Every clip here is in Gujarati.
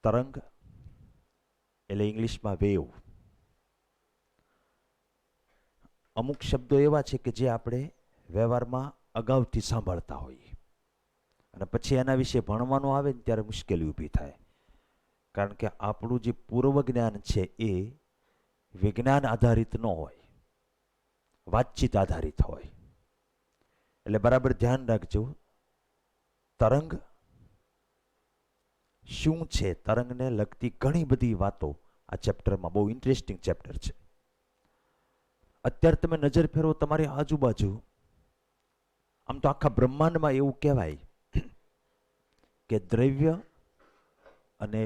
તરંગ એટલે ઇંગ્લિશમાં વેવ. અમુક શબ્દો એવા છે કે જે આપણે વ્યવહારમાં અગાઉથી સાંભળતા હોઈએ અને પછી એના વિશે ભણવાનું આવે ને ત્યારે મુશ્કેલી ઊભી થાય. કારણ કે આપણું જે પૂર્વ જ્ઞાન છે એ વિજ્ઞાન આધારિત ન હોય, વાતચીત આધારિત હોય. એટલે બરાબર ધ્યાન રાખજો. તરંગ શું છે? તરંગને લગતી ઘણી બધી વાતો આ ચેપ્ટરમાં, બહુ ઇન્ટરેસ્ટિંગ ચેપ્ટર છે. અત્યારે તમે નજર ફેરવો તમારી આજુબાજુ, આમ તો આખા બ્રહ્માંડમાં એવું કહેવાય કે દ્રવ્ય અને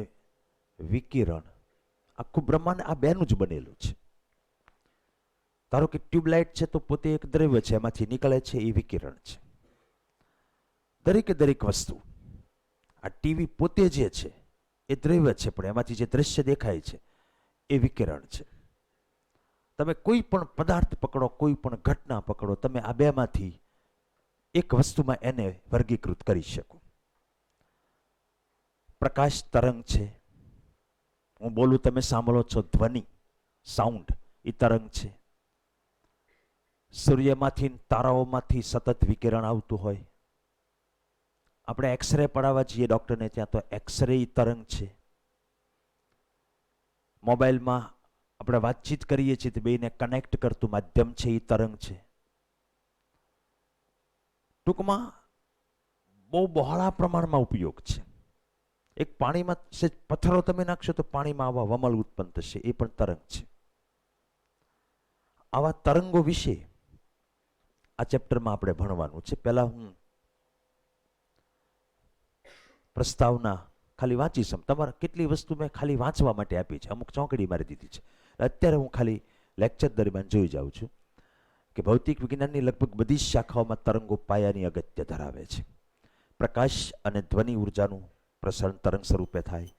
વિકિરણ, આખું બ્રહ્માંડ આ બેનું જ બનેલું છે. ધારો કે ટ્યુબલાઇટ છે તો પોતે એક દ્રવ્ય છે, એમાંથી નીકળે છે એ વિકિરણ છે. દરેકે દરેક વસ્તુ, આ ટીવી પોતે જે છે એ દ્રવ્ય છે, પણ એમાંથી જે દ્રશ્ય દેખાય છે એ વિકિરણ છે. તમે કોઈ પણ પદાર્થ પકડો, કોઈ પણ ઘટના પકડો, તમે આ બેમાંથી એક વસ્તુમાં એને વર્ગીકૃત કરી શકો. પ્રકાશ તરંગ છે. હું બોલું તમે સાંભળો છો, ધ્વનિ, સાઉન્ડ, એ તરંગ છે. સૂર્યમાંથી તારાઓમાંથી સતત વિકિરણ આવતું હોય. આપણે એક્સરે પડાવવા જઈએ ડૉક્ટરને ત્યાં તો એક્સરે તરંગ છે. મોબાઈલમાં આપણે વાતચીત કરીએ છીએ તો બેને કનેક્ટ કરતું માધ્યમ છે એ તરંગ છે. ટૂંકમાં બહુ બહોળા પ્રમાણમાં ઉપયોગ છે. એક પાણીમાં પથ્થરો તમે નાખશો તો પાણીમાં આવા વમળ ઉત્પન્ન થશે, એ પણ તરંગ છે. આવા તરંગો વિશે આ ચેપ્ટરમાં આપણે ભણવાનું છે. પહેલા હું પ્રસ્તાવના ખાલી વાંચીશ. તમારે કેટલી વસ્તુ મેં ખાલી વાંચવા માટે આપી છે, અમુક ચોકડી મારી દીધી છે. અત્યારે હું ખાલી લેક્ચર દરમિયાન જોઈ જાઉં છું કે ભૌતિક વિજ્ઞાનની લગભગ બધી જ શાખાઓમાં તરંગો પાયાની અગત્ય ધરાવે છે. પ્રકાશ અને ધ્વનિ ઉર્જાનું પ્રસરણ તરંગ સ્વરૂપે થાય.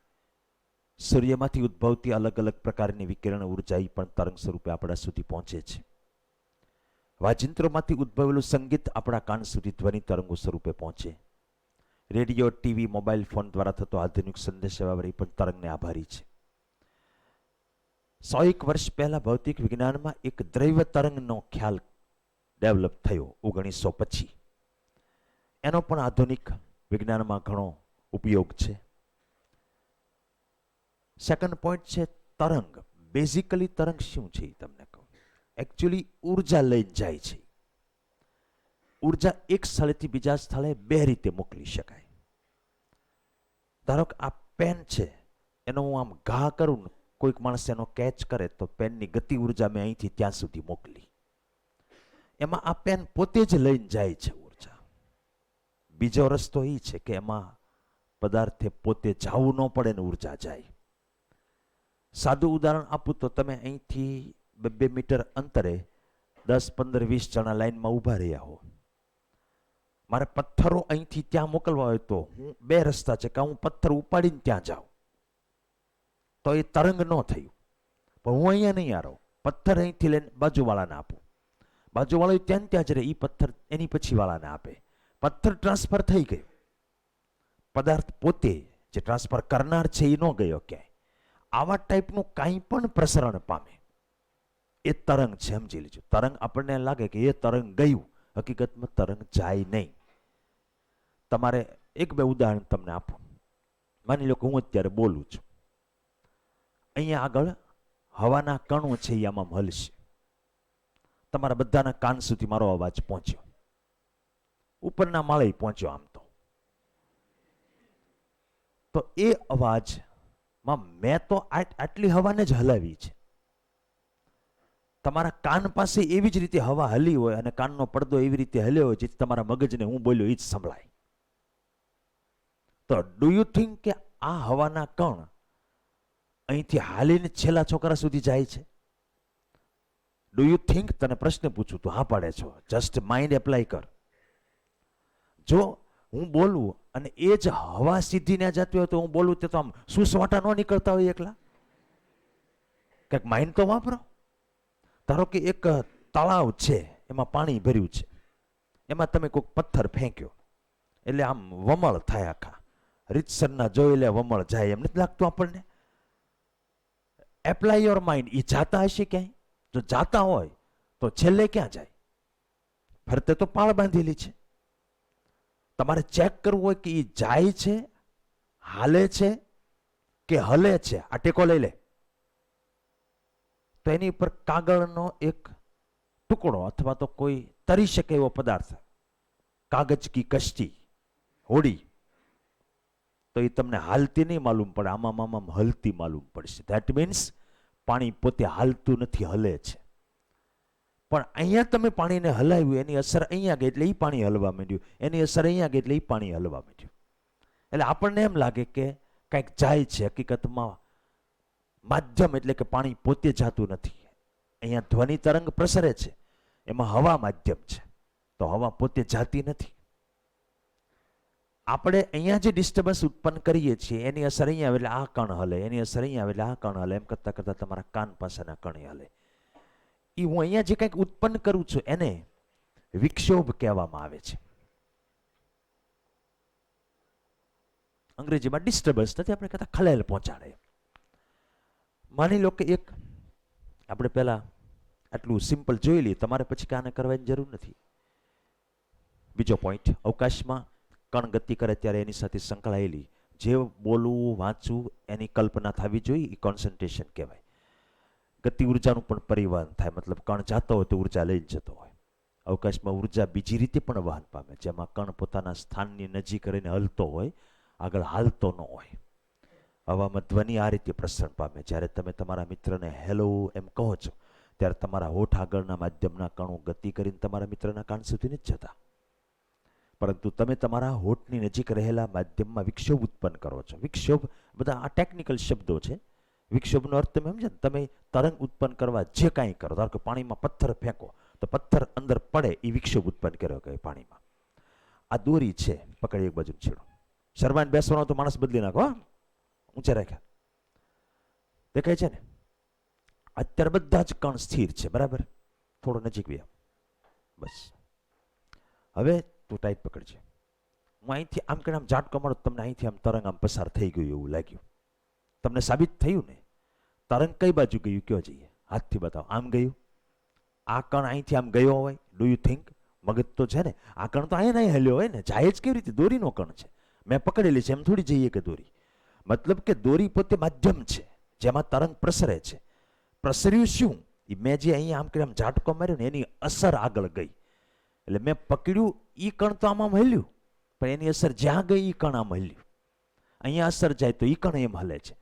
સૂર્યમાંથી ઉદ્ભવતી અલગ અલગ પ્રકારની વિકિરણ ઉર્જા પણ તરંગ સ્વરૂપે આપણા સુધી પહોંચે છે. વાજિંત્રોમાંથી ઉદ્ભવેલું સંગીત આપણા કાન સુધી ધ્વનિ તરંગો સ્વરૂપે પહોંચે. રેડિયો, ટીવી, મોબાઈલ ફોન દ્વારા થતો આધુનિક સંદેશાવ્યવહાર એ પણ તરંગને આભારી છે. 100 વર્ષ પહેલા ભૌતિક વિજ્ઞાનમાં એક દ્રવ્ય તરંગનો ખ્યાલ ડેવલપ થયો 1900 પછી. એનો પણ આધુનિક વિજ્ઞાનમાં ઘણો ઉપયોગ છે. સેકન્ડ પોઈન્ટ છે તરંગ. બેઝિકલી તરંગ શું છે તમને કહું. એકચ્યુઅલી ઉર્જા લઈને જાય છે. ઉર્જા એક સ્થળેથી બીજા સ્થળે બે રીતે મોકલી શકાય. ધારો કે આ પેન છે, એનો હું આમ ઘા કરું ને કોઈક માણસ એનો કેચ કરે તો પેનની ગતિ ઉર્જા મેં અહીંથી ત્યાં સુધી મોકલી. એમાં આ પેન પોતે જ લઈને જાય છે ઉર્જા. બીજો રસ્તો એ છે કે એમાં પદાર્થે પોતે જવું ન પડે ને ઉર્જા જાય. સાદું ઉદાહરણ આપું તો તમે અહીંથી 2 મીટર અંતરે 10, 15, 20 જણા લાઈનમાં ઊભા રહ્યા હો. મારે પથ્થરો અહીંથી ત્યાં મોકલવા હોય તો હું બે રસ્તા છે કે હું પથ્થર ઉપાડીને ત્યાં જાઉં તો એ તરંગ ન થયું. પણ હું અહીંયા નહીં આરો, પથ્થર અહીંથી લઈને બાજુવાળાને આપું, બાજુવાળો ત્યાં ત્યાં જ રહે, એ પથ્થર એની પછી વાળાને આપે. પથ્થર ટ્રાન્સફર થઈ ગયો. પદાર્થ પોતે જે ટ્રાન્સફર કરનાર છે એ ન ગયો ક્યાંય. આવા ટાઈપનું કાંઈ પણ પ્રસરણ પામે એ તરંગ છે. સમજી લેજો. તરંગ આપણને લાગે કે એ તરંગ ગયું, હકીકતમાં તરંગ જાય નહીં. તમારે 1-2 ઉદાહરણ તમને આપું. માની લો કે હું અત્યારે બોલું છું, અહીંયા આગળ હવાના કણો છે એ આમાં હલશે. તમારા બધાના કાન સુધી મારો અવાજ પહોંચ્યો, ઉપરના માળે પહોંચ્યો. આમ તો એ અવાજમાં મેં તો આટલી હવાને જ હલાવી છે. તમારા કાન પાસે એવી જ રીતે હવા હલી હોય અને કાનનો પડદો એવી રીતે હલ્યો હોય જેથી તમારા મગજને હું બોલ્યો એ જ સંભળાય. તો ડુ યુ થિંક કે આ હવાના કણ અહીંથી હાલીને છેલ્લા છોકરા સુધી જાય છે? Do you think? તને પ્રશ્ન પૂછું તો હા પાડે છો. જસ્ટ માઇન્ડ એપ્લાય કર. જો હું બોલું અને એ જ હવા સીધી ના જતી હોય તો હું બોલું તે તો આમ સુસવાટા ન નીકળતા હોય એકલા? કંઈક માઇન્ડ તો વાપરો. ધારો કે એક તળાવ છે, એમાં પાણી ભર્યું છે, એમાં તમે કોઈક પથ્થર ફેંક્યો એટલે આમ વમળ થાય આખા. રીતસરના જોઈ લે વમળ જાય, એમ નથી લાગતું આપણને? Apply your mind. એ જાતા હશે ક્યાંય? જો જાતા હોય તો છેલ્લે ક્યાં જાય? ફરતે તો પાળ બાંધેલી છે. તમારે ચેક કરવું હોય કે એ જાય છે, હાલે છે કે હલે છે. આ ટેકો લઈ લે તો એની ઉપર કાગળનો એક ટુકડો અથવા તો કોઈ તરી શકે એવો પદાર્થ, કાગજ કી કશ્તી, હોડી, તો એ તમને હાલતી નહીં માલુમ પડે, આમાં હલતી માલુમ પડશે. ધેટ મીન્સ પાણી પોતે હાલતું નથી, હલે છે. પણ અહીંયા તમે પાણીને હલાવ્યું, એની અસર અહીંયા ગઈ એટલે એ પાણી હલવા માંડ્યું, એની અસર અહીંયા ગઈ એટલે એ પાણી હલવા માંડ્યું. એટલે આપણને એમ લાગે કે કંઈક જાય છે. હકીકતમાં માધ્યમ એટલે કે પાણી પોતે જાતું નથી. અહીંયા ધ્વનિ તરંગ પ્રસરે છે, એમાં હવા માધ્યમ છે, તો હવા પોતે જાતી નથી. આપણે અહીંયા જે ડિસ્ટર્બન્સ ઉત્પન્ન કરીએ છીએ એની અસર અહીંયા આવે એટલે આ કણ હલે, એની અસર અહીંયા આવે એટલે આ કણ હલે, એમ કરતા કરતા તમારા કાન પાસેના કણ હલે. એ હું અહીંયા જે કંઈક ઉત્પન્ન કરું છું એને વિક્ષોભ કહેવામાં આવે છે. અંગ્રેજીમાં ડિસ્ટર્બન્સ નથી, આપણે કહેતા ખલેલ પહોંચાડે. માની લો કે એક આપણે પહેલા આટલું સિમ્પલ જોઈ લઈએ, તમારે પછી કાને કરવાની જરૂર નથી. બીજો પોઈન્ટ, અવકાશમાં કણ ગતિ કરે ત્યારે એની સાથે સંકળાયેલી જે બોલવું વાંચવું એની કલ્પના થવી જોઈએ, એ કોન્સન્ટ્રેશન કહેવાય. ગતિ ઉર્જાનું પણ પરિવહન થાય, મતલબ કણ જાતો હોય તો ઉર્જા લઈને જતો હોય. અવકાશમાં ઉર્જા બીજી રીતે પણ વહન પામે, જેમાં કણ પોતાના સ્થાનની નજીક રહીને હલતો હોય, આગળ હાલતો ન હોય. હવામાં ધ્વનિ આ રીતે પ્રસરણ પામે. જ્યારે તમે તમારા મિત્રને હેલો એમ કહો છો ત્યારે તમારા હોઠ આગળના માધ્યમના કણો ગતિ કરીને તમારા મિત્રના કાન સુધી નથી જતા, પરંતુ તમે તમારા હોઠની નજીક રહેલા માધ્યમમાં વિક્ષોભ ઉત્પન્ન કરો છો. વિક્ષોભ બધા આ ટેકનિકલ શબ્દો છે. વિક્ષોભનો અર્થ તમે સમજો ને, તમે તરંગ ઉત્પન્ન કરવા જે કાંઈ કરો, ધારો કે પાણીમાં પથ્થર ફેંકો તો પથ્થર અંદર પડે, એ વિક્ષોભ ઉત્પન્ન કર્યો કે પાણીમાં. આ દોરી છે, પકડી એક બાજુ છેડો, શરમાઈને બેસવાનો તો માણસ બદલી નાખો, ઊંચે રાખ્યા, દેખાય છે ને? અત્યારે બધા જ કણ સ્થિર છે, બરાબર? થોડો નજીક વ્યા, બસ. હવે તું ટાઈટ પકડજે. હું અહીંથી આમ કરીને આમ ઝાટકો મારું, તમને અહીંથી આમ તરંગ આમ પસાર થઈ ગયું એવું લાગ્યું. તમને સાબિત થયું ને? તરંગ કઈ બાજુ ગયું કયો જઈએ? હાથથી બતાવો. આમ ગયું? આ કણ અહીંથી આમ ગયો હોય? Do you think? મગજ તો છે ને, આ કણ તો અહીંયા નહીં હલ્યો હોય ને, જાય જ કેવી રીતે? દોરીનો કણ છે, મેં પકડેલી છે, એમ થોડી જઈએ કે દોરી. મતલબ કે દોરી પોતે માધ્યમ છે જેમાં તરંગ પ્રસરે છે. પ્રસર્યું શું? એ મેં જે અહીંયા આમ કરી આમ ઝાટકો માર્યો ને એની અસર આગળ ગઈ. એટલે મેં પકડ્યું, એ કણ તો આમ હલ્યું, પણ એની અસર જ્યાં ગઈ એ કણ આમ હલ્યું. અહીંયા અસર જાય તો એ કણ એમ હલે છે.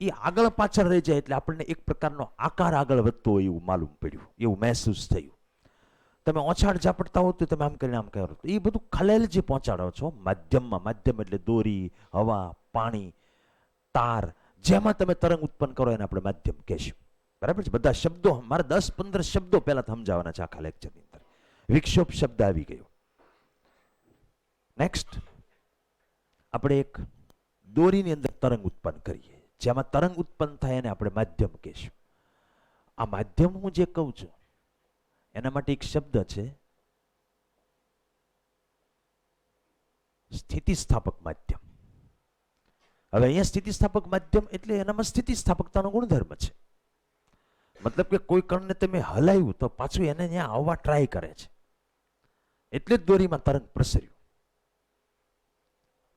એ આગળ પાછળ રહી જાય એટલે આપણને એક પ્રકારનો આકાર આગળ વધતો હોય એવું માલુમ પડ્યું, એવું મહેસૂસ થયું. તમે ઓછાડ ઝાપટતા હો તો તમે આમ કરીને આમ કરો, એ બધું ખલેલ જે પહોંચાડો છો માધ્યમમાં. માધ્યમ એટલે દોરી, હવા, પાણી, તાર, જેમાં તમે તરંગ ઉત્પન્ન કરો એને આપણે માધ્યમ કહેશું, બરાબર છે? બધા શબ્દો મારે 10-15 શબ્દો પહેલા સમજાવવાના છે આખા લેક્ચરની અંદર. વિક્ષોભ શબ્દ આવી ગયો. નેક્સ્ટ, આપણે એક દોરીની અંદર તરંગ ઉત્પન્ન કરીએ, જેમાં તરંગ ઉત્પન્ન થાય એને આપણે માધ્યમ કહેશું. આ માધ્યમ હું જે કહું છું એના માટે એક શબ્દ છે સ્થિતિસ્થાપક માધ્યમ. હવે અહીંયા સ્થિતિસ્થાપક માધ્યમ એટલે એનામાં સ્થિતિસ્થાપકતાનો ગુણધર્મ છે. મતલબ કે કોઈ કણને તમે હલાવ્યું તો પાછું એને ત્યાં આવવા ટ્રાય કરે છે, એટલે જ દોરીમાં તરંગ પ્રસર્યું.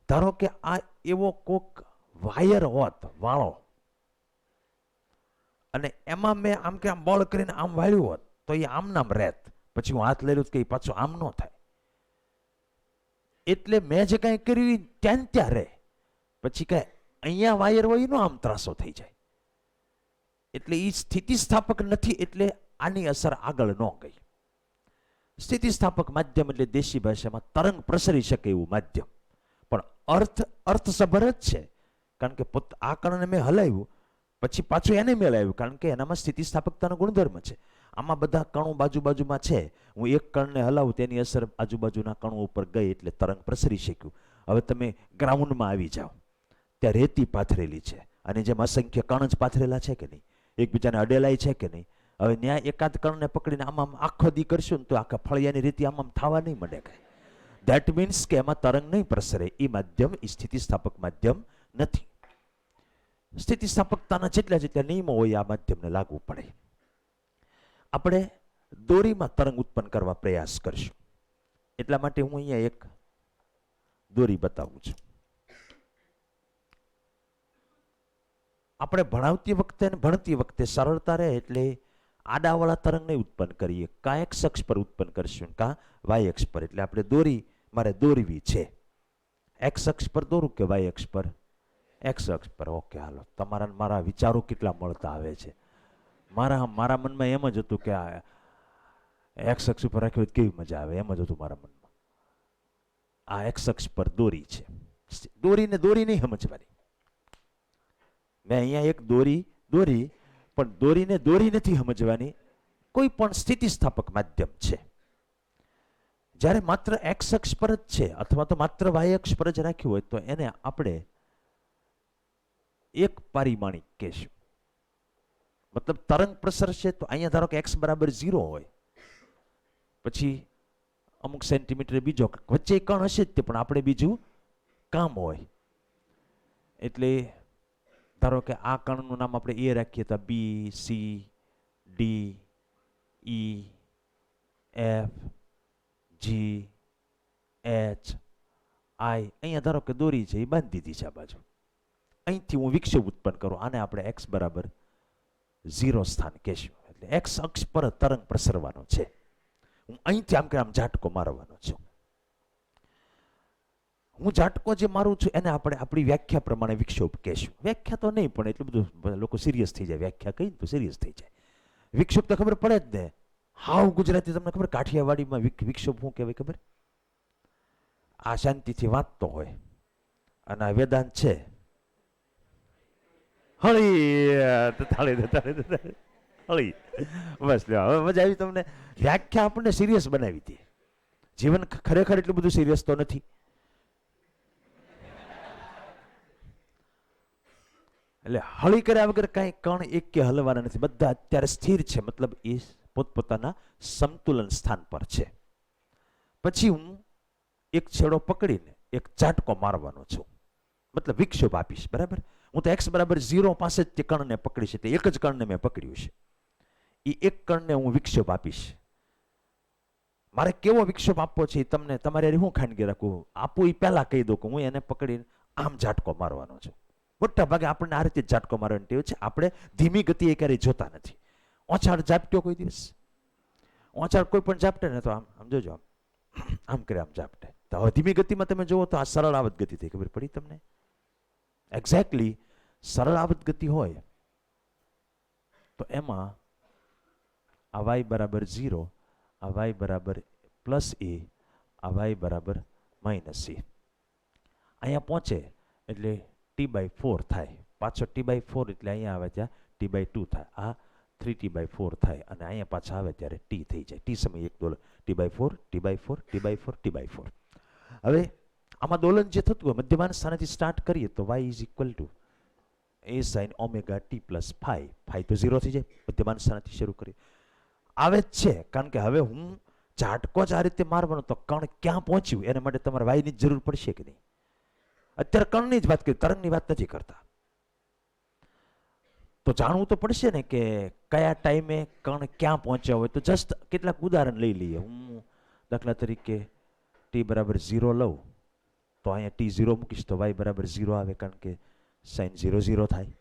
ધારો કે આ એવો કોક વાયર હોત વાળો, અને એમાં મેં આમ કે આમ બળ કરીને આમ વાળ્યું હોત તો એ આમ નામ રહેત. પછી હું હાથ લઈ લઉં કે એ પાછું આમ ન થાય. એટલે મેં જે કાંઈ કર્યું ત્યાં ત્યાં રહે, પછી કઈ અહીંયા વાયર હોય એનો આમ ત્રાસો થઈ જાય. એટલે એ સ્થિતિસ્થાપક નથી, એટલે આની અસર આગળ ન ગઈ. સ્થિતિસ્થાપક માધ્યમ એટલે દેશી ભાષામાં તરંગ પ્રસરી શકે એવું માધ્યમ. પણ અર્થસભર જ છે, કારણ કે આ કણને મેં હલાવ્યું પછી પાછું એને મેળવ્યું, કારણ કે એનામાં સ્થિતિસ્થાપકતાનો ગુણધર્મ છે. આમાં બધા કણો બાજુમાં છે, હું એક કણને હલાવું તેની અસર આજુબાજુના કણો ઉપર ગઈ એટલે તરંગ પ્રસરી શક્યું. હવે તમે ગ્રાઉન્ડમાં આવી જાઓ, ત્યાં રેતી પાથરેલી છે અને જેમ અસંખ્ય કણ જ પાથરેલા છે કે નહીં, એકબીજાને અડેલાય છે કે નહીં. હવે ન્યાય એકાદ કણને પકડીને આમ આખો દી કરશું ને તો આખા ફળિયાની રેતી આમ થવા નહીં મળે કાંઈ. ધેટ મીન્સ કે એમાં તરંગ નહીં પ્રસરે. એ માધ્યમ એ સ્થિતિસ્થાપક માધ્યમ નથી. સ્થિતિસ્થાપકતાના જેટલા જેટલા નિયમો હોય આ માધ્યમને લાગુ પડે. આપણે દોરીમાં તરંગ ઉત્પન્ન કરવા પ્રયાસ કરશું. એટલા માટે હું અહીંયા એક દોરી બતાવું છું. આપણે ભણાવતી વખતે અને ભણતી વખતે સરળતા રહે એટલે આડાવાળા તરંગને ઉત્પન્ન કરીએ. કાં એક્સ અક્ષ પર ઉત્પન્ન કરશું, કાં વાય અક્ષ પર. એટલે આપણે દોરી મારે દોરવી છે. એક્સ અક્ષ પર દોરું કે વાય અક્ષ પર? એક્સ અક્ષ પર. ઓકે, હાલો. તમારા મારા વિચારો કેટલા મળતા આવે છે. મારા મનમાં એમ જ હતું કે આ એક્સ અક્ષ ઉપર રાખ્યું હોય કેવી મજા આવે, એમ જ હતું મારા મનમાં. આ એક્સ અક્ષ પર દોરી છે. દોરીને દોરી નહીં સમજવાની. મેં અહીંયા એક દોરી પણ દોરીને દોરી નથી સમજવાની. કોઈ પણ સ્થિતિસ્થાપક માધ્યમ છે. જ્યારે માત્ર એક્સ અક્ષ પર જ છે અથવા તો માત્ર વાય અક્ષ પર જ રાખ્યું હોય તો એને આપણે એક પારિમાણિક કહેશું. મતલબ તરંગ પ્રસરશે તો અહીંયા ધારો કે એક્સ બરાબર 0 હોય, પછી અમુક સેન્ટીમીટર બીજો વચ્ચે કણ હશે જ તે, પણ આપણે બીજું કામ હોય. એટલે ધારો કે આ કણનું નામ આપણે એ રાખીએ તો બી, સી, ડી, ઈ, એફ, જી, એચ, આઈ. અહીંયા ધારો કે દોરી છે એ બાંધી દીધી છે આ બાજુ. અહીંથી હું વિક્ષેપ ઉત્પન્ન કરું. આને આપણે એક્સ બરાબર 0 સ્થાન કહેશું. એટલે એક્સ અક્ષ પર તરંગ પ્રસરવાનો છે. હું અહીંથી આમ કે આમ ઝાટકો મારવાનો છું. હું ઝાટકો જે મારું છું એને આપણે આપણી વ્યાખ્યા પ્રમાણે વિક્ષેપ કહેશું. વ્યાખ્યા તો નહીં, પણ એટલું બધું લોકો સિરિયસ થઈ જાય. વ્યાખ્યા કહીને તો સિરિયસ થઈ જાય. વિક્ષેપ તો ખબર પડે જ ને. હાવ ગુજરાતી તમને ખબર, કાઠિયાવાડીમાં વિક્ષેપ શું કહેવાય ખબર? આ શાંતિથી વાંચતો હોય અને આ વેદાંત છે હળી હળી. બસ હવે મજા આવી તમને. વ્યાખ્યા આપણને સિરિયસ બનાવી હતી. જીવન ખરેખર એટલું બધું સિરિયસ તો નથી. એટલે હળી કર્યા વગર કાંઈ કણ એક કે હલવાના નથી. બધા અત્યારે સ્થિર છે. મતલબ એ પોતપોતાના સંતુલન સ્થાન પર છે. પછી હું એક છેડો પકડીને એક ઝાટકો મારવાનો છું. મતલબ વિક્ષેપ આપીશ. બરાબર? હું તો એક્સ બરાબર 0 પાસે જ તે કણને પકડીશ. એટલે એક જ કણને મેં પકડ્યું છે. એ એક કણને હું વિક્ષેપ આપીશ. મારે કેવો વિક્ષેપ આપવો છે એ તમને તમારે શું ખાનગી રાખવું આપું એ પહેલા કહી દઉં કે હું એને પકડીને આમ ઝાટકો મારવાનો છું. મોટા ભાગે આપણને આ રીતે ઝાટકો મારવાની ટેવ છે. આપણે ધીમી ગતિએ ક્યારેય જોતા નથી. ઓછાળ ઝાપટ્યો કોઈ દિવસ? ઓછાળ કોઈ પણ ઝાપટે ને તો આમ આમ જોજો, આમ કરે આમ ઝાપટે. તો હવે ધીમી ગતિમાં તમે જુઓ તો આ સરળ આવત ગતિ થઈ. ખબર પડી તમને? એક્ઝેક્ટલી સરળ આવત ગતિ હોય તો એમાં આ વાય બરાબર 0, આ વાય બરાબર પ્લસ એ, આ વાય બરાબર માઇનસ એ. અહીંયા પહોંચે એટલે T/4 થાય. પાછો T/4 એટલે અહીંયા આવે ત્યાં T/2 થાય. આ 3T/4 થાય અને અહીંયા પાછા આવે ત્યારે T થઈ જાય. T સમય એક dollar. T/4, T/4, T/4, T/4. હવે આમાં દોલન જે થતું હોય મધ્યમાન સ્થાનેથી સ્ટાર્ટ કરીએ તો y is equal to a sin omega t plus phi. phi તો 0 થઈ જાય. મધ્યમાન સ્થાનેથી શરૂ કરીએ આવે જ છે. કારણ કે હવે હું ઝાટકો જ આ રીતે મારવાનો તો કણ ક્યાં પહોંચ્યું એના માટે તમારે વાયની જ જરૂર પડશે કે નહીં? અત્યારે કણની જ વાત કરી, તરંગની વાત નથી કરતા. તો જાણવું તો પડશે ને કે કયા ટાઈમે કણ ક્યાં પહોંચ્યા હોય. તો જસ્ટ કેટલાક ઉદાહરણ લઈ લઈએ. હું દાખલા તરીકે t બરાબર 0 લઉં તો અહીંયા t 0 મૂકીશ તો y બરાબર 0 આવે, કારણ કે સાઇન 0 0 થાય.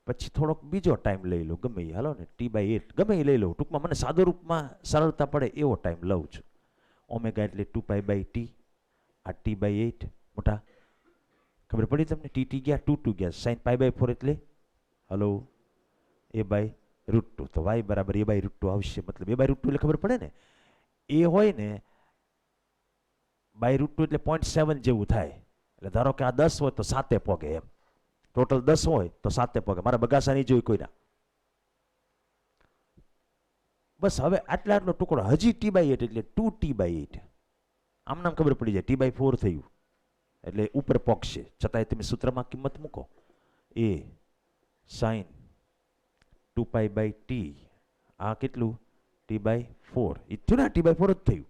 પછી થોડોક બીજો ટાઈમ લઈ લો, ગમે એ હાલો ને, T/8 ગમે એ લઈ લો. ટૂંકમાં મને સાદો રૂપમાં સરળતા પડે એવો ટાઈમ લઉં છું. ઓમેગા એટલે 2π/t, આ T/8 મોટા. ખબર પડી તમને? tt ગયા 2 ગયા, સાઇન π/4 એટલે હલો a/√2. તો y બરાબર a/√2 આવશે. મતલબ a/√2 એટલે ખબર પડે ને, એ હોય ને /√2 એટલે 0.7 જેવું થાય. એટલે ધારો કે આ 10 હોય તો 7 પોગે એમ. ટોટલ 10 હોય તો 7 પોગે. મારા બગાસા નહીં જોઈ કોઈના. બસ હવે આટલો ટુકડો હજી T/8 એટલે 2T/8. આમ નામ ખબર પડી જાય T/4 થયું એટલે ઉપર પોગશે. છતાંય તમે સૂત્રમાં કિંમત મૂકો a sin 2π/t. આ કેટલું? T/4. એ થયું ને, T/4 જ થયું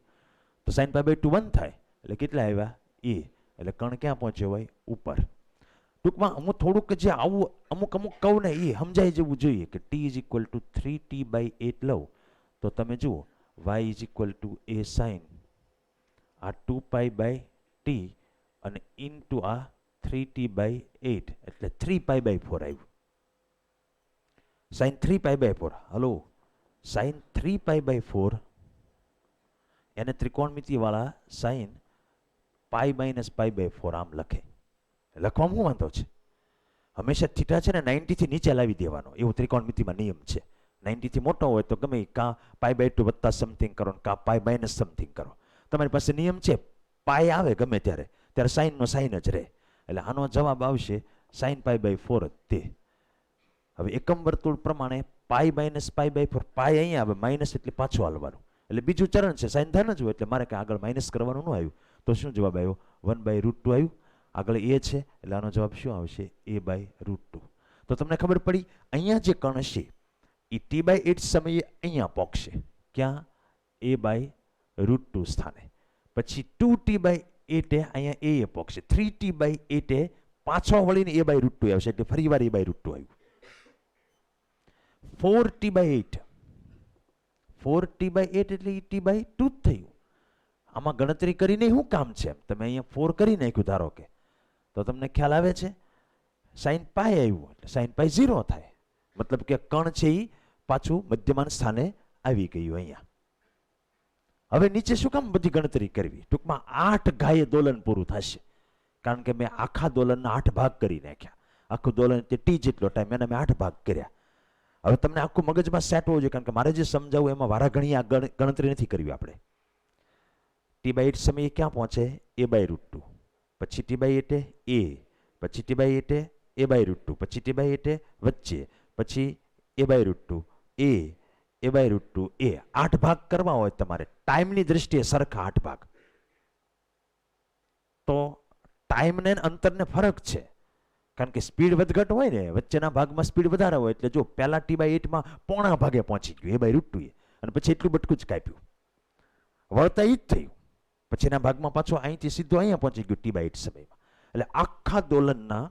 તો sin π/2 1 થાય. એટલે કેટલા આવ્યા એ, એટલે કણ ક્યાં પહોંચ્યો હોય ઉપર. ટૂંકમાં હું થોડુંક જે આવું અમુક કહું ને એ સમજાઈ જવું જોઈએ કે t is equal to 3t/8 લઉં તો તમે જુઓ y is equal to a sin આ 2π/t અને ઇન્ટુ આ 3t/8 એટલે 3π/4 આવ્યું. sin 3π/4, હલો sin 3π/4 એને ત્રિકોણમિતિ વાળા sin π - π/4 આમ લખે. લખવામાં શું વાંધો છે? હંમેશા થીટા છે ને 90 થી નીચે લાવી દેવાનો, એવું ત્રિકોણમિતિમાં નિયમ છે. 90 થી મોટો હોય તો ગમે કાં π/2 વત્તા સમથિંગ કરો ને કાં π - સમથિંગ કરો. તમારી પાસે નિયમ છે, પાય આવે ગમે ત્યારે સાઈનનો સાઈન જ રહે. એટલે આનો જવાબ આવશે sin π/4 જ તે. હવે એકમ વર્તુળ પ્રમાણે π - π/4, પાય અહીંયા આવે માઇનસ એટલે પાછું હાલવાનું. એટલે બીજું ચરણ છે, સાઈન ધન જ હોય એટલે મારે કાંઈ આગળ માઇનસ કરવાનું ન આવ્યું. તો શું જવાબ આવ્યો? 1/√2 આવ્યું. આગળ એ છે એટલે આનો જવાબ શું આવશે? a/√2. તો તમને ખબર પડી અહીંયા જે કણ છે એ t/8 સમયે અહીંયા પહોંચશે. ક્યાં? a/√2 સ્થાને. પછી 2t/8 અહીંયા એ પહોંચશે. 3t/8 પાછો વળીને a/√2 આવશે એટલે ફરી વાર a/√2 આવ્યું. 4t/8 એટલે એ t/2 જ થયું. આમાં ગણતરી કરીને શું કામ છે? તમે અહીંયા 4 કરી નાખ્યું ધારો કે, તો તમને ખ્યાલ આવે છે sin π આવ્યું એટલે sin π 0 થાય. મતલબ કે કણ છે એ પાછું મધ્યમાન સ્થાને આવી ગયું અહીંયા. હવે નીચે શું કામ બધી ગણતરી કરવી? ટૂંકમાં 8 ઘાયે દોલન પૂરું થશે, કારણ કે મેં આખા દોલનના 8 ભાગ કરી નાખ્યા. આખું દોલન તે ટી જેટલો ટાઈમ એને મેં 8 ભાગ કર્યા. હવે તમને આખું મગજમાં સેટ હોવું જોઈએ, કારણ કે મારે જે સમજાવવું એમાં વારાઘણી આ ગણતરી નથી કરવી આપણે. t/8 સમયે ક્યાં પહોંચે? a/√2. પછી t/8 a, પછી t/8 a/√2, પછી t/8 વચ્ચે, પછી a/√2 a/√2 a. 8 ભાગ કરવા હોય તમારે ટાઈમની દ્રષ્ટિએ સરખા 8 ભાગ, તો ટાઈમ ને અંતરને ફરક છે. કારણ કે સ્પીડ વધઘટ હોય ને, વચ્ચેના ભાગમાં સ્પીડ વધારે હોય એટલે જો પહેલા t/8 માં પોણા ભાગે પહોંચી ગયું a/√2 અને પછી એટલું બટકું જ કાપ્યું, વળતા ઈ જ થયું. પછીના ભાગમાં પાછો અહીંથી સીધો અહીંયા પહોંચી ગયું t/8 સમયમાં. એટલે આખા દોલનના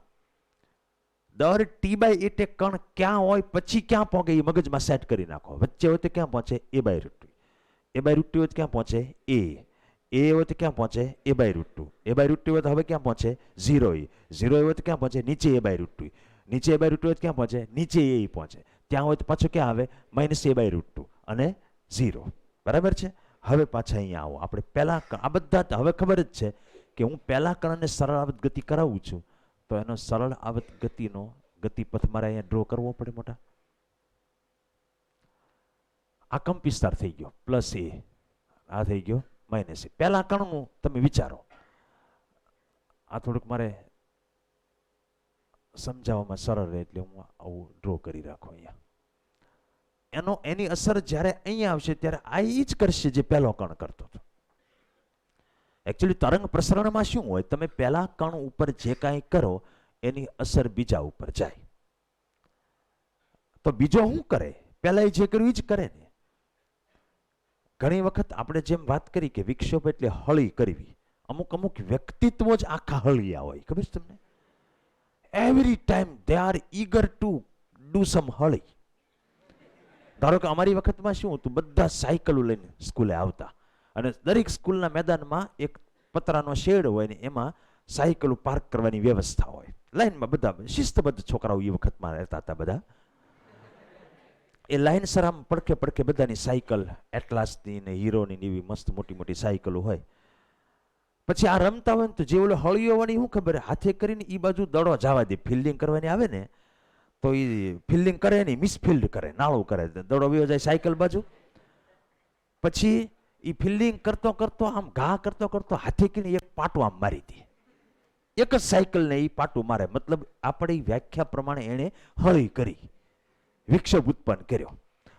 દર t/8 કણ ક્યાં હોય પછી ક્યાં પહોંચે એ મગજમાં સેટ કરી નાખો. વચ્ચે હોય તો ક્યાં પહોંચે? a/√2. a/√2 હોય તો ક્યાં પહોંચે? a હોય તો ક્યાં પહોંચે? a/√2. a/√2 હોય તો હવે ક્યાં પહોંચે? 0 હોય તો ક્યાં પહોંચે? નીચે a/√2. નીચે a/√2 હોય તો ક્યાં પહોંચે? નીચે a પહોંચે. ત્યાં હોય તો પાછું ક્યાં આવે? -a/√2 અને 0. બરાબર છે? હવે પાછા અહીંયા આવો. આપણે પહેલા આ બધા હવે ખબર જ છે કે હું પહેલા કણને સરળ આવત ગતિ કરાવું છું, તો એનો સરળ આવત ગતિનો ગતિપથ મારે અહીંયા ડ્રો કરવો પડે મોટા. આ કંપવિસ્તાર થઈ ગયો +a, આ થઈ ગયો -a. પહેલા કણનું તમે વિચારો. આ થોડુંક મારે સમજાવવામાં સરળ રહે એટલે હું આવું ડ્રો કરી રાખું અહીંયા. એની અસર જ્યારે અહીંયા આવશે ત્યારે આ એ જ કરશે જે પહેલો કણ કરતો હતો. એકચ્યુઅલી તરંગ પ્રસરણમાં શું હોય? તમે પહેલા કણ ઉપર જે કાંઈ કરો એની અસર બીજા ઉપર જાય. તો બીજો શું કરે? પહેલા જે કર્યું એ જ કરે ને. ઘણી વખત આપણે જેમ વાત કરી કે વિક્ષેપ એટલે હળી કરવી, અમુક વ્યક્તિત્વ જ આખા હળિયા હોય. ખબર છે તમને? Every time they are eager to do સમ હળી. ધારો કે અમારી વખતમાં શું હતું? બધા સાયકલો લઈને સ્કૂલે આવતા અને દરેક સ્કૂલના મેદાનમાં એક પતરાનો શેડ હોય ને એમાં સાયકલો પાર્ક કરવાની વ્યવસ્થા હોય. લાઈનમાં બધા શિસ્તબદ્ધ છોકરાઓ એ વખતમાં રહેતા હતા બધા. એ લાઈન સર આમ પડખે બધાની સાયકલ, એટલાસની ને હીરોની એવી મસ્ત મોટી સાયકલો હોય. પછી આ રમતા હોય ને તો જે ઓલો હળીઓ વાળી શું ખબર, હાથે કરીને એ બાજુ દડો જવા દે. ફિલ્ડિંગ કરવાની આવે ને તો એ ફિલ્ડિંગ કરે નહીં, મિસફિલ્ડ કરે, નાળું કરે, દડો વયો જાય સાયકલ બાજુ. પછી એ ફિલ્ડિંગ કરતો આમ ઘા કરતો હાથે કરીને એક પાટું આમ મારી દે. એક જ સાયકલને એ પાટું મારે. મતલબ આપણી વ્યાખ્યા પ્રમાણે એણે હળી કરી, વિક્ષેપ ઉત્પન્ન કર્યો.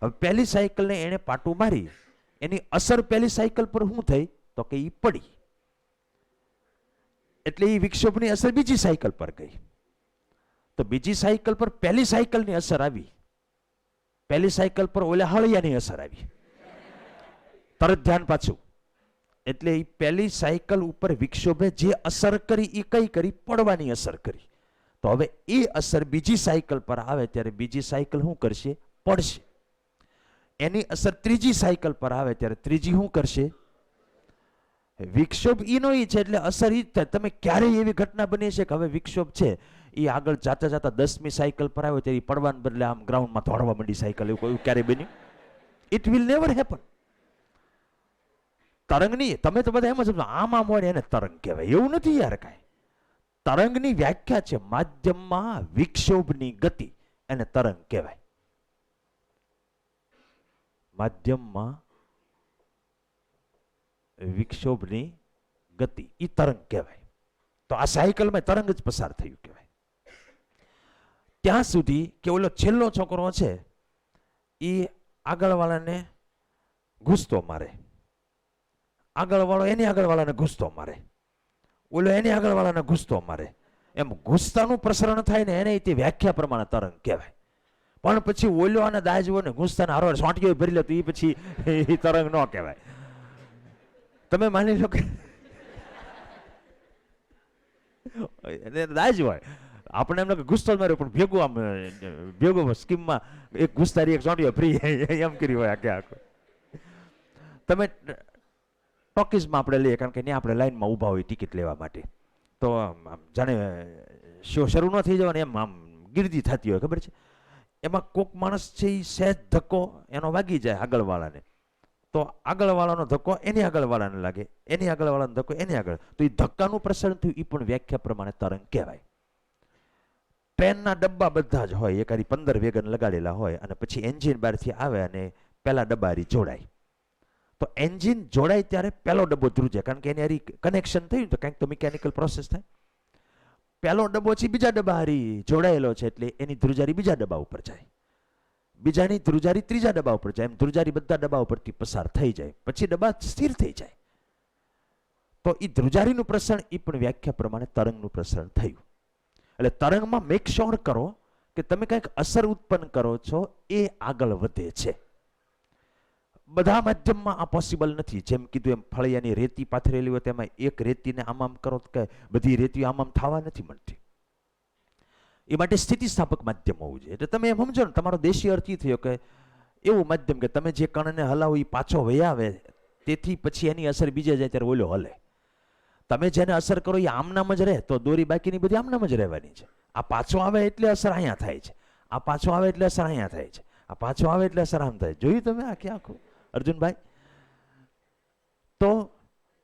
હવે પહેલી સાયકલને એણે પાટું મારી, એની અસર પહેલી સાયકલ પર શું થઈ? તો કે એ પડી. એટલે એ વિક્ષેપની અસર બીજી સાયકલ પર ગઈ. તો બીજી સાયકલ પર પહેલી સાયકલની અસર આવી, પહેલી સાયકલ પર ઓલા હળિયાની અસર આવી. તરત ધ્યાન પાછું. એટલે એ પહેલી સાયકલ ઉપર વિક્ષોભે જે અસર કરી એ કઈ કરી? પડવાની અસર કરી. તો હવે એ અસર બીજી સાયકલ પર આવે ત્યારે બીજી સાયકલ શું કરશે? પડશે. એની અસર ત્રીજી સાયકલ પર આવે ત્યારે ત્રીજી શું કરશે? વિક્ષોભ ઈનો ઈ છે એટલે અસર ઈ જ થાય. તમે ક્યારેય એવી ઘટના બની છે કે હવે વિક્ષોભ છે એ આગળ જાતા જાતા 10મી સાયકલ પર આવ્યો ત્યારે પડવાને બદલે આમ ગ્રાઉન્ડમાં દોડવા માંડી સાયકલ, એવું ક્યારે બન્યું? It will never happen. તરંગની તમે તો બધા એમ જ સમજો આમ આમ હોય એને તરંગ કહેવાય, એવું નથી યાર કાંઈ. તરંગની વ્યાખ્યા છે માધ્યમમાં વિક્ષોભની ગતિ, એને તરંગ કહેવાય. માધ્યમમાં વિક્ષોભની ગતિ એ તરંગ કહેવાય. તો આ સાયકલમાં તરંગ જ પસાર થયું કહેવાય. ત્યાં સુધી કે ઓલો છેલ્લો છોકરો છે એ આગળવાળાને ઘૂસતો મારે, આગળવાળો એની આગળવાળાને ઘૂસતો મારે, ઓલો એની આગળવાળાને ઘૂસતો મારે, એમ ઘૂસતાનું પ્રસરણ થાય ને એને તે વ્યાખ્યા પ્રમાણે તરંગ કહેવાય. પણ પછી ઓલો અને દાજવો ને ઘૂસતાને હારો સોંટીઓ ભરી લે તો એ પછી એ તરંગ ન કહેવાય. તમે માની લો કે દાજ હોય આપણે એમ ગુસ્સો જ માર્યો પણ ભેગું આમ ભેગું સ્કીમમાં એક ગુસ્સારી એક સોંટીઓ ફ્રી એમ કર્યું હોય આખે આખું. તમે ટોકીઝમાં આપણે લઈએ કારણ કે ત્યાં આપણે લાઈનમાં ઊભા હોય ટિકિટ લેવા માટે, તો જાણે શો શરૂ ન થઈ જવાને એમ આમ ગીર્દી થતી હોય ખબર છે. એમાં કોક માણસ છે એ સહેજ ધક્કો એનો વાગી જાય આગળવાળાને, તો આગળવાળાનો ધક્કો એની આગળવાળાને લાગે, એની આગળવાળાનો ધક્કો એની આગળ, તો એ ધક્કાનું પ્રસરણ થયું એ પણ વ્યાખ્યા પ્રમાણે તરંગ કહેવાય. ટ્રેનના ડબ્બા બધા જ હોય, એકાદી 15 વેગન લગાડેલા હોય અને પછી એન્જિન બહારથી આવે અને પહેલા ડબ્બારી જોડાય. તો એન્જિન જોડાય ત્યારે પહેલો ડબ્બો ધ્રુજે કારણ કે એની હારી કનેક્શન થયું તો કંઈક તો મિકેનિકલ પ્રોસેસ થાય. પહેલો ડબ્બો છે બીજા ડબ્બા હારી જોડાયેલો છે એટલે એની ધ્રુજારી બીજા ડબ્બા ઉપર જાય, બીજાની ધ્રુજારી ત્રીજા ડબ્બા ઉપર જાય, એમ ધ્રુજારી બધા ડબ્બા ઉપરથી પસાર થઈ જાય, પછી ડબ્બા સ્થિર થઈ જાય. તો એ ધ્રુજારીનું પ્રસરણ એ પણ વ્યાખ્યા પ્રમાણે તરંગનું પ્રસરણ થયું. એટલે તરંગમાં મેક શ્યોર કરો કે તમે કંઈક અસર ઉત્પન્ન કરો છો એ આગળ વધે છે. બધા માધ્યમમાં આ પોસિબલ નથી. જેમ કીધું એમ ફળિયાની રેતી પાથરેલી હોય તેમાં એક રેતીને આમ આમ કરો કે બધી રેતી આમ આમ થવા નથી મળતી. એ માટે સ્થિતિસ્થાપક માધ્યમ હોવું જોઈએ. એટલે તમે એમ સમજો ને તમારો દેશી અર્થ એ થયો કે એવું માધ્યમ કે તમે જે કણને હલાવો એ પાછો વહી આવે, તેથી પછી એની અસર બીજે જાય ત્યારે ઓલો હલે. તમે જેને અસર કરો એ આમનામ જ રહે તો દોરી બાકીની બધી આમનામ જ રહેવાની છે. આ પાછો આવે એટલે અસર અહીંયા થાય છે, આ પાછો આવે એટલે અસર અહીંયા થાય છે, આ પાછો આવે એટલે અસર આમ થાય. જોયું તમે આખે આખું અર્જુનભાઈ? તો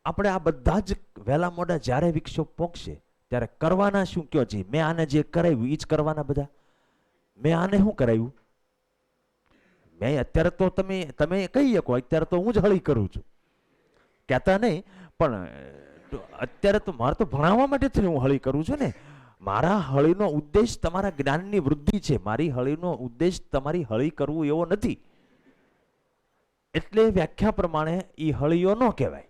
આપણે આ બધા જ વહેલા મોડા જ્યારે વિક્ષોભ પહોંચશે ત્યારે કરવાના શું કયો છે? મેં આને જે કરાવ્યું એ જ કરવાના બધા. મેં આને શું કરાવ્યું? મેં અત્યારે તો તમે કહી શકો અત્યારે તો હું જ હળી કરું છું, કહેતા નહીં, પણ અત્યારે તો મારે તો ભણાવવા માટે જ હું હળી કરું છું ને. મારા હળીનો ઉદ્દેશ તમારા જ્ઞાનની વૃદ્ધિ છે. મારી હળીનો ઉદ્દેશ તમારી હળી કરવું એવો નથી. એટલે વ્યાખ્યા પ્રમાણે એ હળીઓ ન કહેવાય.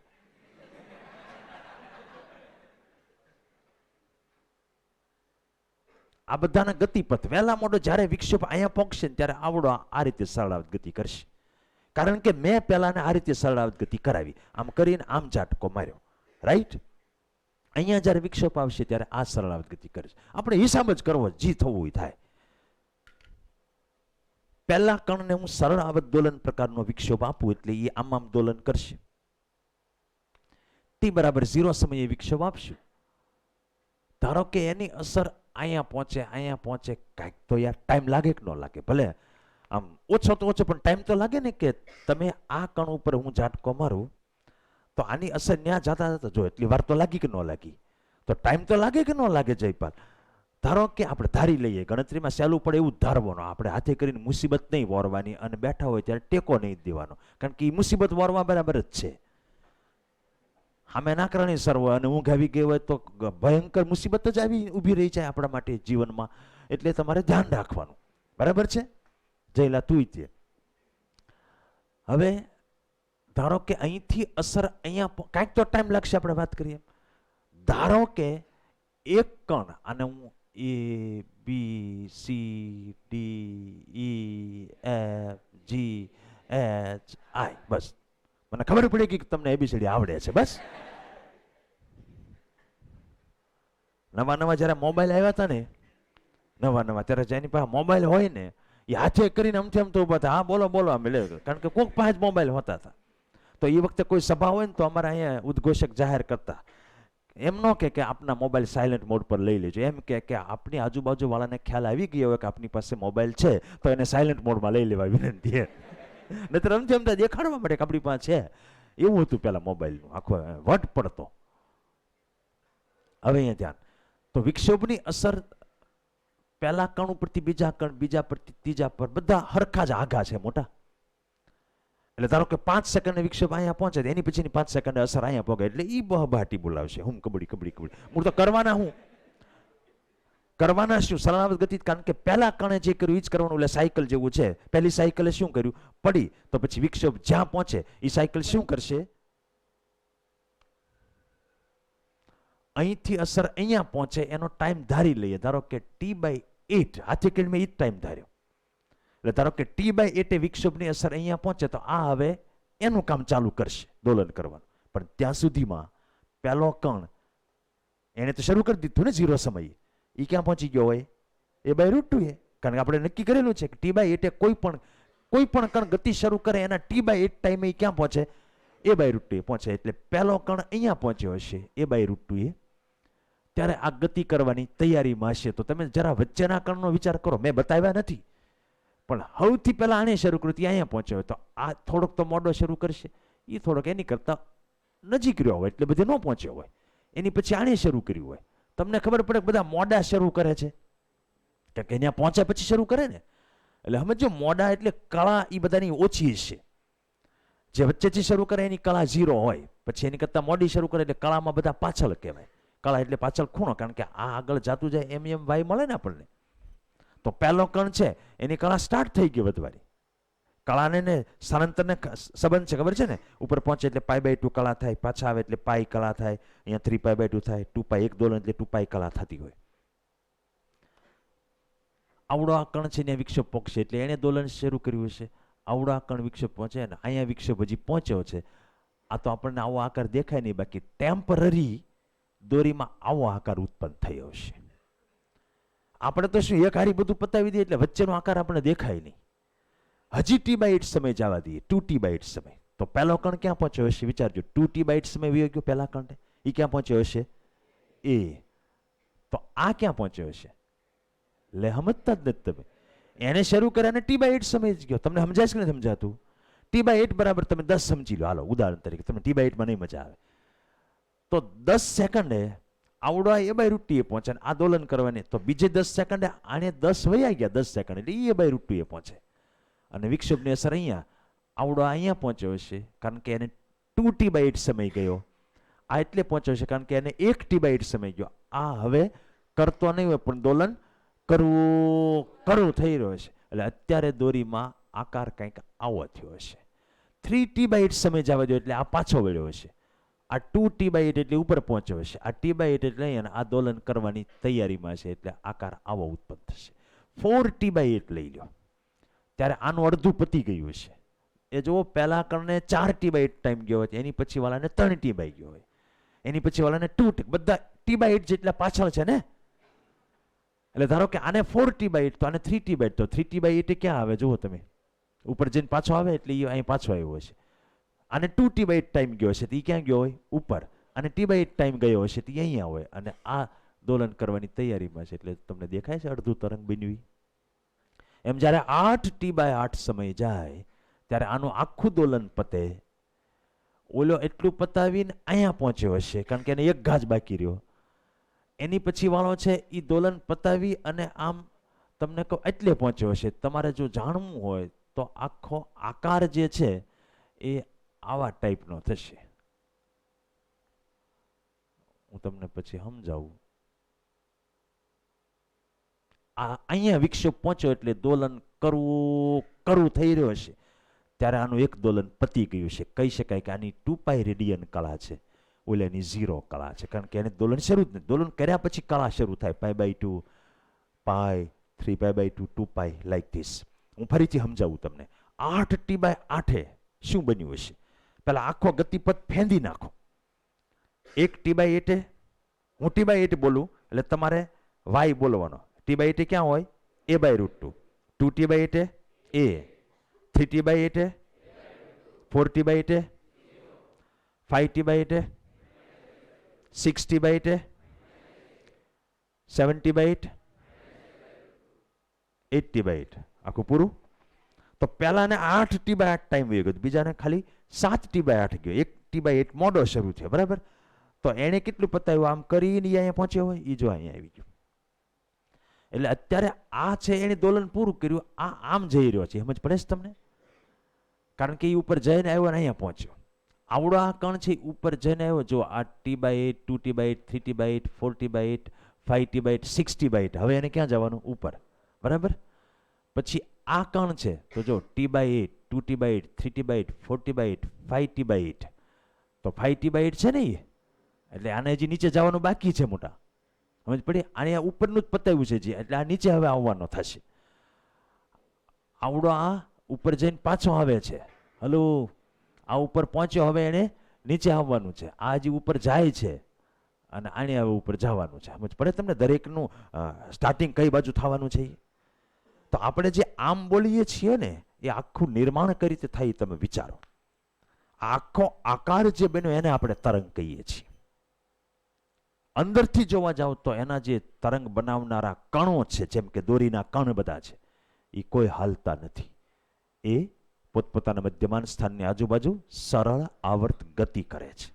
આ બધાના ગતિપથ વહેલા મોડો જ્યારે વિક્ષેપ અહીંયા પહોંચશે ને ત્યારે આવડો આ રીતે સરળાવત ગતિ કરશે. કારણ કે મેં પહેલાને આ રીતે સરળાવત ગતિ કરાવી, આમ કરીને આમ ઝાટકો માર્યો, રાઈટ? અહીંયા જ્યારે વિક્ષેપ આવશે ત્યારે આ સરળાવત ગતિ કરશે. આપણે હિસાબ જ કરવો, જી થવું એ થાય. પહેલા કણને હું સરળ આવત દોલન પ્રકારનો વિક્ષેપ આપું એટલે એ આમ આમ દોલન કરશે. t બરાબર 0 સમયે વિક્ષેપ આપશું. ધારો કે એની અસર અહીંયા પહોંચે, કાંઈક તો યાર ટાઈમ લાગે કે ન લાગે? ભલે આમ ઓછો તો ઓછો પણ ટાઈમ તો લાગે ને. કે તમે આ કણ ઉપર હું ઝાટકો મારું તો આની અસર ત્યાં જતા જતા જો એટલી વાર તો લાગી કે ન લાગી? તો ટાઈમ તો લાગે કે ન લાગે જયપાલ? ધારો કે આપણે ધારી લઈએ, ગણતરીમાં સહેલું પડે એવું ધારવાનું, આપણે હાથે કરીને મુસીબત નહીં વોરવાની અને બેઠા હોય ત્યારે ટેકો નહીં દેવાનો, કારણ કે એ મુસીબત વોરવા બરાબર જ છે. સામે નાકરાણી સર હોય અને ઊંઘ આવી ગઈ હોય તો ભયંકર મુસીબત જ આવી ઊભી રહી જાય આપણા માટે જીવનમાં. એટલે તમારે ધ્યાન રાખવાનું, બરાબર છે? જયલા તું તે હવે ધારો કે અહીંથી અસર અહીંયા કાંઈક તો ટાઈમ લાગશે, આપણે વાત કરીએ. ધારો કે એક કણ અને હું A B C D E F G H I બસ મને ખબર પડી કે તમને એબીસીડી આવડે છે. બસ નવા નવા જ્યારે મોબાઈલ આવ્યા હતા ને, નવા ત્યારે જેની પાસે મોબાઈલ હોય ને એ હાથે કરીને આમથી આમ તો ઉભા હતા, હા બોલો બોલો આમ લે, કારણ કે કોઈક પાસે મોબાઈલ હોતા હતા. તો એ વખતે કોઈ સભા હોય ને તો અમારે અહીંયા ઉદ્ઘોષક જાહેર કરતા, એમ ન કે આપના મોબાઈલ સાયલેન્ટ મોડ પર લઈ લેજો, એમ કે આપણી આજુબાજુ વાળાને ખ્યાલ આવી ગયો હોય કે આપની પાસે મોબાઈલ છે તો એને સાયલેન્ટ મોડમાં લઈ લેવા વિનંતી. નહીતર રમતી રમતા દેખાડવા માટે કે આપણી પાસે છે. એવું હતું પેલા મોબાઈલનું આખો વટ પડતો. હવે અહીંયા ધ્યાન, તો વિક્ષોભની અસર પહેલા કણ ઉપરથી બીજા કણ, બીજા પરથી ત્રીજા પર, બધા હરખા જ આઘા છે મોટા. એટલે ધારો કે 5 સેકન્ડે વિક્ષેપ અહીંયા પહોંચે, એની પછીની 5 સેકન્ડે અસર અહીંયા પહોંચે, એટલે એ બહાટી બોલાવશે, હું કબડ્ડી કબડ્ડી કબડ્ડી. હું તો કરવાના શું સલામત ગતિ, કારણ કે પહેલા કણે જે કર્યું એ જ કરવાનું. એટલે સાયકલ જેવું છે, પહેલી સાયકલે શું કર્યું, પડી, તો પછી વિક્ષેપ જ્યાં પહોંચે એ સાયકલ શું કરશે, અહીંથી અસર અહીંયા પહોંચે એનો ટાઈમ ધારી લઈએ. ધારો કે T/8, હાથી કેળ મેં એ જ ટાઈમ ધાર્યો. એટલે ધારો કે T/8 વિક્ષોભની અસર અહીંયા પહોંચે તો આ હવે એનું કામ ચાલુ કરશે દોલન કરવાનું. પણ ત્યાં સુધીમાં પહેલો કણ એને તો શરૂ કરી દીધું ને 0 સમયે, એ ક્યાં પહોંચી ગયો હોય, A/√2. કારણ કે આપણે નક્કી કરેલું છે કે T/8 કોઈ પણ કણ ગતિ શરૂ કરે એના T/8 ટાઈમે એ ક્યાં પહોંચે, A/√2 પહોંચે. એટલે પહેલો કણ અહીંયા પહોંચ્યો હશે A/√2, ત્યારે આ ગતિ કરવાની તૈયારીમાં હશે. તો તમે જરા વચ્ચેના કણનો વિચાર કરો, મેં બતાવ્યા નથી, પણ સૌથી પહેલા આને શરૂ કર્યું ત્યાં અહીંયા પહોંચ્યો હોય, તો આ થોડોક તો મોડો શરૂ કરશે, એ થોડોક એની કરતા નજીક રહ્યો હોય એટલે બધે ન પહોંચ્યો હોય, એની પછી આને શરૂ કર્યું હોય. તમને ખબર પડે કે બધા મોડા શરૂ કરે છે કે ત્યાં પહોંચ્યા પછી શરૂ કરે ને. એટલે સમજો મોડા એટલે કળા એ બધાની ઓછી હશે. જે વચ્ચેથી શરૂ કરે એની કળા 0 હોય, પછી એની કરતા મોડી શરૂ કરે એટલે કળામાં બધા પાછળ કહેવાય. કળા એટલે પાછળ ખૂણો, કારણ કે આ આગળ જાતું જાય એમ વાય મળે ને આપણને. તો પહેલો કણ છે એની કળા સ્ટાર્ટ થઈ ગઈ વધવાની. કળાને ને સ્થાનાંતરને સંબંધ છે, ખબર છે ને, ઉપર પહોંચે એટલે π/2 કળા થાય, પાછા આવે એટલે π કળા થાય, અહીંયા 3π/2 થાય, 2π એક દોલન એટલે 2π કળા થતી હોય. આવડો આ કણ છે ને વિક્ષેપ પહોંચશે એટલે એને દોલન શરૂ કર્યું હશે. આવડો આ કણ વિક્ષેપ પહોંચે ને અહીંયા વિક્ષેપ હજી પહોંચ્યો છે. આ તો આપણને આવો આકાર દેખાય નહીં, બાકી ટેમ્પરરી દોરીમાં આવો આકાર ઉત્પન્ન થયો હશે. આપણે તો શું એક હારી બધું પતાવી દઈએ એટલે વચ્ચેનો આકાર આપણે દેખાય નહીં. હજી T/8 સમય જવા દઈએ, 2T/8 સમય. તો પહેલો કણ ક્યાં પહોંચ્યો હશે વિચારજો, 2T/8 સમય વયો ગયો પહેલા કણ, એ ક્યાં પહોંચ્યો હશે A. તો આ ક્યાં પહોંચ્યો હશે, લે સમજતા જ નથી તમે. એને શરૂ કર્યા અને T/8 સમય જ ગયો. તમને સમજાય છે કે નથી સમજાતું? T/8 બરાબર તમે 10 સમજી લો, હાલો ઉદાહરણ તરીકે, તમને T/8 માં નહીં મજા આવે તો 10 સેકન્ડે આવડો A/√2 પહોંચે, આ દોલન કરવાની. તો બીજે 10 સેકન્ડે આને 10 વયા ગયા, 10 સેકન્ડ એટલે A/√2 પહોંચે. અને વિક્ષેપની અસર અહીંયા આવડો અહીંયા પહોંચ્યો હશે, કારણ કે એને 2T/8 સમય ગયો. આ એટલે પહોંચ્યો છે કારણ કે એને 1T/8 સમય ગયો. આ હવે કરતો નહીં હોય પણ દોલન કરવું થઈ રહ્યો છે. એટલે અત્યારે દોરીમાં આકાર કંઈક આવો થયો હશે. 3T/8 સમય જવા દો એટલે આ પાછો વળ્યો હશે. આ 2T/8 એટલે ઉપર પહોંચ્યો હશે. આ T/8 એટલે અહીંયા આ દોલન કરવાની તૈયારીમાં છે, એટલે આકાર આવો ઉત્પન્ન થશે. 4T/8 લઈ લો ત્યારે આનું અડધું પતી ગયું હશે. એ જુઓ, પહેલા કણને 4T/8 ટાઈમ ગયો હોય, એની પછી વાળાને 3T ગયો હોય, એની પછી વાળાને 2T, બધા T/8 જેટલા પાછળ છે ને. એટલે ધારો કે આને 4T/8 તો આને 3T/8, તો 3T/8 ક્યાં આવે જુઓ તમે, ઉપર જઈને પાછો આવે એટલે એ અહીં પાછો આવ્યો હશે. આને 2T/8 ટાઈમ ગયો હશે તો એ ક્યાં ગયો હોય ઉપર, અને T/8 ટાઈમ ગયો હશે તો અહીંયા હોય, અને આ દોલન કરવાની તૈયારીમાં છે. એટલે તમને દેખાય છે અડધું તરંગ બન્યું. એમ જ્યારે 8T/8 સમય જાય ત્યારે આનું આખું દોલન પતે. ઓલો એટલું પતાવીને અહીંયા પહોંચ્યો હશે કારણ કે એને એક ઘા જ બાકી રહ્યો. એની પછી વાળો છે એ દોલન પતાવી અને આમ તમને કહું એટલે પહોંચ્યો હશે. તમારે જો જાણવું હોય તો આખો આકાર જે છે એ આવા ટાઈપનો થશે. હું તમને પછી સમજાવું. અહીંયા વિક્ષેપ પહોંચ્યો એટલે દોલન કરવું થઈ રહ્યો છે ત્યારે આનું એક દોલન પતી ગયું છે. કહી શકાય કે આની 2π રેડિયન કળા છે, ઓલાની 0 કળા છે, કારણ કે એને દોલન શરૂ જ નથી. દોલન કર્યા પછી કળા શરૂ થાય, π/2 π 3π/2 2π લાઈક ધીસ. હું ફરીથી સમજાવું તમને. 8T/8 શું બન્યું હશે, પેલા આખો ગતિપથ ફેંદી નાખો. 1 T/8 હું T/8 બોલું એટલે તમારે y બોલવાનો. T/8 ક્યાં હોય? a/√2. 2 T/8 a, 3 T/8 4 T/8 5 T/8 6 T/8 7 T/8 8 T/8 આખું પૂરું. તો પહેલાને 8 T/8 ટાઈમ વહી ગયો, બીજાને ખાલી 7 T/8 ગયો. 1 T/8 મોડો શરૂ થયો, બરાબર. તો એણે કેટલું પતાવ્યું આમ કરીને અહીંયા પહોંચ્યો હોય, એ જો અહીંયા આવી ગયું. એટલે અત્યારે આ છે એણે દોલન પૂરું કર્યું, આ આમ જઈ રહ્યો છે. સમજ પડે છે તમને? કારણ કે એ ઉપર જઈને આવ્યો ને અહીંયા પહોંચ્યો. આવડો આ કણ છે ઉપર જઈને આવ્યો, જો આ T/8 2 T/8 3 T/8 4 T/8 5 T/8 6 T/8. હવે એને ક્યાં જવાનું? ઉપર, બરાબર. પછી આ કણ છે તો જો T/8 2 T/8 3 T/8 4 T/8 5 T/8. તો 5 T/8 છે ને એ, એટલે આને હજી નીચે જવાનું બાકી છે મોટા. સમજ પડી? આને ઉપરનું જ પતાવ્યું છે જે, એટલે આ નીચે હવે આવવાનો થશે. આવડો આ ઉપર જઈને પાછો આવે છે. હલો, આ ઉપર પહોંચ્યો, હવે એને નીચે આવવાનું છે. આ હજી ઉપર જાય છે અને આને હવે ઉપર જવાનું છે. સમજ પડે તમને? દરેકનું સ્ટાર્ટિંગ કઈ બાજુ થવાનું છે. તો આપણે જે આમ બોલીએ છીએ ને, એ આખું નિર્માણ કઈ રીતે થાય તમે વિચારો. આખો આકાર જે બન્યો એને આપણે તરંગ કહીએ છીએ. અંદરથી જોવા જાવ તો એના જે તરંગ બનાવનારા કણો છે, જેમ કે દોરીના કણ બધા છે, એ કોઈ હાલતા નથી. એ પોતપોતાના મધ્યમાન સ્થાનની આજુબાજુ સરળ આવર્ત ગતિ કરે છે.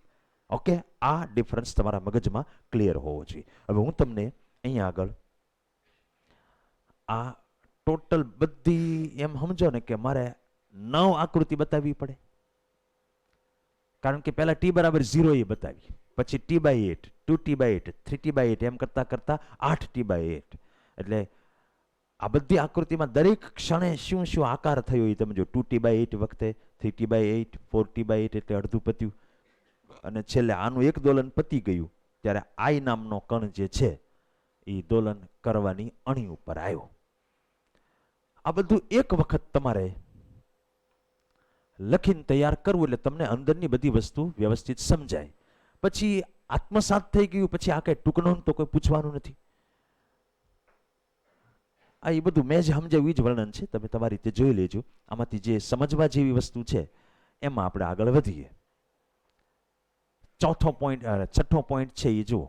ઓકે, આ ડિફરન્સ તમારા મગજમાં ક્લિયર હોવો જોઈએ. હવે હું તમને અહીંયા આગળ આ ટોટલ બધી એમ સમજો ને કે મારે 9 આકૃતિ બતાવવી પડે. કારણ કે પહેલા T = 0 એ બતાવી, પછી T/8 2 T/8 3 T/8 એમ કરતા કરતા 8 T/8. એટલે આ બધી આકૃતિમાં દરેક ક્ષણે શું શું આકાર થયો એ તમે જો. 2 T/8 વખતે 3 T/8 4 T/8 એટલે અડધું પત્યું, અને છેલ્લે આનું એક દોલન પતી ગયું ત્યારે I નામનો કણ જે છે એ દોલન કરવાની અણી ઉપર આવ્યો. આ બધું એક વખત તમારે લખીને તૈયાર કરવું એટલે તમને અંદરની બધી વસ્તુ વ્યવસ્થિત સમજાય. પછી આત્મસાત થઈ ગયું, પછી આ કઈ ટૂંકનો તો કોઈ પૂછવાનું નથી. આ એ બધું મેં જે સમજાવ્યું જ વર્ણન છે, તમે તમારી રીતે જોઈ લેજો. આમાંથી જે સમજવા જેવી વસ્તુ છે એમાં આપણે આગળ વધીએ. છઠ્ઠો પોઈન્ટ છે એ જુઓ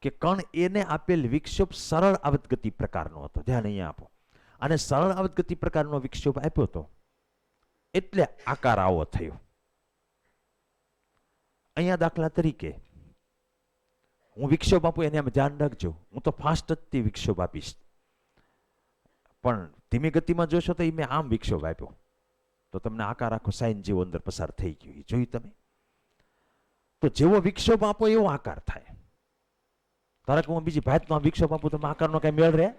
કે કણ એને આપેલ વિક્ષેપ સરળ આવતગતિ પ્રકારનો હતો. ધ્યાન અહીંયા આપો. અને સરળ આવતગતિ પ્રકારનો વિક્ષેપ આપ્યો હતો એટલે આકાર આવો થયો. અહીંયા દાખલા તરીકે હું વિક્ષેપ આપું, એને આમ ધ્યાન રાખજો. હું તો ફાસ્ટ જ વિક્ષેપ આપીશ, પણ ધીમી ગતિમાં જોશો તો મેં આમ વિક્ષેપ આપ્યો તો તમને આકાર આખો સાઈન જેવો અંદર પસાર થઈ ગયો. જોયું તમે? તો જેવો વિક્ષેપ આપો એવો આકાર થાય. ધારો કે હું બીજી ભાતનો વિક્ષેપ આપું તો આકારનો કઈ મેળ રહે?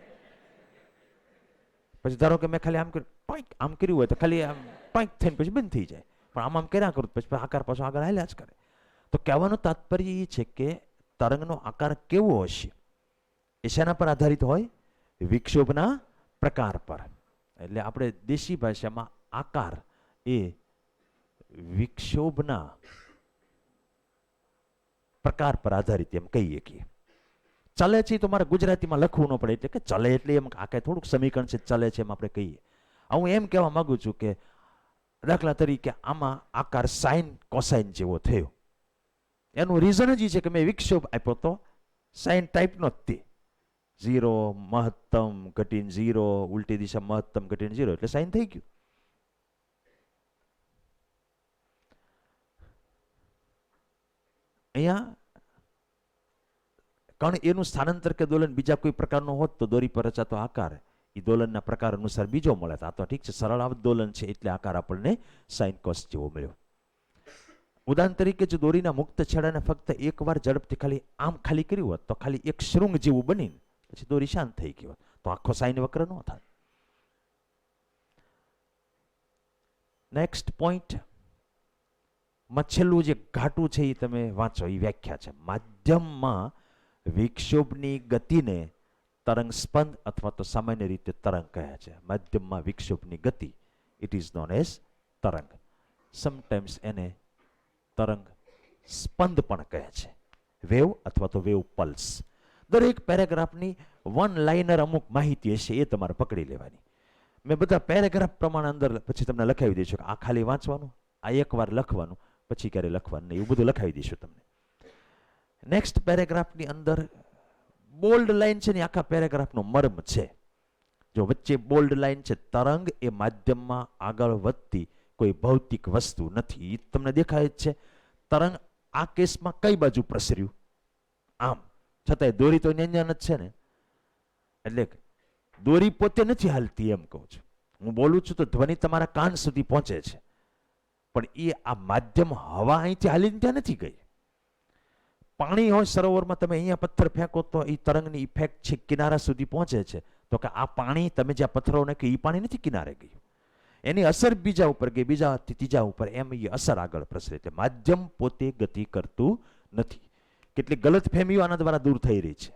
પછી ધારો કે મેં ખાલી આમ કર્યું, આમ કર્યું હોય તો ખાલી આમ ટોઈક થઈને પછી બંધ થઈ જાય. પણ આમ આમ કર્યા કરું પછી આકાર પાછો આગળ હાલ્યા જ કરે. તો કહેવાનું તાત્પર્ય એ છે કે તરંગનો આકાર કેવો હશે એ શેના પર આધારિત હોય? વિક્ષેપના પ્રકાર પર. એટલે આપણે દેશી ભાષામાં આકાર એ વિક્ષેપના પ્રકાર પર આધારિત એમ કહીએ કે ચલે છે. તો મારે ગુજરાતીમાં લખવું ન પડે, એટલે કે ચલે એટલે એમ આ કઈ થોડુંક સમીકરણ છે, ચલે છે એમ આપણે કહીએ. હું એમ કહેવા માંગુ છું કે દાખલા તરીકે આમાં આકાર સાઇન કોસાઇન જેવો થયો. એનું રીઝન જ છે કે મેં વિક્ષેપ આપ્યો તો સાઇન ટાઈપનો જ તે. 0 મહત્તમ ઘટીને 0, ઉલટી દિશા મહત્તમ ઘટીને 0 એટલે સાઇન થઈ ગયું. અહીંયા કણ એનું સ્થાનાંતર કે દોલન બીજા કોઈ પ્રકારનો હોત તો દોરી પર રચાતો આકાર એ દોલનના પ્રકાર અનુસાર બીજો મળે. આ તો ઠીક છે, સરળ આવત દોલન છે એટલે આકાર આપણને સાઇન કોસ જેવો મળ્યો. ઉદાહરણ તરીકે જો દોરીના મુક્ત છેડાને ફક્ત એકવાર ઝડપથી ખાલી આમ ખાલી કર્યું હોત તો ખાલી એક શૃંગ જેવું બનીને પછી દોરી શાંત થઈ ગઈ હોત તો આખો સાઇન વક્ર ન થાય. નેક્સ્ટ પોઈન્ટ માં છેલ્લું જે ઘાટું છે એ તમે વાંચો. એ વ્યાખ્યા છે, માધ્યમમાં વિક્ષેપની ગતિને તરંગ સ્પંદ અથવા તો સામાન્ય રીતે તરંગ કહે છે. માધ્યમમાં વિક્ષેપની ગતિ ઇટ ઇઝ નોન એઝ તરંગ. સમટાઈમ્સ એને તરંગ સ્પંદ પણ કહે છે, વેવ અથવા તો વેવ પલ્સ. દરેક પેરેગ્રાફની વન લાઇનર અમુક માહિતી હશે, એ તમારે પકડી લેવાની. મેં બધા પેરેગ્રાફ પ્રમાણે અંદર પછી તમને લખાવી દઈશું કે આ ખાલી વાંચવાનું, આ એકવાર લખવાનું, પછી ક્યારે લખવાનું નહીં, એવું બધું લખાવી દઈશું તમને. નેક્સ્ટ પેરેગ્રાફની અંદર બોલ્ડ લાઈન છે ને આખા પેરેગ્રાફનો મર્મ છે. જો વચ્ચે બોલ્ડ લાઈન છે, તરંગ એ માધ્યમમાં આગળ વધતી કોઈ ભૌતિક વસ્તુ નથી, એ તમને દેખાય જ છે. તરંગ આ કેસમાં કઈ બાજુ પ્રસર્યું? આમ. છતાંય દોરી તો ન્યાન જ છે ને, એટલે દોરી પોતે નથી હાલતી એમ કહું છું. હું બોલું છું તો ધ્વનિ તમારા કાન સુધી પહોંચે છે, પણ એ આ માધ્યમ હવા અહીંથી હાલીને ત્યાં નથી ગઈ. પાણી હોય સરોવરમાં, તમે અહીંયા પથ્થર ફેંકો તો એ તરંગની ઇફેક્ટ છે કિનારા સુધી પહોંચે છે, તો કે આ પાણી તમે જ્યાં પથ્થરો નાખ્યું એ પાણી નથી કિનારે ગયું, એની અસર બીજા ઉપર ગઈ, બીજાથી ત્રીજા ઉપર, એમ એ અસર આગળ પ્રસરે. એટલે માધ્યમ પોતે ગતિ કરતું નથી. કેટલીક ગલત ફહેમીઓ આના દ્વારા દૂર થઈ રહી છે.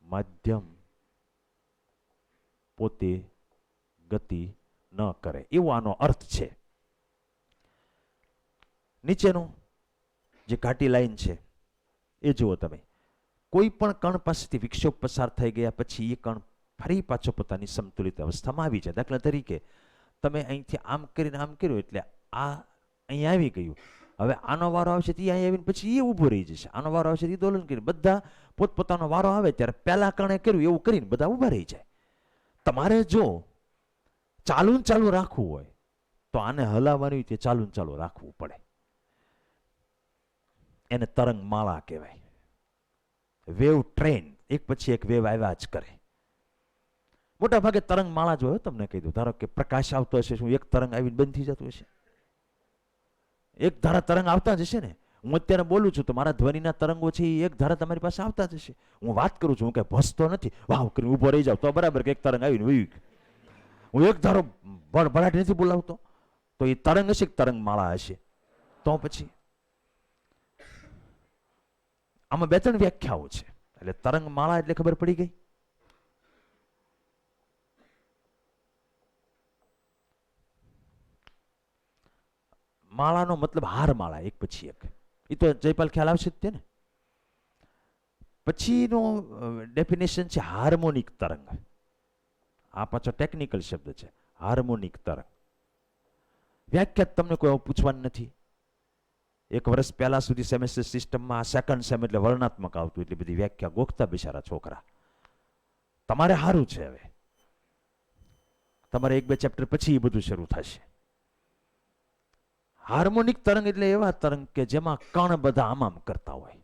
માધ્યમ પોતે ગતિ ન કરે એવો આનો અર્થ છે. નીચેનું જે ઘાટી લાઈન છે એ જુઓ તમે. કોઈ પણ કણ પાસેથી વિક્ષોભ પસાર થઈ ગયા પછી એ કણ ફરી પાછો પોતાની સંતુલિત અવસ્થામાં આવી જાય. દાખલા તરીકે તમે અહીંથી આમ કરીને આમ કર્યું એટલે આ અહીં આવી ગયું, હવે આનો વારો આવશે તે અહીં આવીને પછી એ ઊભો રહી જશે, આનો વારો આવશે એ દોલન કરીને, બધા પોતપોતાનો વારો આવે ત્યારે પહેલા કણે કર્યું એવું કરીને બધા ઊભા રહી જાય. તમારે જો ચાલુ રાખવું હોય તો આને હલાવવાની રીતે ચાલુ રાખવું પડે. એને તરંગ માળા કહેવાય. વેવ ટ્રેન, એક પછી એક વેવ આવ્યા જ કરે. મોટા ભાગે તરંગ માળા જોયો તમને કહી દઉં. ધારો કે પ્રકાશ આવતો હશે, શું એક તરંગ આવીને બંધ થઈ જતું હશે? એક ધારા તરંગ આવતા જ હશે ને. હું અત્યારે બોલું છું તો મારા ધ્વનિના તરંગો છે એ એક ધારા તમારી પાસે આવતા જ હશે. હું વાત કરું છું, હું કઈ ભસતો નથી, વાવ કરીને ઊભો રહી જાવ તો બરાબર કે એક તરંગ આવીને વયું. હું એક ધારો ભડાટ નથી બોલાવતો તો એ તરંગ હશે, તરંગ માળા હશે. તો પછી આમાં બે ત્રણ વ્યાખ્યાઓ છે. એટલે તરંગ માળા એટલે ખબર પડી ગઈ. માળાનો મતલબ હાર માળા, એક પછી એક. એ તો જયપાલ ખ્યાલ આવશે જ ને. પછીનો ડેફિનેશન છે હાર્મોનિક તરંગ. આ પાછો ટેકનિકલ શબ્દ છે, હાર્મોનિક તરંગ. વ્યાખ્યા તમને કોઈ પૂછવાની નથી. એક વર્ષ પહેલા સુધી સેમેસ્ટર સિસ્ટમમાં સેકન્ડ સેમ એટલે વર્ણનાત્મક આવતું, એટલી બધી વ્યાખ્યા ગોખતા બિચારા છોકરા. તમારે સારું છે, હવે તમારે એક બે ચેપ્ટર પછી એ બધું શરૂ થશે. હાર્મોનિક તરંગ એટલે એવા તરંગ કે જેમાં કણ બધા આમ કરતા હોય.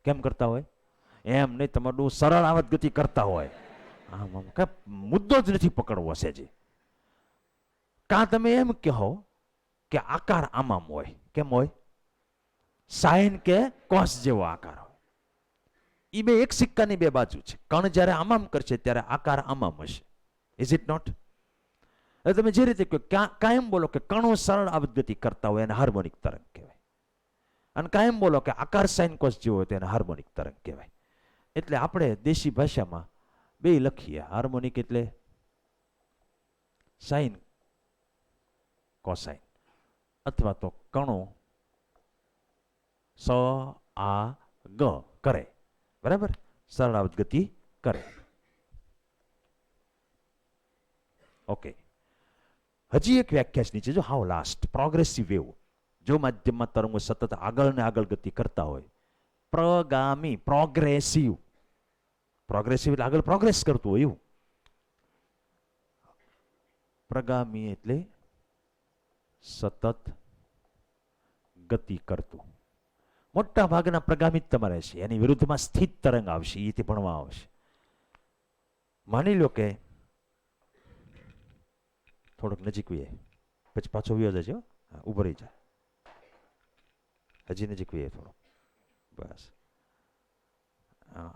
કેમ કરતા હોય? એમ નહીં, તમારું સરળ આવત ગતિ કરતા હોય. આમ આમ કઈ મુદ્દો જ નથી પકડવો છે જે. કાં તમે એમ કહો કે આકાર આમ હોય. કેમ હોય? સાઇન કે કોસ જેવો આકાર હોય. એ બે એક સિક્કાની બે બાજુ છે. કણ જ્યારે આમ કરશે ત્યારે આકાર આમ હશે. Is it not? તમે જે રીતે કાયમ બોલો કે કણો સરળ આવત ગતિ કરતા હોય એને હાર્મોનિક તરંગ કહેવાય, અને કાયમ બોલો કે આકાર સાઇન કોસ જેવો હોય તેને હાર્મોનિક તરંગ કહેવાય. એટલે આપણે દેશી ભાષામાં બે લખીએ. હાર્મોનિક એટલે સાઇન કોસાઇન, અથવા તો કણો સ આ ગ કરે, બરાબર, સરળ આવત ગતિ કરે. ઓકે, હજી એક વ્યાખ્યા છે નીચે જો, હાવ લાસ્ટ. Progressive wave. જો માધ્યમમાં તરંગો સતત આગળ ને આગળ ગતિ કરતા હોય. પ્રગામી, પ્રોગ્રેસિવ. પ્રોગ્રેસિવ એટલે આગળ પ્રોગ્રેસ કરતું હોય એવું. પ્રગામી એટલે સતત ગતિ કરતું. મોટા ભાગના પ્રગામી તમારે છે, એની વિરુદ્ધમાં સ્થિત તરંગ આવશે, એથી ભણવા આવશે. માની લો કે થોડોક નજીક વીએ, પછી પાછો વ્યો જશે, ઉભો રહી જાય. હજી નજીક વીએ થોડોક, બસ.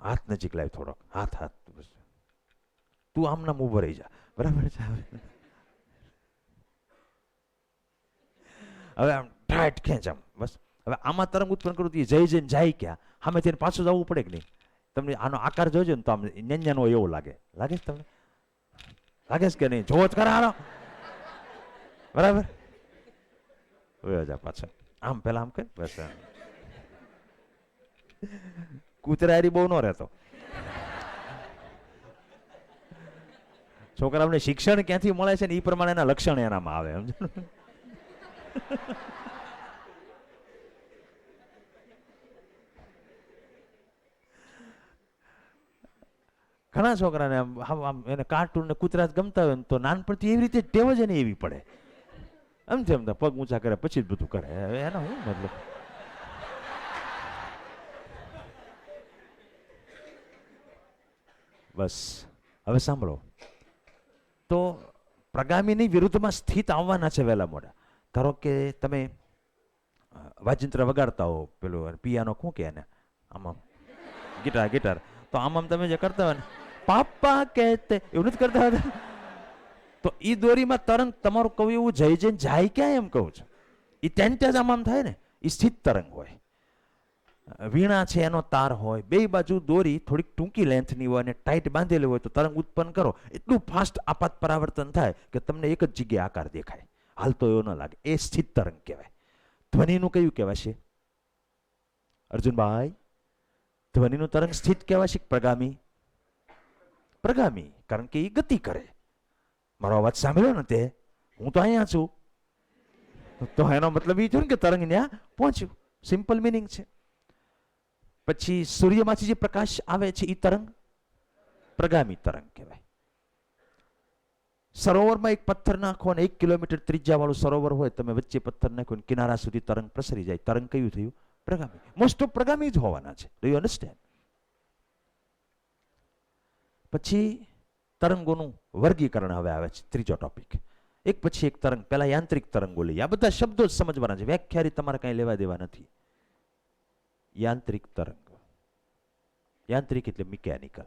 હાથ નજીક લાવ થોડોક, હાથ હાથ. તું આમ નામ ઉભો રહી જા, બરાબર છે. હવે આમ ટાઈટ ખેંચ આમ, બસ. હવે આમાં તરંગ ઉત્પન્ન કરું તો જઈ જઈને જાય ક્યાં? સામે થઈને પાછું જવું પડે કે નહીં? તમને આનો આકાર જોજો ને તો આમ ન્યાનો એવો લાગે. લાગે છે તમને? લાગે છે કે નહીં? જોવો જ ખરા હાલો, બરાબર. વયો જા પાછા. આમ પેલા આમ કર બસ. કૂતરારી બહુ ન રહેતો. છોકરાઓને શિક્ષણ ક્યાંથી મળે છે ને એ પ્રમાણેના લક્ષણ એનામાં આવે. સમજો. ઘણા છોકરાને આમ એને કાર્ટૂન ને કૂતરા ગમતા હોય ને તો નાનપણથી એવી રીતે ટેવ જ એને એવી પડે. એમ છે એમ પગ ઊંચા કરે પછી જ બધું કરે. એનો શું મતલબ? બસ હવે સાંભળો. તો પ્રગામીની વિરુદ્ધમાં સ્થિત આવવાના છે વહેલા મોડા. ધારો કે તમે વાજિંત્ર વગાડતા હો, પેલું પિયાનો શું કે એને આમ આમ ગિટાર તો આમ તમે જે કરતા હોય ને પાપા કહેતે એવું નથી કરતા હતા, તો એ દોરીમાં તરંગ તમારું કહ્યું એવું જઈ જઈને જાય ક્યાં એમ કહું છું. એ ત્યાં જ આમ થાય ને, એ સ્થિત તરંગ હોય. વીણા છે એનો તાર હોય, બે બાજુ દોરી થોડીક ટૂંકી લેન્થની હોય અને ટાઈટ બાંધેલી હોય તો તરંગ ઉત્પન્ન કરો એટલું ફાસ્ટ આપાત પરાવર્તન થાય કે તમને એક જ જગ્યાએ આકાર દેખાય, હાલતો એવો ન લાગે. એ સ્થિત તરંગ કહેવાય. ધ્વનિનું કયું કહેવાશે અર્જુનભાઈ? ધ્વનિનું તરંગ સ્થિત કહેવાશે પ્રગામી? પ્રગામી, કારણ કે એ ગતિ કરે. મારો અવાજ સાંભળ્યો ને તે, હું તો અહીંયા છું, તો એનો મતલબ એ થયો ને કે તરંગ ત્યાં પહોંચ્યું. સિમ્પલ મિનિંગ છે. પછી સૂર્યમાંથી જે પ્રકાશ આવે છે એ તરંગ પ્રગામી તરંગ કહેવાય. સરોવરમાં એક પથ્થર નાખો અને 1 કિલોમીટર ત્રિજ્યા વાળું સરોવર હોય, તમે વચ્ચે પથ્થર નાખો ને કિનારા સુધી તરંગ પ્રસરી જાય, તરંગ કયું થયું? પ્રગામી. મોસ્ટ ઓફ પ્રગામી જ હોવાના છે. Do you understand? પછી તરંગોનું વર્ગીકરણ હવે આવે છે, ત્રીજો ટોપિક. એક પછી એક તરંગ. પહેલા યાંત્રિક તરંગો લઈએ. આ બધા શબ્દો જ સમજવાના છે, વ્યાખ્યારી તમારે કઈ લેવા દેવા નથી. યાંત્રિક તરંગ. યાંત્રિક એટલે મિકેનિકલ.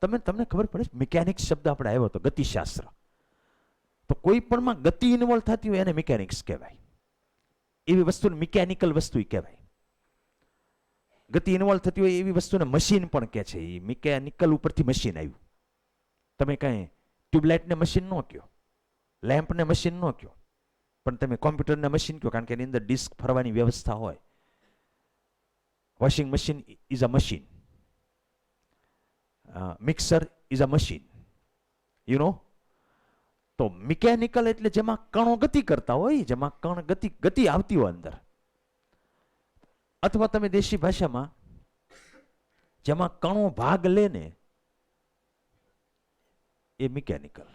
તમને ખબર પડે મિકેનિક્સ શબ્દ આપણે આવ્યો હતો, ગતિશાસ્ત્ર. તો કોઈ પણમાં ગતિ ઇન્વોલ્વ થતી હોય એને મિકેનિક્સ કહેવાય. એવી વસ્તુને મિકેનિકલ વસ્તુ કહેવાય. ગતિ ઇન્વોલ્વ થતી હોય એવી વસ્તુને મશીન પણ કહે છે. એ મિકેનિકલ ઉપરથી મશીન આવ્યું. તમે કઈ ટ્યુબલાઇટને મશીન ન કહો, લેમ્પને મશીન ન કહો, પણ તમે કોમ્પ્યુટરને મશીન કહો, કારણ કે એની અંદર ડિસ્ક ફરવાની વ્યવસ્થા હોય. Washing machine is a machine. Mixer is a machine. You know. તો મિકેનિકલ એટલે જેમાં કણો ગતિ કરતા હોય, જેમાં કણ ગતિ આવતી હોય અંદર. અથવા તમે દેશી ભાષામાં જેમાં કણો ભાગ લે ને એ મિકેનિકલ.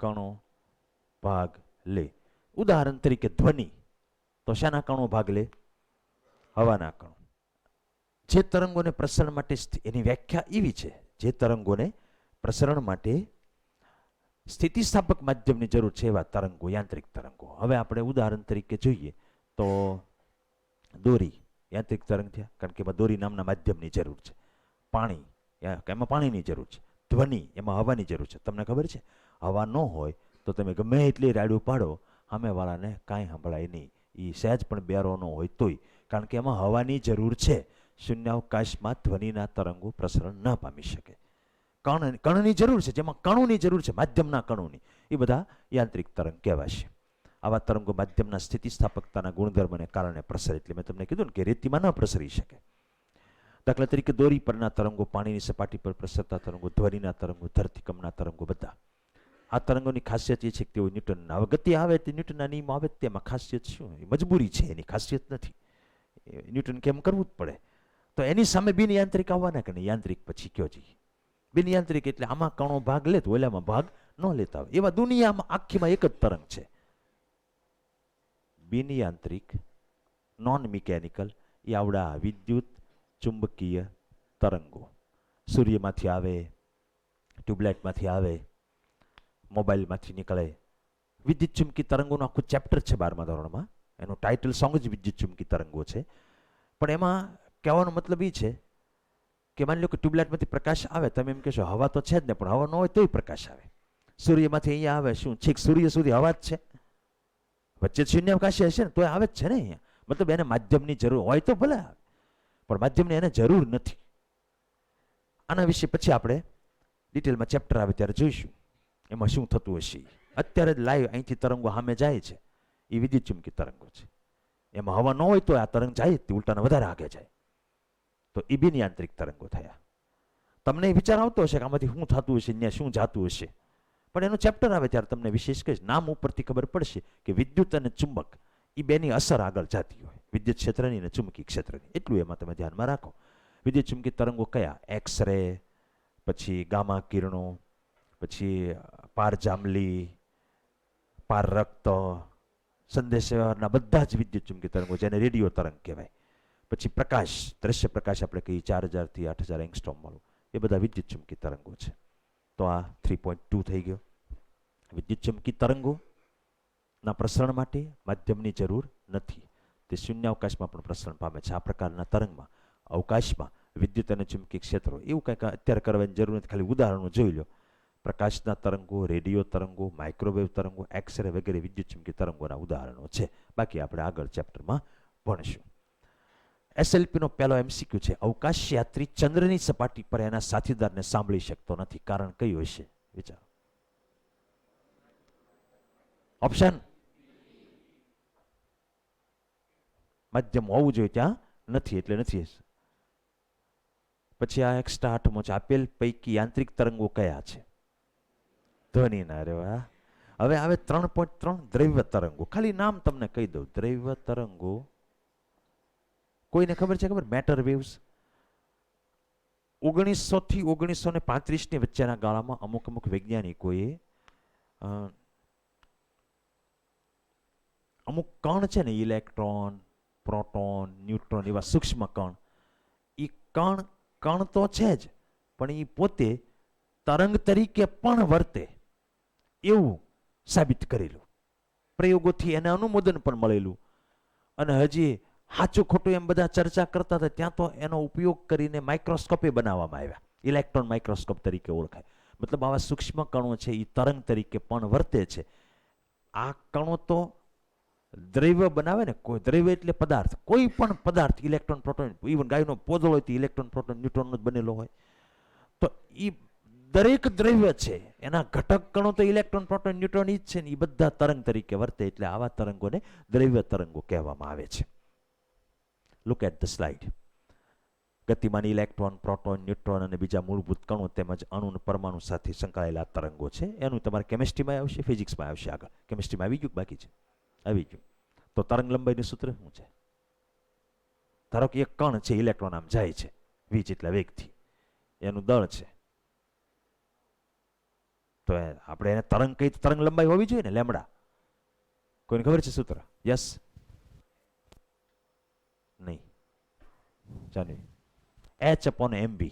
કણો ભાગ લે. ઉદાહરણ તરીકે ધ્વનિ, તો શાના કણો ભાગ લે? હવાના કણો. જે તરંગોને પ્રસરણ માટે, એની વ્યાખ્યા એવી છે, જે તરંગોને પ્રસરણ માટે સ્થિતિસ્થાપક માધ્યમની જરૂર છે એવા તરંગો યાંત્રિક તરંગો. હવે આપણે ઉદાહરણ તરીકે જોઈએ તો દોરી યાંત્રિક તરંગ થયા, કારણ કે એમાં દોરી નામના માધ્યમની જરૂર છે. પાણી, એમાં પાણીની જરૂર છે. ધ્વનિ, એમાં હવાની જરૂર છે. તમને ખબર છે, હવા ન હોય તો તમે ગમે એટલી રાડું પાડો, સામેવાળાને કાંઈ સંભળાય નહીં. એ સહેજ પણ બેરો ન હોય તોય, કારણ કે એમાં હવાની જરૂર છે. શૂન્યાવકાશમાં ધ્વનિના તરંગો પ્રસરણ ન પામી શકે. કણની જરૂર છે, જેમાં કણોની જરૂર છે, માધ્યમના કણોની. એ બધા યાંત્રિક તરંગ કહેવાશે. આવા તરંગો માધ્યમના સ્થિતિસ્થાપકતાના ગુણધર્મને કારણે પ્રસરે. એટલે મેં તમને કીધું ને કે રેતીમાં ન પ્રસરી શકે. દાખલા તરીકે દોરી પરના તરંગો, પાણીની સપાટી પર પ્રસરતા તરંગો, ધ્વનિના તરંગો, ધરતીકંપના તરંગો, બધા. આ તરંગોની ખાસિયત એ છે કે તેઓ ન્યૂટનના, હવે ગતિ આવે તે ન્યૂટનના નિયમ આવે તેમાં ખાસિયત શું? મજબૂરી છે, એની ખાસિયત નથી. ન્યૂટન કેમ કરવું જ પડે. તો એની સામે બિન યાંત્રિક આવવાના કે નહીં? યાંત્રિક પછી કયો જી? બિન યાંત્રિક એટલે આમાં કણો ભાગ લે તો ઓલામાં ભાગ ન લેતા હોય. એવા દુનિયામાં આખીમાં એક જ તરંગ છે. બિન યાંત્રિક, નોન મિકેનિકલ, એ આવડા વિદ્યુત ચુંબકીય તરંગો. સૂર્યમાંથી આવે, ટ્યુબલાઇટમાંથી આવે, મોબાઈલમાંથી નીકળે. વિદ્યુત ચુંબકી તરંગોનું આખું ચેપ્ટર છે 12મા ધોરણમાં. એનું ટાઇટલ સોંગ જ વિદ્યુત ચુંબકી તરંગો છે. પણ એમાં કહેવાનો મતલબ એ છે કે માની લો કે ટ્યુબલાઇટમાંથી પ્રકાશ આવે, તમે એમ કહેશો હવા તો છે જ ને, પણ હવા ન હોય તોય પ્રકાશ આવે. સૂર્યમાંથી અહીંયા આવે, શું છેક સૂર્ય સુધી હવા જ છે? વચ્ચે શૂન્યાવકાશી હશે ને તોય આવે જ છે ને અહીંયા. મતલબ એને માધ્યમની જરૂર હોય તો ભલે આવે, પણ માધ્યમની એને જરૂર નથી. આના વિશે પછી આપણે ડિટેલમાં ચેપ્ટર આવે ત્યારે જોઈશું એમાં શું થતું હશે. અત્યારે જ લાઈવ અહીંથી તરંગો સામે જાય છે, એ વિદ્યુત ચુંબકી તરંગો છે. એમાં હવા ન હોય તો આ તરંગ જાય જ, ઉલટાને વધારે આગે જાય, તો એ બિન યાંત્રિક તરંગો થયા. તમને વિચાર આવતો હશે કે આમાંથી શું થતું હશે, ત્યાં શું જાતું હશે, પણ એનું ચેપ્ટર આવે ત્યારે તમને વિશેષ કહીશ. નામ ઉપરથી ખબર પડશે કે વિદ્યુત અને ચુંબક એ બેની અસર આગળ જતી હોય, વિદ્યુત ક્ષેત્રની અને ચુંબકી ક્ષેત્રની. એટલું એમાં તમે ધ્યાનમાં રાખો. વિદ્યુત ચુંબકી તરંગો કયા? એક્સ રે, પછી ગામા કિરણો, પછી પારજાંબલી, પાર રક્ત, સંદેશવ્યવહારના બધા જ વિદ્યુત ચુંબકી તરંગો, જેને રેડિયો તરંગ કહેવાય. પછી પ્રકાશ, દ્રશ્ય પ્રકાશ આપણે કહીએ 4000 થી 8000 એંગસ્ટ્રોમ વાળું, એ બધા વિદ્યુત ચુંબકી તરંગો છે. તો આ 3.2 થઈ ગયો. વિદ્યુત ચુંબકી તરંગોના પ્રસરણ માટે માધ્યમની જરૂર નથી, તે શૂન્યાવકાશમાં પણ પ્રસરણ પામે છે. આ પ્રકારના તરંગમાં અવકાશમાં વિદ્યુત અને ચુંબકી ક્ષેત્રો એવું કંઈક અત્યારે કરવાની જરૂર નથી, ખાલી ઉદાહરણો જોઈ લો. પ્રકાશના તરંગો, રેડિયો તરંગો, માઇક્રોવેવ તરંગો, એક્સરે વગેરે વિદ્યુત ચુંબકી તરંગોના ઉદાહરણો છે. બાકી આપણે આગળ ચેપ્ટરમાં ભણીશું. એસએલપીનો પહેલો એમસીક્યુ છે, અવકાશયાત્રી ચંદ્રની સપાટી પર એના સાથીદારને સાંભળી શકતો નથી, કારણ કયું હશે? વિચારો. ઓપ્શન માધ્યમ હોવું જોઈએ, ત્યાં નથી એટલે નથી. પછી આ એક્સ્ટ્રા 8મો છે, આપેલ પૈકી યાંત્રિક તરંગો કયા છે? ધ્વનિના. રે વાહ. હવે આવે 3.3 દ્રવ્ય તરંગો. ખાલી નામ તમને કહી દઉં. દ્રવ્ય તરંગો કોઈને ખબર છે? ખબર? Matter waves. 1900 થી 1935 ની વચ્ચેના ગાળામાં અમુક વૈજ્ઞાનિકોએ અમુક કણ છે ને, ઇલેક્ટ્રોન, પ્રોટોન, ન્યુટ્રોન, એવા સૂક્ષ્મ કણ, એ કણ તો છે જ, પણ એ પોતે તરંગ તરીકે પણ વર્તે એવું સાબિત કરેલું. પ્રયોગોથી એને અનુમોદન પણ મળેલું. અને હજી સાચું ખોટું એમ બધા ચર્ચા કરતા હતા, ત્યાં તો એનો ઉપયોગ કરીને માઇક્રોસ્કોપે બનાવવામાં આવ્યા. ઇલેક્ટ્રોન માઇક્રોસ્કોપ તરીકે ઓળખાય. મતલબ આવા સૂક્ષ્મ કણો છે એ તરંગ તરીકે પણ વર્તે છે. આ કણો તો દ્રવ્ય બનાવે ને, કોઈ દ્રવ્ય એટલે પદાર્થ, કોઈ પણ પદાર્થ, ઇલેક્ટ્રોન, પ્રોટોન, ઇવન ગાયનો પોદળો હોય તો ઇલેક્ટ્રોન, પ્રોટોન, ન્યુટ્રોનનો જ બનેલો હોય. તો એ દરેક દ્રવ્ય છે એના ઘટક કણો તો ઇલેક્ટ્રોન, પ્રોટોન, ન્યુટ્રોન જ છે ને, એ બધા તરંગ તરીકે વર્તે. એટલે આવા તરંગોને દ્રવ્ય તરંગો કહેવામાં આવે છે. Look at the slide. ગતિમાન ઇલેક્ટ્રોન, પ્રોટોન, ન્યુટ્રોન અને બીજા મૂળભૂત કણો તેમજ અણુ પરમાણુ સાથે સંકળાયેલા તરંગો છે. એનું તમારે કેમિસ્ટ્રીમાં આવશે, ફિઝિક્સમાં આવશે. આગળ કેમિસ્ટ્રીમાં આવી ગયું, બાકી છે? આવી ગયું. તો તરંગ લંબાઈનું સૂત્ર શું છે? ધારો કે એક કણ છે, ઇલેક્ટ્રોન આમ જાય છે v જેટલા વેગથી, એનું દળ છે, તો આપણે એને તરંગ કઈ, તરંગ લંબાઈ હોવી જોઈએ ને, લેમડા. કોઈને ખબર છે સૂત્ર? યસ? નહીં. જાનવી. h/mv.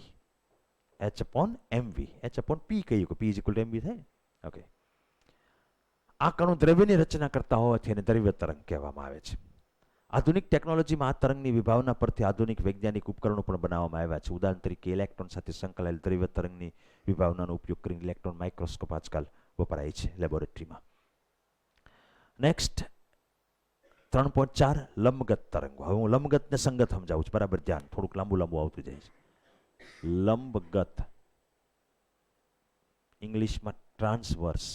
h/mv. h/p કહીએ કે p = mv થાય. ઓકે. આ કણો દ્રવ્યની રચના કરતા હોવાથી એને દ્રવ્ય તરંગ કહેવામાં આવે છે. આધુનિક ટેકનોલોજીમાં આ તરંગની વિભાવના પરથી આધુનિક વૈજ્ઞાનિક ઉપકરણો પણ બનાવવામાં આવ્યા છે. ઉદાહરણ તરીકે ઇલેક્ટ્રોન સાથે સંકળાયેલ દ્રવ્ય તરંગની વિભાવનાનો ઉપયોગ કરીને ઇલેક્ટ્રોન માઇક્રોસ્કોપ આજકાલ વપરાય છે લેબોરેટરીમાં. નેક્સ્ટ 3.4 લંબગત તરંગો. હવે હું લંબગતને સંગત સમજાવું છું, બરાબર ધ્યાન. થોડુંક લાંબુ આવતું જાય છે. લંબગત, ઇંગ્લિશમાં ટ્રાન્સવર્સ.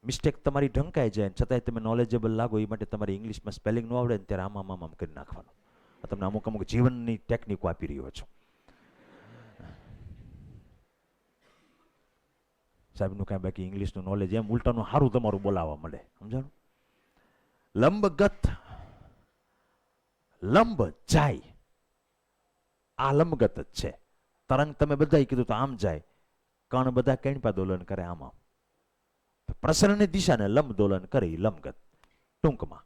મિસ્ટેક તમારી ઢંકાઈ જાય છતાંય તમે નોલેજેબલ લાગો એ માટે તમારી ઇંગ્લિશમાં સ્પેલિંગ ન આવડે ને ત્યારે આમ કરી નાખવાનું. તમને અમુક જીવનની ટેકનિકો આપી રહ્યો છો. સાહેબનું કાંઈ બાકી ઇંગ્લિશનું નોલેજ એમ ઉલટાનું સારું તમારું બોલાવવા મળે. સમજાણું? લંબગત, લંબ જાય, આ લંબગત જ છે. તરંગ તમે બધાય કીધું તો આમ જાય, કણ બધા કેણપા દોલન કરે આમ. પ્રસરણની દિશાને લંબ દોલન કરે લંબગત. ટૂંકમાં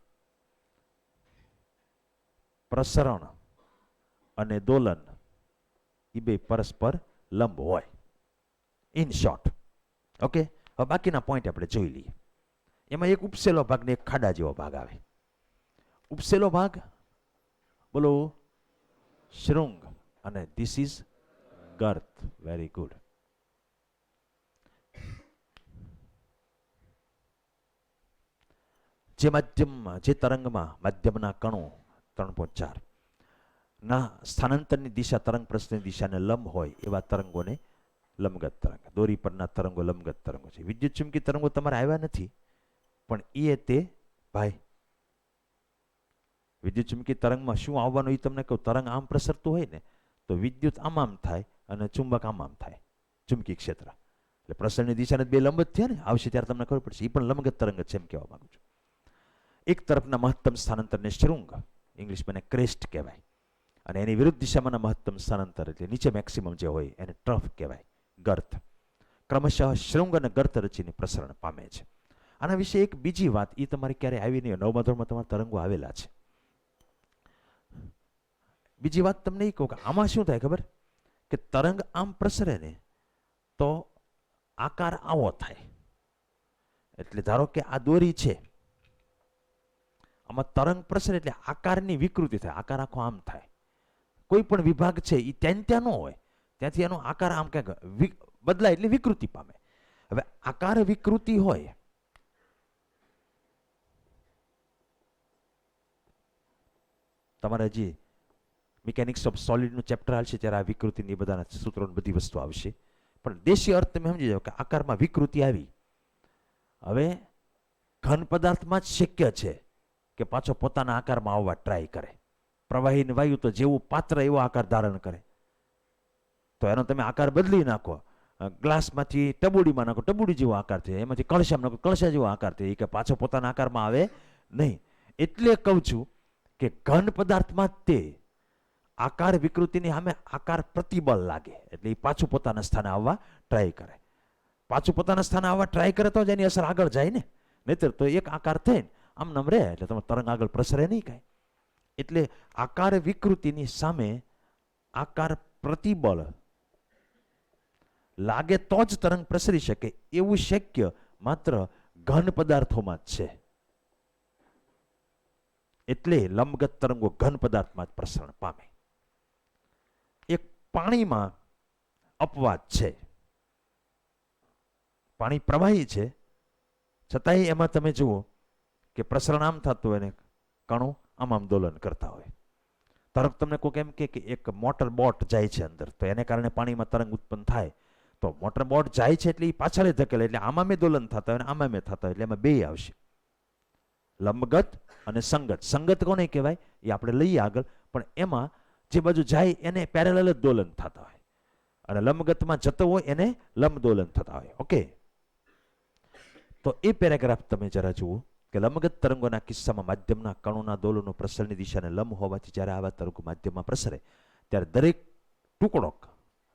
પ્રસરણ અને દોલન એ બે પરસ્પર લંબ હોય, ઇન શોર્ટ. ઓકે. હવે બાકીના પોઈન્ટ આપણે જોઈ લઈએ. એમાં એક ઉપસેલો ભાગ ને એક ખાડા જેવો ભાગ આવે. ઉપસેલો ભાગ બોલો શૃંગ, અને ધીસ ઇઝ ગર્ત. Very good. જે તરંગમાં માધ્યમના કણો 3.4 ના સ્થાનાંતરની દિશા તરંગ પ્રસરણની દિશાને લંબ હોય એવા તરંગોને લંબગત તરંગ. દોરી પરના તરંગો લંબગત તરંગો છે. વિદ્યુત ચુંબકી તરંગો તમારે આવ્યા નથી, પણ તે ભાઈ વિદ્યુત ચુંબકી તરંગમાં શું આવવાનું એ તમને કહું. તરંગ આમ પ્રસરતું હોય ને તો વિદ્યુત આમ થાય અને ચુંબક આમ થાય, ચુંબકી ક્ષેત્ર. એટલે પ્રસરણની દિશાને બે લંબ જ થયા ને, આવશે ત્યારે તમને ખબર પડશે. એ પણ લંબગત તરંગ છે એમ કહેવા માંગુ છું. એક તરફના મહત્તમ સ્થાનાંતરને શૃંગ, ઇંગ્લિશમાં એને ક્રેસ્ટ કહેવાય, અને એની વિરુદ્ધ દિશામાંના મહત્તમ સ્થાનાંતર એટલે નીચે મેક્સિમમ જે હોય એને ટ્રફ કહેવાય, ગર્ત. ક્રમશઃ શૃંગ અને ગર્ત રચીને પ્રસરણ પામે છે. આના વિશે એક બીજી વાત, એ તમારે ક્યારે આવી નહીં, નવમા ધોરણમાં તમારા તરંગો આવેલા છે. બીજી વાત તમને એ કહું કે આમાં શું થાય ખબર, કે તરંગ આમ પ્રસરે ને તો આકાર આવો થાય. એટલે ધારો કે આ દોરી છે, આમાં તરંગ પ્રસરે એટલે આકારની વિકૃતિ થાય, આકાર આખો આમ થાય. કોઈ પણ વિભાગ છે એ ત્યાં ન હોય, ત્યાંથી એનો આકાર આમ ક્યાંક બદલાય એટલે વિકૃતિ પામે. હવે આકાર વિકૃતિ હોય, તમારે હજી મિકેનિક્સ ઓફ સોલિડનું ચેપ્ટર આવશે ત્યારે આ વિકૃતિની બધાના સૂત્રો બધી વસ્તુ આવશે, પણ દેશી અર્થ તમે સમજી જાઓ કે આકારમાં વિકૃતિ આવી. હવે ઘન પદાર્થમાં જ શક્ય છે કે પાછો પોતાના આકારમાં આવવા ટ્રાય કરે. પ્રવાહી વાયુ તો જેવું પાત્ર એવો આકાર ધારણ કરે, તો એનો તમે આકાર બદલી નાખો. ગ્લાસમાંથી ટબુડીમાં નાખો, ટબુડી જેવો આકાર થાય. એમાંથી કળશામાં નાખો, કળશા જેવો આકાર થાય. કે પાછો પોતાના આકારમાં આવે નહીં. એટલે કહું છું કે ઘન પદાર્થમાં તે આકાર વિકૃતિની સામે આકાર પ્રતિબળ લાગે, એટલે એ પાછું પોતાના સ્થાને આવવા ટ્રાય કરે. પાછું પોતાના સ્થાને આવવા ટ્રાય કરે તો જ એની અસર આગળ જાય ને, નહીતર તો એક આકાર થઈને આમ નમ રહે એટલે તમે તરંગ આગળ પ્રસરે નહીં કાંઈ. એટલે આકાર વિકૃતિની સામે આકાર પ્રતિબળ લાગે તો જ તરંગ પ્રસરી શકે. એવું શક્ય માત્ર ઘન પદાર્થોમાં જ છે. એટલે લંબગત તરંગો ઘન પદાર્થમાં જ પ્રસરણ પામે. એક પાણીમાં અપવાદ છે. પાણી પ્રવાહી છે, છતાંય એમાં તમે જુઓ કે પ્રસરણ આમ થતું હોય ને કણો આમ આંદોલન કરતા હોય. તરફ તમને કોઈ એમ કે એક મોટર બોટ જાય છે અંદર, તો એને કારણે પાણીમાં તરંગ ઉત્પન્ન થાય. તો મોટર બોટ જાય છે એટલે એ પાછળ ધકેલે, એટલે આમાં મેં દોલન થતા હોય અને આમાં મેં થતા હોય, એટલે એમાં બે આવશે, લંબગત અને સંગત. સંગત કોને કહેવાય એ આપણે લઈએ આગળ, પણ એમાં જે બાજુ જાય એને પેરેલલ જ દોલન થતા હોય, અને લંબગતમાં જતો હોય એને લંબ દોલન થતા હોય. ઓકે, તો એ પેરેગ્રાફ તમે જરા જુઓ કે લંબગત તરંગોના કિસ્સામાં માધ્યમના કણોના દોલનો પ્રસરણની દિશાને લંબ હોવાથી જ્યારે આવા તરંગો માધ્યમમાં પ્રસરે ત્યારે દરેક ટુકડો,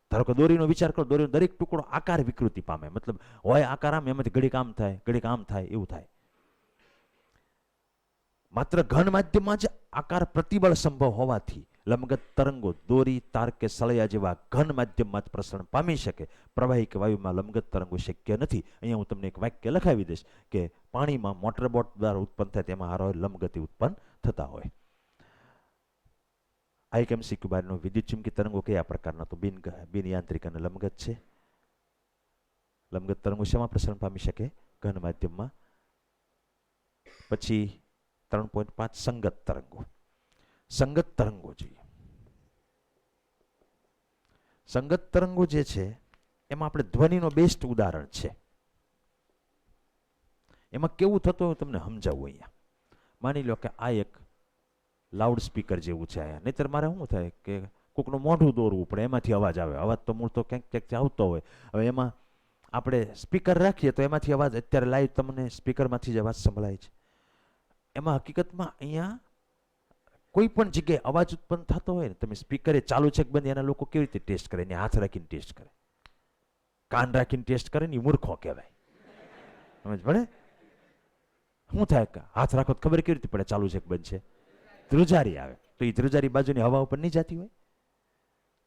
ધારો કે દોરીનો વિચાર કરો, દોરીનો દરેક ટુકડો આકાર વિકૃતિ પામે. મતલબ હોય આકાર આમ, એમાંથી ઘડીક આમ થાય, ઘડીક આમ થાય, એવું થાય. માત્ર ઘન માધ્યમમાં જ આકાર પ્રતિબળ સંભવ હોવાથી લંબગત તરંગો દોરી, તાર કે સળિયા જેવા ઘન માધ્યમમાં જ પ્રસરણ પામી શકે. પ્રવાહી કે વાયુમાં લંબગત તરંગો શક્ય નથી. અહીંયા હું તમને એક વાક્ય લખાવી દઈશ કે પાણીમાં મોટરબોટ દ્વારા ઉત્પન્ન થાય તેમાં હારો લંબગતિ ઉત્પન્ન થતા હોય. IMCQ બારનો વિદ્યુત ચુંબકી તરંગો કયા પ્રકારના? તો બિન યાંત્રિક અને લંબગત છે. લંબગત તરંગો શેમાં પ્રસરણ પામી શકે? ઘન માધ્યમમાં. પછી 3.5 સંગત તરંગો. સંગત તરંગો જોઈએ. સંગત તરંગો જે છે એમાં આપણે ધ્વનિનો બેસ્ટ ઉદાહરણ છે. એમાં કેવું થતું હોય તમને સમજાવું. અહીંયા માની લો કે આ એક લાઉડ સ્પીકર જેવું છે અહીંયા, નહીતર મારે શું થાય કે કોકનું મોઢું દોરવું પડે, એમાંથી અવાજ આવે. અવાજ તો મૂળ તો ક્યાંક ક્યાંક આવતો હોય. હવે એમાં આપણે સ્પીકર રાખીએ તો એમાંથી અવાજ, અત્યારે લાઈવ તમને સ્પીકરમાંથી જ અવાજ સંભળાય છે. એમાં હકીકતમાં અહીંયા કોઈ પણ જગ્યાએ અવાજ ઉત્પન્ન થતો હોય ને, તમે સ્પીકરે ચાલુ છે કે બંધ એના લોકો કેવી રીતે ટેસ્ટ કરે? એને હાથ રાખીને ટેસ્ટ કરે, કાન રાખીને ટેસ્ટ કરે ને, એ મૂર્ખો કહેવાય. સમજ પડે? શું થાય કે હાથ રાખો તો ખબર કેવી રીતે પડે ચાલુ છે કે બંધ છે? ધ્રુજારી આવે તો એ ધ્રુજારી બાજુની હવા ઉપર નહીં જતી હોય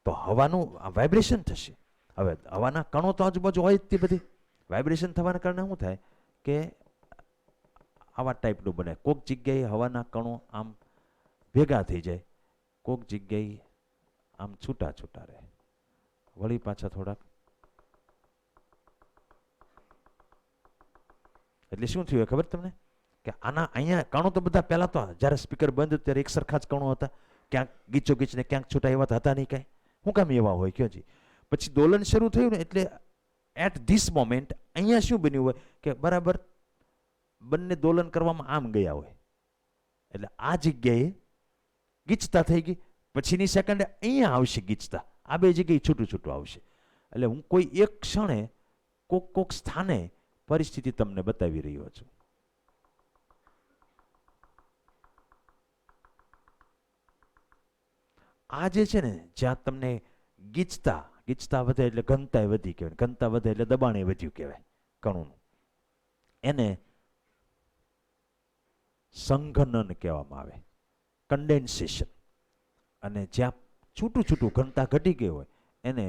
તો હવાનું વાઇબ્રેશન થશે. હવે હવાના કણો તો આજુબાજુ હોય જ તે બધી, વાઇબ્રેશન થવાના કારણે શું થાય કે આવા ટાઈપનું બને. કોઈક જગ્યાએ હવાના કણો આમ ભેગા થઈ જાય, કોઈક જગ્યાએ આમ છૂટા છૂટા રહે, વળી પાછા થોડાક. એટલે શું થયું ખબર તમને કે આના અહીંયા કણો તો બધા પહેલા તો જ્યારે સ્પીકર બંધ ત્યારે એક સરખા જ કણો હતા, ક્યાંક ગીચો ગીચને ક્યાંક છૂટા એવા હતા નહીં કાંઈ, શું કામ એવા હોય કયો જી? પછી દોલન શરૂ થયું ને એટલે એટ ધીસ મોમેન્ટ અહીંયા શું બન્યું હોય કે બરાબર બંને દોલન કરવામાં આમ ગયા હોય, એટલે આ જગ્યાએ ગીચતા થઈ ગઈ, પછીની સેકન્ડે અહીંયા આવશે ગીચતા, આ બે જગ્યાએ છૂટું છૂટું આવશે. એટલે હું કોઈ એક ક્ષણે કોક સ્થાને પરિસ્થિતિ તમને બતાવી રહ્યો છું. આ જે છે ને જ્યાં તમને ગીચતા વધે એટલે ઘનતા વધી કહેવાય, ઘનતા વધે એટલે દબાણ વધ્યું કહેવાય કણુનું, એને સંઘનન કહેવામાં આવે, કન્ડેન્સેશન. અને જ્યાં છૂટું છૂટું ઘનતા ઘટી ગઈ હોય એને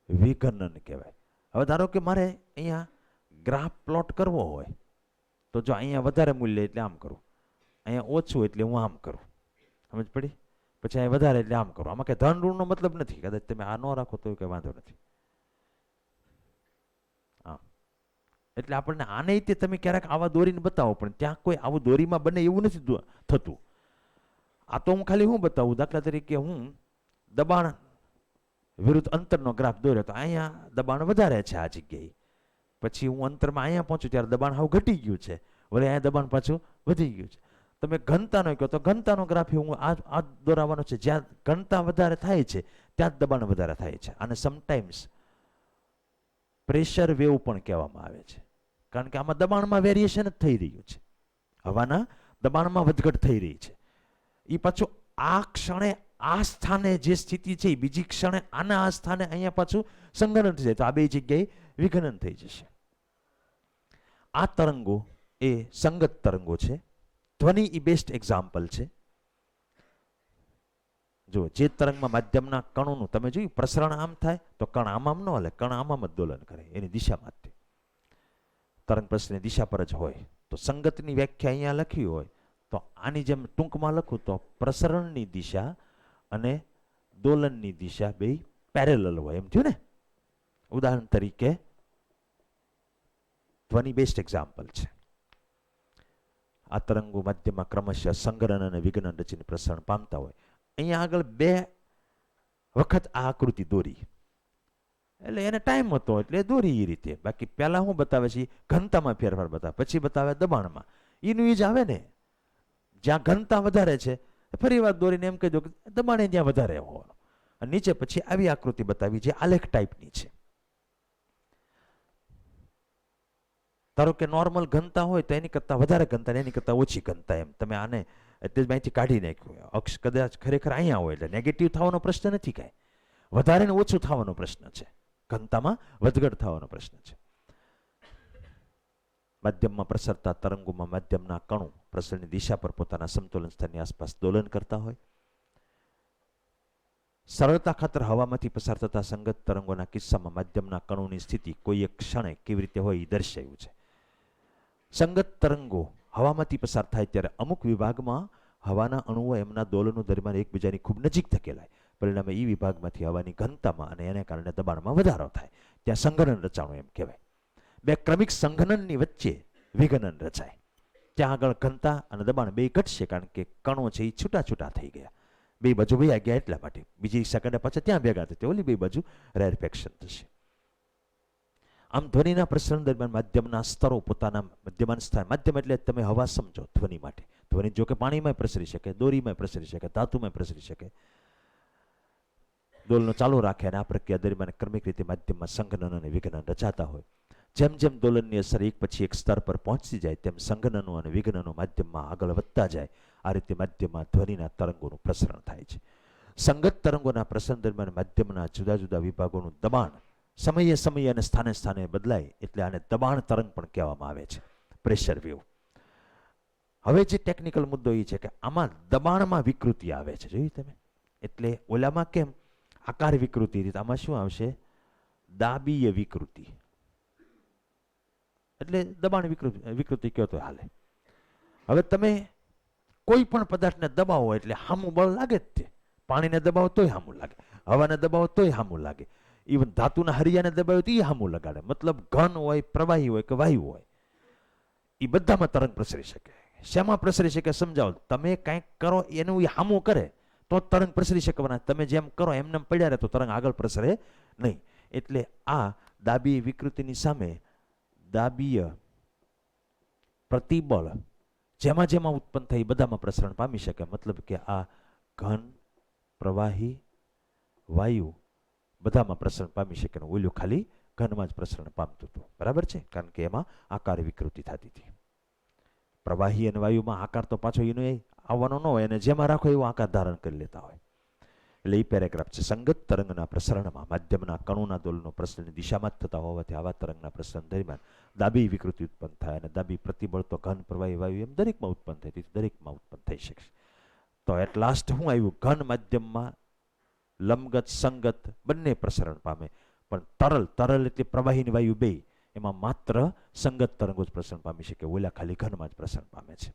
વિઘનન કહેવાય. હવે ધારો કે મારે અહીંયા ગ્રાફ પ્લોટ કરવો હોય તો જો અહીંયા વધારે મૂલ્ય એટલે આમ કરું, અહીંયા ઓછું એટલે હું આમ કરું, સમજ પડી? પછી અહીંયા વધારે એટલે આમ કરું. આમાં કંઈ ધન ઋણનો મતલબ નથી, કદાચ તમે આ ન રાખો તો કંઈ વાંધો નથી. હા, એટલે આપણને આને રીતે તમે ક્યારેક આવા દોરીને બતાવો, પણ ત્યાં કોઈ આવું દોરીમાં બને એવું નથી થતું. આ તો હું ખાલી હું બતાવું, દાખલા તરીકે હું દબાણ વિરુદ્ધ અંતરનો ગ્રાફ દોર્યો તો અહીંયા દબાણ વધારે છે આ જગ્યાએ, પછી હું અંતરમાં અહીંયા પહોંચું ત્યારે દબાણ હાવ ઘટી ગયું છે, વળી અહીંયા દબાણ પાછું વધી ગયું છે. તમે ઘનતાનો કહો તો ઘનતાનો ગ્રાફ હું આ દોરાવાનો છે, જ્યાં ઘનતા વધારે થાય છે ત્યાં જ દબાણ વધારે થાય છે. અને સમટાઈમ્સ પ્રેશર વેવ પણ કહેવામાં આવે છે, કારણ કે આમાં દબાણમાં વેરિએશન જ થઈ રહ્યું છે, હવાના દબાણમાં વધઘટ થઈ રહી છે. એ પાછું આ ક્ષણે આ સ્થાને જે સ્થિતિ છે એ બીજી ક્ષણે આના આ સ્થાને અહીંયા પાછું સંઘનન થઈ જાય, તો આ બે જગ્યાએ વિઘનન થઈ જશે. આ તરંગો એ સંગત તરંગો છે. ધ્વનિ એ બેસ્ટ એક્ઝામ્પલ છે. જો જે તરંગમાં માધ્યમના કણોનું તમે જોયું પ્રસરણ આમ થાય તો કણ આમ ન હાલે, કણ આમ જ દોલન કરે, એની દિશામાં જ તરંગ પ્રસરણની દિશા પર જ હોય. તો સંગતની વ્યાખ્યા અહીંયા લખી હોય તો આની જેમ ટૂંકમાં લખું તો પ્રસરણની દિશા અને દોલનની દિશા બે પેરેલલ હોય, એમ થયું ને? ઉદાહરણ તરીકે ધ્વનિ બેસ્ટ એક્ઝામ્પલ છે. આ તરંગો માધ્યમમાં ક્રમશઃ સંઘનન અને વિઘનન રચીને પ્રસરણ પામતા હોય. અહીંયા આગળ બે વખત આ આકૃતિ દોરી, એટલે એને ટાઈમ હતો એટલે દોરી એ રીતે. બાકી પહેલા શું બતાવે છે? ઘનતામાં ફેરફાર બતાવે, પછી બતાવે દબાણમાં. એનું એ જ આવે ને, જ્યાં ઘનતા વધારે છે ફરી વાર દોરીને એમ કહી દો કે દબાણે ત્યાં વધારે હોવાનું, અને નીચે પછી આવી આકૃતિ બતાવી જે આલેખ ટાઈપની છે. ધારો કે નોર્મલ ઘનતા હોય તો એની કરતાં વધારે ઘનતા, એની કરતાં ઓછી ઘનતા, એમ તમે આને એટલે જ અહીંથી કાઢી નાખ્યું. અક્ષ કદાચ ખરેખર અહીંયા હોય એટલે નેગેટિવ થવાનો પ્રશ્ન નથી, કાંઈ વધારે ને ઓછું થવાનો પ્રશ્ન છે, ઘનતામાં વધઘટ થવાનો પ્રશ્ન છે. માધ્યમમાં પ્રસરતા તરંગોમાં માધ્યમના કણો પ્રસરણની દિશા પર પોતાના સમતોલન સ્થાનની આસપાસ દોલન કરતા હોય. સરળતા ખાતર હવામાંથી પસાર થતા સંગત તરંગોના કિસ્સામાં માધ્યમના કણોની સ્થિતિ કોઈ એક ક્ષણે કેવી રીતે હોય એ દર્શાવ્યું છે. સંગત તરંગો હવામાંથી પસાર થાય ત્યારે અમુક વિભાગમાં હવાના અણુઓ એમના દોલનો દરમિયાન એકબીજાની ખૂબ નજીક ધકેલાય, પરિણામે એ વિભાગમાંથી હવાની ઘનતામાં અને એને કારણે દબાણમાં વધારો થાય, ત્યાં સંઘનન રચાણું એમ કહેવાય. બે ક્રમિક સંઘનનની વચ્ચે વિઘનન રચાય, ત્યાં આગળ ઘનતા અને દબાણ બે ઘટશે, કારણ કે કણો છે એ છૂટા છૂટા થઈ ગયા, બે બાજુ ભેગા ગયા એટલા માટે. બીજી સેકન્ડે પાછા ત્યાં ભેગા થશે, ઓલી બે બાજુ રેરફેક્શન થશે. આમ ધ્વનિના પ્રસરણ દરમિયાન માધ્યમના સ્તરો પોતાના મધ્યમાન સ્થાન, માધ્યમ એટલે તમે હવા સમજો ધ્વનિ માટે. ધ્વનિ જો કે પાણીમાં પ્રસરી શકે, દોરીમાં પ્રસરી શકે, ધાતુમાં પ્રસરી શકે. દોલનો ચાલુ રાખે અને આ પ્રક્રિયા દરમિયાન ક્રમિક રીતે માધ્યમમાં સંઘનન અને વિઘનન રચાતા હોય. જેમ જેમ દોલનની અસર એક પછી એક સ્તર પર પહોંચતી જાય તેમ સંઘનનો અને વિઘનનો માધ્યમમાં આગળ વધતા જાય. આ રીતે માધ્યમમાં ધ્વનિના તરંગોનું પ્રસરણ થાય છે. સંગત તરંગોના પ્રસરણ દરમિયાન માધ્યમના જુદા જુદા વિભાગોનું દબાણ સમયે સમયે અને સ્થાને સ્થાને બદલાય, એટલે આને દબાણ તરંગ પણ કહેવામાં આવે છે, પ્રેશર વેવ. હવે જે ટેકનિકલ મુદ્દો એ છે કે આમાં દબાણમાં વિકૃતિ આવે છે, જોયું તમે? એટલે ઓલામાં કેમ આકાર વિકૃતિ રીતે, આમાં શું આવશે? દાબીય વિકૃતિ, એટલે દબાણ વિકૃતિ કહો તો હાલે. હવે તમે કોઈ પણ પદાર્થને દબાવો એટલે હામું બળ લાગે જ તે. પાણીને દબાવો તોય હામું લાગે, હવાને દબાવો તોય હામું લાગે, ઇવન ધાતુના હરિયાને દબાવ્યો તો એ હામું લગાડે. મતલબ ઘન હોય, પ્રવાહી હોય કે વાયુ હોય, એ બધામાં તરંગ પ્રસરી શકે. શેમાં પ્રસરી શકે સમજાવો? તમે કંઈક કરો એનું એ હામું કરે, તો જ તરંગ પ્રસરી શકવાના. તમે જેમ કરો એમને પડ્યા રહે તો તરંગ આગળ પ્રસરે નહીં. એટલે આ દાબીય વિકૃતિની સામે દાબીય પ્રતિબળ જેમાં જેમાં ઉત્પન્ન થઈ બધામાં પ્રસરણ પામી શકે. મતલબ કે આ ઘન, પ્રવાહી, વાયુ બધામાં પ્રસરણ પામી શકે. ઓલું ખાલી ઘનમાં જ પ્રસરણ પામતું હતું. બરાબર છે, કારણ કે એમાં આકાર વિકૃતિ થતી હતી. પ્રવાહી અને વાયુમાં આકાર તો પાછો એનો આવવાનો ન હોય, અને જેમાં રાખો એવો આકાર ધારણ કરી લેતા હોય. એટલે એ પેરેગ્રાફ છે. સંગત તરંગના પ્રસરણમાં માધ્યમના કણોના દોલનો પ્રસરણની દિશામાં જ થતા હોવાથી આવા તરંગના પ્રસરણ દરમિયાન દાબી વિકૃતિ ઉત્પન્ન થાય, અને દાબી પ્રતિબળ તો ઘન, પ્રવાહી, વાયુ એમ દરેકમાં ઉત્પન્ન થાય. તેથી દરેકમાં ઉત્પન્ન થઈ શકશે. તો એટ લાસ્ટ શું આવ્યું? ઘન માધ્યમમાં લંબગત, સંગત બંને પ્રસરણ પામે, પણ તરલ એટલે પ્રવાહી વાયુ બે, એમાં માત્ર સંગત તરંગો જ પ્રસરણ પામી શકે. ઓલા ખાલી ઘનમાં જ પ્રસરણ પામે છે.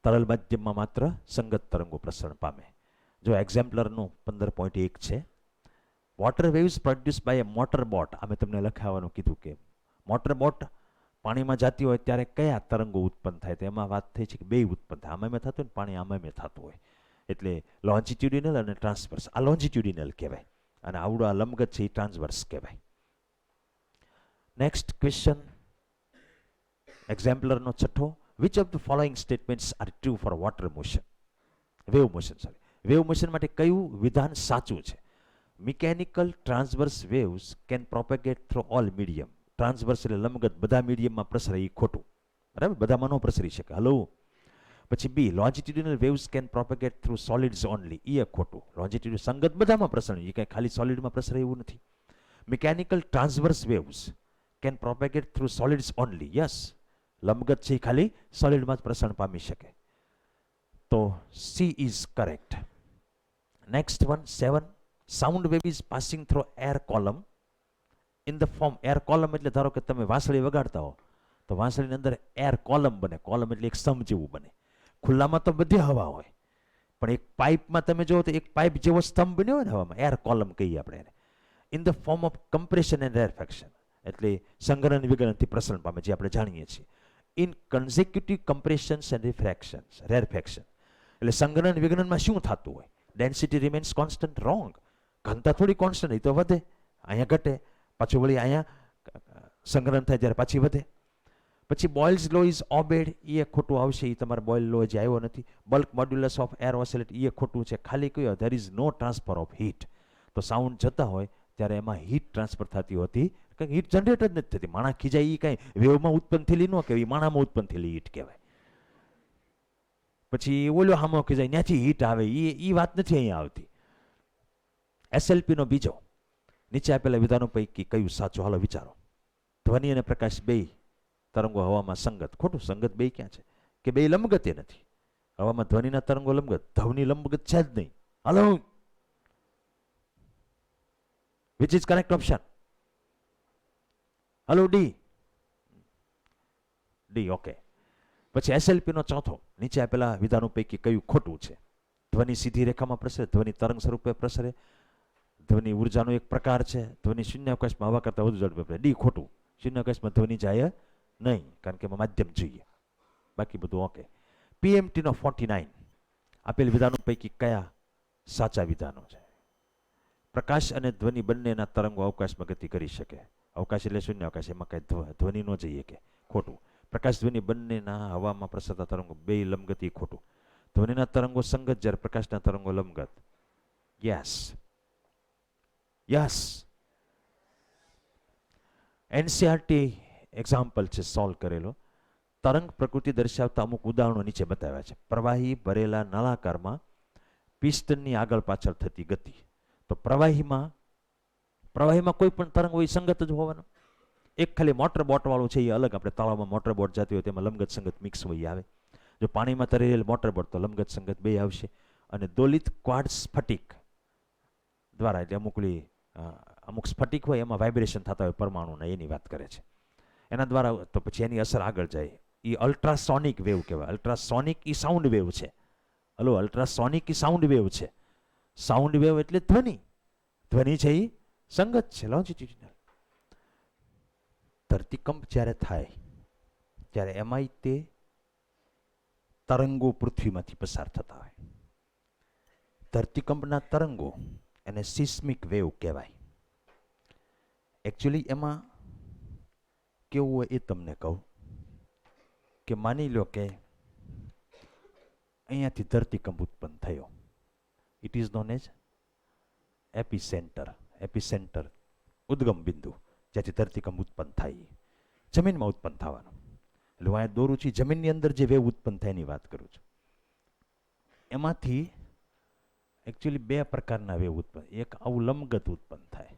તરલ માધ્યમમાં માત્ર સંગત તરંગો પ્રસરણ પામે. જો એક્ઝામ્પલરનું 15.1 છે. Water waves produce by a motor boat. આ મેં તમને લખાવવાનું કીધું કે મોટર બોટ પાણીમાં જતી હોય ત્યારે કયા તરંગો ઉત્પન્ન થાય. તો એમાં વાત થઈ છે કે બે ઉત્પન્ન થાય. આમાં મેં થતું હોય ને પાણી આમાં મેં થતું હોય. એટલે લોન્જિટ્યુડિનલ અને ટ્રાન્સવર્સ. આ લોન્જિટ્યુડિનલ કહેવાય, અને આવડું આ લંબગત છે એ ટ્રાન્સવર્સ કહેવાય. નેક્સ્ટ ક્વેશ્ચન, એક્ઝામ્પલરનો છઠ્ઠો. Which of the following statements are true for water motion? Wave motion, sorry, wave motion માટે કયું વિધાન સાચું છે? Mechanical transverse waves can propagate through all medium. Transverse એટલે લંબગત બધા મીડિયમમાં પ્રસરે, એ ખોટું. બરાબર, બધામાં ન પ્રસરી શકે. હલો. પછી b, longitudinal waves can propagate through solids only. એ ખોટું. લોન્જિટ્યુડ સંગત બધામાં પ્રસરે, એ કંઈ ખાલી સોલિડમાં પ્રસરે એવું નથી. Mechanical transverse waves can propagate through solids only. Yes, લંબગત છે એ ખાલી સોલિડમાં જ પ્રસરણ પામી શકે. તો c is correct. Next one 7. Sound wave is passing through air column in the form. Air column એટલે ધારો કે તમે વાંસળી વગાડતા હો તો વાંસળીની અંદર એર કોલમ બને. કોલમ એટલે એક સ્તંભ જેવું બને. ખુલ્લામાં તો બધી હવા હોય, પણ એક પાઇપમાં તમે જુઓ તો એક પાઇપ જેવો સ્તંભ બન્યો હોય ને હવામાં, એર કોલમ કહીએ આપણે એને. In the form of compression and rarefaction, એટલે સંગ્રહણ વિઘટનથી પ્રસરણ પામે, જે આપણે જાણીએ છીએ. ઇન કન્ઝેક્યુટિવ કમ્પ્રેશન્સ એન્ડ રિફ્રેક્શન્સ, રેરફેક્શન, એટલે સંગ્રહણ વિઘટનમાં શું થતું હોય? Density remains constant. રોંગ. ઘનતા થોડી કોન્સ્ટન્ટ, એ તો વધે, અહીંયા ઘટે, પાછું વળી અહીંયા સંગ્રહણ થાય ત્યારે પાછી વધે. પછી બોયલ્સ લો ઇઝ ઓબેડ, એ ખોટું આવશે. એ તમારે બોયલ લો જે આવ્યો નથી. Bulk modulus of air oscillate, એ ખોટું છે. ખાલી કયો? There is no transfer of heat. તો સાઉન્ડ જતા હોય ત્યારે એમાં હીટ ટ્રાન્સફર થતી હોતી, કંઈ હીટ જનરેટ જ નથી થતી. માણા ખીજાય એ કાંઈ વેવમાં ઉત્પન્ન થયેલી ન કહેવાય, માણામાં ઉત્પન્ન થયેલી હીટ કહેવાય. પછી ઓલો હામો ખીજાય ત્યાંથી હીટ આવે, એ વાત નથી અહીંયા આવતી. એસએલપીનો બીજો. નીચે આપેલા વિધાનો પૈકી કયું સાચું? હાલો વિચારો. ધ્વનિ અને પ્રકાશ બે તરંગો હવામાં સંગત. ખોટું. સંગત બે ક્યાં છે? કે બે લંબગત એ નથી. હવામાં ધ્વનિના તરંગો લંબગત, ધ્વનિ લંબગત છે જ નહીં. Hello, which is correct option? Hello, d. D, okay. પછી એસએલપીનો ચોથો. નીચે આપેલા વિધાનો પૈકી કયું ખોટું છે? ધ્વનિ સીધી રેખામાં પ્રસરે, ધ્વનિ તરંગ સ્વરૂપે પ્રસરે, ધ્વનિ ઉર્જાનો એક પ્રકાર છે, ધ્વનિ શૂન્યાવકાશમાં હવા કરતાં વધુ ઝડપે પ્રસરે. ડી, ખોટું. શૂન્યાવકાશમાં ધ્વનિ જાય નહીં, કારણ કે એમાં માધ્યમ જોઈએ. બાકી બધું ઓકે. પીએમટીનો 49. આપેલ વિધાનો પૈકી કયા સાચા વિધાનો છે? પ્રકાશ અને ધ્વનિ બંનેના તરંગો અવકાશમાં ગતિ કરી શકે. અવકાશ એટલે શૂન્યાવકાશ, એમાં કાંઈ ધ્વનિ ન જઈએ કે. ખોટું. પ્રકાશ ધ્વનિ બંનેના હવામાં પ્રસરતા તરંગો બે લંબગતિ. ખોટું. ધ્વનિના તરંગો સંગત, જ્યારે પ્રકાશના તરંગો લંબગત. Yes, yes. એનસીઆરટી એક્ઝામ્પલ છે સોલ્વ કરેલો. તરંગ પ્રકૃતિ દર્શાવતા અમુક ઉદાહરણો નીચે બતાવ્યા છે. પ્રવાહી ભરેલા નળાકારમાં પિસ્ટનની આગળ પાછળ થતી ગતિ. તો પ્રવાહીમાં કોઈ પણ તરંગ હોય સંગત જ હોવાનો. એક ખાલી મોટર બોટ વાળું છે એ અલગ. આપણે તળાવમાં મોટર બોટ જતી હોય તેમાં લંબગત સંગત મિક્સ હોય આવે. જો પાણીમાં તરેલ મોટર બોટ તો લંબગત સંગત બે આવશે. અને દોલિત ક્વાર્ટઝ સ્ફટિક દ્વારા, એટલે અમુક સ્ફટિક હોય એમાં વાઇબ્રેશન થતા હોય પરમાણુના, એની વાત કરે છે. એના દ્વારા તો પછી એની અસર આગળ જાય. એ અલ્ટ્રાસોનિક વેવ કહેવાય. અલ્ટ્રાસોનિક એ સાઉન્ડ વેવ છે. હલો, અલ્ટ્રાસોનિક એ સાઉન્ડ વેવ છે. સાઉન્ડ વેવ એટલે ધ્વનિ. ધ્વનિ છે એ સંગત છે, લોન્જિટ્યુડિનલ. ધરતીકંપ જ્યારે થાય ત્યારે એમાંય તે તરંગો પૃથ્વીમાંથી પસાર થતા હોય. ધરતીકંપના તરંગો એને સિસ્મિક વેવ કહેવાય. એકચ્યુઅલી એમાં કેવું હોય એ તમને કહું કે માની લો કે અહીંયાથી ધરતીકંપ ઉત્પન્ન થયો. It is known as epicentre. Epicentre ઉદ્ગમ બિંદુ જ્યાંથી ધરતીકંપ ઉત્પન્ન થાય, જમીનમાં ઉત્પન્ન થવાનું. એટલે હું અહીંયા દોરું છું, જમીનની અંદર જે વેવ ઉત્પન્ન થાય એની વાત કરું છું. એમાંથી એકચ્યુઅલી બે પ્રકારના વેવ ઉત્પન્ન. એક આવું લંબગત ઉત્પન્ન થાય,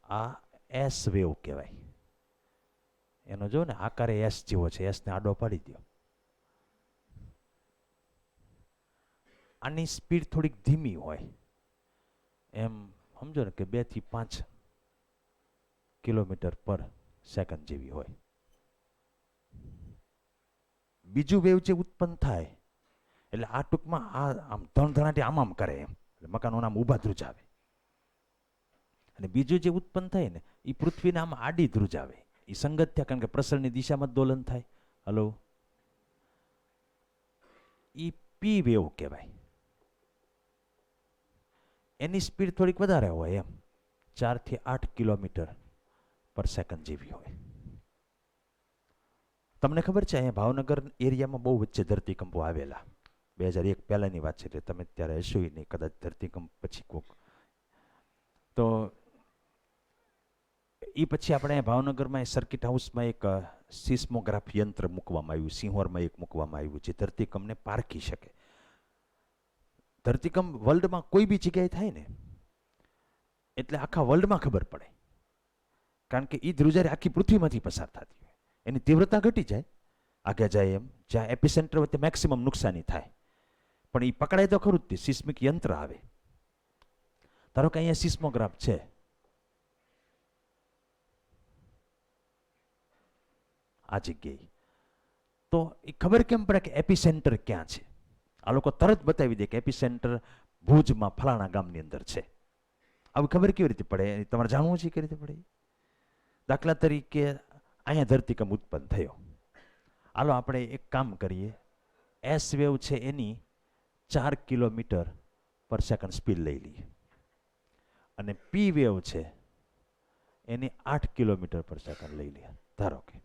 આ એસ વેવ કહેવાય. એનો જો ને આકારે એસ જેવો છે, એસ ને આડો પાડી દો. આની સ્પીડ થોડીક ધીમી હોય, એમ સમજો ને કે 2 થી 5 કિલોમીટર પર સેકન્ડ જેવી હોય. બીજું વેવ જે ઉત્પન્ન થાય એટલે આ ટૂંકમાં આ આમ ધણધણાટી આમ કરે, એમ એટલે મકાનોના આમ ઊભા ધ્રુજાવે. અને બીજું જે ઉત્પન્ન થાય ને એ પૃથ્વીના આમ આડી ધ્રુજાવે. એ સંગત થયા, કારણ કે પ્રસરણની દિશામાં દોલન થાય. હલો, એ પી વેવ કહેવાય. એની સ્પીડ થોડીક વધારે હોય, એમ 4 થી 8 કિલોમીટર પર સેકન્ડ જેવી હોય. તમને ખબર છે અહીંયા ભાવનગર એરિયામાં બહુ વચ્ચે ધરતીકંપો આવેલા. 2001 પહેલાની વાત છે, એટલે તમે ત્યારે હશો નહીં, કદાચ ધરતીકંપ પછી કોક. તો એ પછી આપણે ભાવનગરમાં સર્કિટ હાઉસમાં એક સિસ્મોગ્રાફ યંત્ર મૂકવામાં આવ્યું, સિંહોરમાં એક મૂકવામાં આવ્યું, જે ધરતીકંપને પારખી શકે. ધરતીકંપ વર્લ્ડમાં કોઈ બી જગ્યાએ થાય ને એટલે આખા વર્લ્ડમાં ખબર પડે, કારણ કે એ ધ્રુજારી આખી પૃથ્વીમાંથી પસાર થતી હોય. એની તીવ્રતા ઘટી જાય, આગળ જાય એમ, જ્યાં એપિસેન્ટર વચ્ચે મેક્સિમમ નુકસાની થાય. પણ એ પકડાય તો ખરું જ, તે સિસ્મિક યંત્ર આવે. ધારો કે અહીંયા સિસ્મોગ્રાફ છે, આ જગ્યાએ, તો એ ખબર કેમ પડે કે એપિસેન્ટર ક્યાં છે? આ લોકો તરત બતાવી દે કે એપિસેન્ટર ભુજમાં ફલાણા ગામની અંદર છે. આવી ખબર કેવી રીતે પડે? તમારે જાણવું છે કેવી રીતે પડે? દાખલા તરીકે અહીંયા ધરતીકંપ ઉત્પન્ન થયો. હાલો આપણે એક કામ કરીએ, એસ વેવ છે એની 4 કિલોમીટર પર સેકન્ડ સ્પીડ લઈ લઈએ, અને પી વેવ છે એની 8 કિલોમીટર પર સેકન્ડ લઈ લઈએ. ધારો કે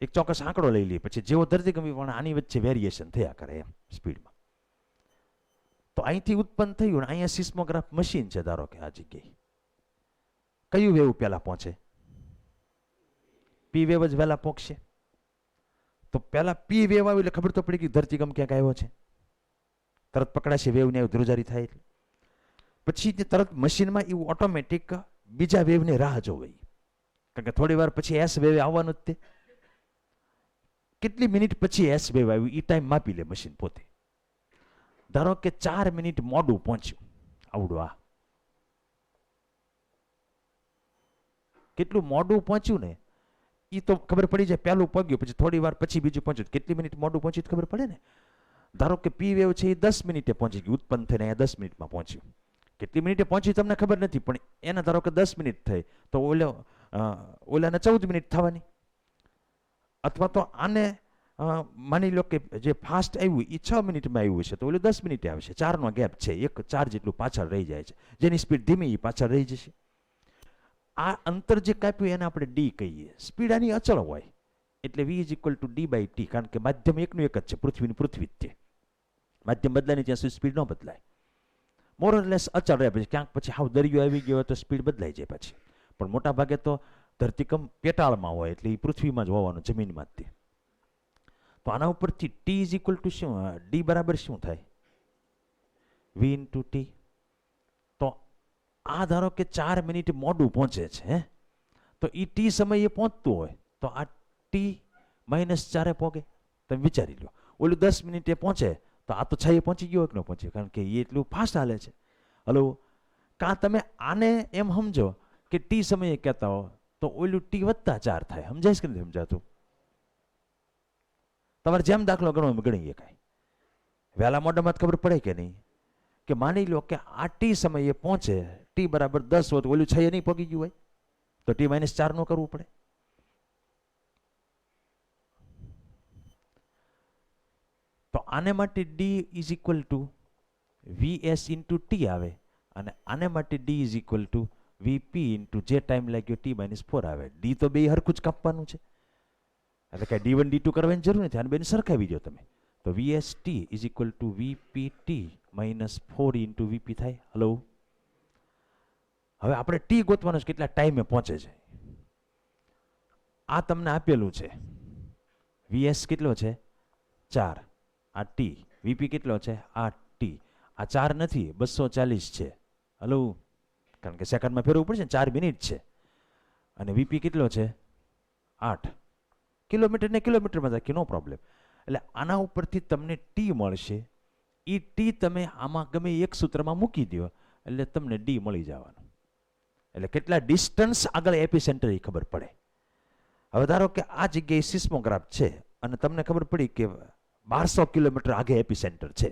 એક ચોક્કસ આંકડો લઈ લઈએ, પછી જેવો ધરતીકંપ પણ આની વચ્ચે વેરિએશન થયા કરે એમ સ્પીડમાં. તો અહીંથી ઉત્પન્ન થયું ને અહીંયા સિસ્મોગ્રાફ મશીન છે, ધારો કે આ જગ્યાએ. કયું વેવ પહેલા પહોંચે? પી વેવ જ વહેલા પહોંચશે. તો પહેલા પી વેવ આવ્યું એટલે ખબર તો પડી કે ધરતીકંપ ક્યાંક આવ્યો છે, તરત પકડાશે વેવને, ધ્રુજારી થાય એટલે. પછી તરત મશીનમાં એવું ઓટોમેટિક બીજા વેવની રાહ જોવે, કારણ કે થોડી વાર પછી એસ વેવ આવવાનું જ તે. કેટલી મિનિટ પછી એસ વેવ આવ્યું એ ટાઈમ માપી લે મશીન પોતે. ધારો કે 4 મિનિટ મોડું પહોંચ્યું, આવડું આ કેટલું મોડું પહોંચ્યું ને એ તો ખબર પડી જાય. પહેલું પગ્યું, પછી થોડી વાર પછી બીજું પહોંચ્યું, કેટલી મિનિટ મોડું પહોંચ્યું ખબર પડે ને. ધારો કે પી વેવ છે એ 10 મિનિટે પહોંચી ગયું, ઉત્પન્ન થઈને અહીંયા 10 મિનિટમાં પહોંચ્યું. કેટલી મિનિટે પહોંચ્યું તમને ખબર નથી, પણ એના ધારો કે 10 મિનિટ થઈ તો ઓલાને 14 મિનિટ થવાની. અથવા તો આને માની લો કે જે ફાસ્ટ આવ્યું એ 6 મિનિટમાં આવ્યું છે, તો ઓલું 10 મિનિટે આવશે. 4નો ગેપ છે, 1/4 જેટલું પાછળ રહી જાય છે. જેની સ્પીડ ધીમી એ પાછળ રહી જશે. આ અંતર જે કાપ્યું એને આપણે ડી કહીએ. સ્પીડ આની અચળ હોય એટલે v = d/t, કારણ કે માધ્યમ એકનું એક જ છે, પૃથ્વીની પૃથ્વી જ છે. માધ્યમ બદલાય ત્યાં સુધી સ્પીડ ન બદલાય, મોરલેસ અચળ રહે. પછી ક્યાંક પછી હાવ દરિયો આવી ગયો તો સ્પીડ બદલાઈ જાય પછી. પણ મોટા ભાગે તો ધરતીકંપ પેટાળમાં હોય એટલે એ પૃથ્વીમાં જ હોવાનું, જમીનમાં જ તે. તો આના ઉપરથી t = શું, d બરાબર શું થાય? v × t. તો આ ધારો કે 4 મિનિટ મોડું પહોંચે છે, તો એ ટી સમયે પહોંચતું હોય તો આ t-4 પહોંચે. તમે વિચારી લો, ઓલું 10 મિનિટે પહોંચે તો આ તો 6 પહોંચી ગયો કે ન પહોંચ્યો, કારણ કે એ એટલું ફાસ્ટ હાલે છે. હલો, કાં તમે આને એમ સમજો કે ટી સમયે કહેતા હો તો ઓલું t+4 થાય. સમજાય છે કે નથી સમજાતું? તમારે જેમ દાખલો ગણો એમ ગણીએ, કાંઈ વહેલા મોઢામાં ખબર પડે કે નહીં? કે માની લો કે આ ટી સમયે પહોંચે, t = 10 હોય તો ઓલું 6 નહીં પગી ગયું હોય, તો t-4 નો કરવું પડે. આને માટે D is equal to VS into T આવે અને આને માટે D is equal to VP into જે ટાઈમ લાગ્યો T-4 આવે. ડી તો બે હરખું જ કાપવાનું છે, એટલે કાંઈ D1 D2 કરવાની જરૂર નથી, આને બેને સરખાવી દો તમે. તો VST is equal to VPT -4 into VP થાય. હલો, હવે આપણે ટી ગોતવાનું છે, કેટલા ટાઈમે પહોંચે છે. આ તમને આપેલું છે, VS કેટલો છે 4, આ ટી. VP કેટલો છે આ ટી. આ 4 નથી 240 છે. હલો, કારણ કે સેકન્ડમાં ફેરવવું પડશે ને, 4 મિનિટ છે. અને VP કેટલો છે 8. કિલોમીટર ને કિલોમીટરમાં રાખી, નો પ્રોબ્લેમ. એટલે આના ઉપરથી તમને ટી મળશે. એ ટી તમે આમાં ગમે એક સૂત્રમાં મૂકી દો એટલે તમને ડી મળી જવાનું. એટલે કેટલા ડિસ્ટન્સ આગળ એપિસેન્ટર એ ખબર પડે. હવે ધારો કે આ જગ્યાએ સિસ્મોગ્રાફ છે અને તમને ખબર પડી કે 1200 કિલોમીટર આગે એપિસેન્ટર છે,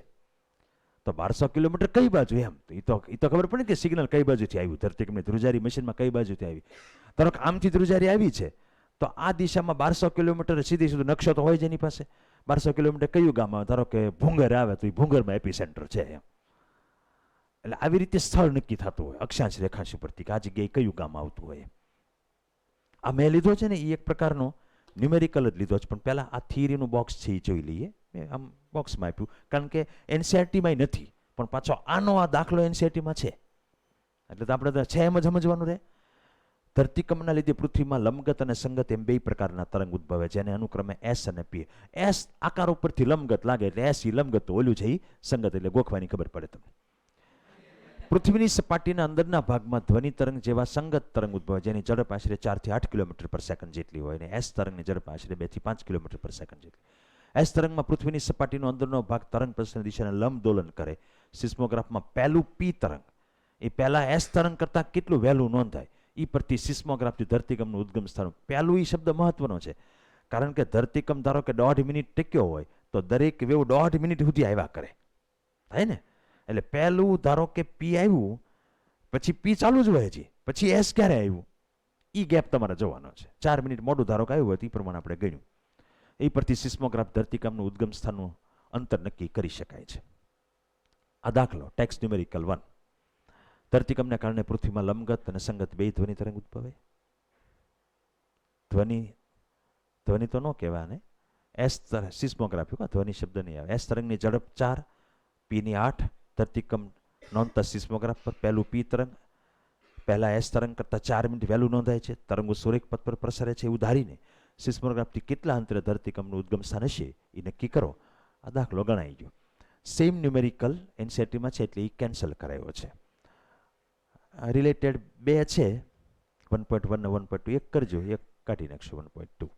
તો 1200 કિલોમીટર કઈ બાજુ, એમ એ તો ખબર પડે કે સિગ્નલ કઈ બાજુથી આવ્યું, ધરતીકંપની ધ્રુજારી મશીનમાં કઈ બાજુથી આવી. ધારો કે આમથી ધ્રુજારી આવી છે તો આ દિશામાં 1200 કિલોમીટર સીધી સીધું નકશો તો હોય જ એની પાસે. 1200 કિલોમીટર કયું ગામ આવે, ધારો કે ભૂંગર આવે તો એ ભૂંગરમાં એપિસેન્ટર છે એમ. એટલે આવી રીતે સ્થળ નક્કી થતું હોય અક્ષાંશ રેખાંશ ઉપરથી કે આ જગ્યાએ કયું ગામ આવતું હોય. આ મેં લીધો છે ને એ એક પ્રકારનો ન્યુમેરિકલ જ લીધો છે, પણ પહેલાં આ થિયરીનું બોક્સ છે એ જોઈ લઈએ. મેં આમ બોક્સમાં આપ્યું કારણ કે NCERTમાં નથી, પણ પાછો આનો આ દાખલો NCERTમાં છે, એટલે તો આપણે તો છે એમ જ સમજવાનું રહે. ધરતીકંપના લીધે પૃથ્વીમાં લંબગત અને સંગત એમ બે પ્રકારના તરંગ ઉદ્ભવે છે, અને અનુક્રમે S અને P. S આકાર ઉપરથી લંબગત લાગે એટલે S લંબગત, ઓલું છે એ સંગત, એટલે ગોખવાની ખબર પડે તમને. પૃથ્વીની સપાટીના અંદરના ભાગમાં ધ્વનિ તરંગ જેવા સંગત તરંગ ઉદ્ભવે, જેની ઝડપ આશરે 4 થી 8 કિલોમીટર પર સેકન્ડ જેટલી હોય, અને S તરંગની ઝડપ આશરે 2 થી 5 કિલોમીટર પર સેકન્ડ જેટલી. S તરંગમાં પૃથ્વીની સપાટીનો અંદરનો ભાગ તરંગ પ્રસરણની દિશાને લંબદોલન કરે. સિસ્મોગ્રાફમાં પહેલું P તરંગ એ પહેલા S તરંગ કરતાં કેટલું વહેલું નોંધાય, એ પરથી સિસ્મોગ્રાફથી ધરતીકંપનું ઉદ્ગમ સ્થાન. પહેલું એ શબ્દ મહત્વનો છે, કારણ કે ધરતીકંપ ધારો કે 1.5 મિનિટ ટેક્યો હોય તો દરેક વેવ 1.5 મિનિટ સુધી આવ્યા કરે, થાય ને. એટલે પહેલું ધારો કે P આવ્યું, પછી P ચાલુ જ હોય હજી, પછી S ક્યારે આવ્યું એ ગેપ તમારે જોવાનો છે. 4 મિનિટ મોડું ધારો કે આવ્યું હોય તો એ પ્રમાણે આપણે ગણ્યું. એ પરથી સિસ્મોગ્રાફ ધરતીકંપનું ઉદ્ગમ સ્થાનનું અંતર નક્કી કરી શકાય છે. આ દાખલો ટેક્સ્ટ ન્યુમેરિકલ 1. ધરતીકંપને કારણે પૃથ્વીમાં લંબગત અને સંગત બે ધ્વનિ તરંગ ઉદ્ભવે. ધ્વનિ તો ન કહેવાય ને, S સિસ્મોગ્રાફી ધ્વનિ શબ્દ નહીં આવે. S તરંગની ઝડપ 4, P ની 8. ધરતીકંપ નોંધતા સિસ્મોગ્રાફ પર પહેલું P તરંગ પહેલા S તરંગ કરતાં 4 મિનિટ વહેલું નોંધાય છે. તરંગો સૂર્યપથ પર પ્રસરે છે એવું ધારીને સિસ્મોગ્રાફથી કેટલા અંતરે ધરતીકંપનું ઉદ્ગમ સ્થાન હશે એ નક્કી કરો. આ દાખલો ગણાઈ ગયો. સેમ ન્યુમેરિકલ NCERTમાં છે એટલે એ કેન્સલ કરાયો છે. રિલેટેડ બે છે, 1.1 ને 1.2. એક કરજો, એક કાઢી નાખશું 1.2.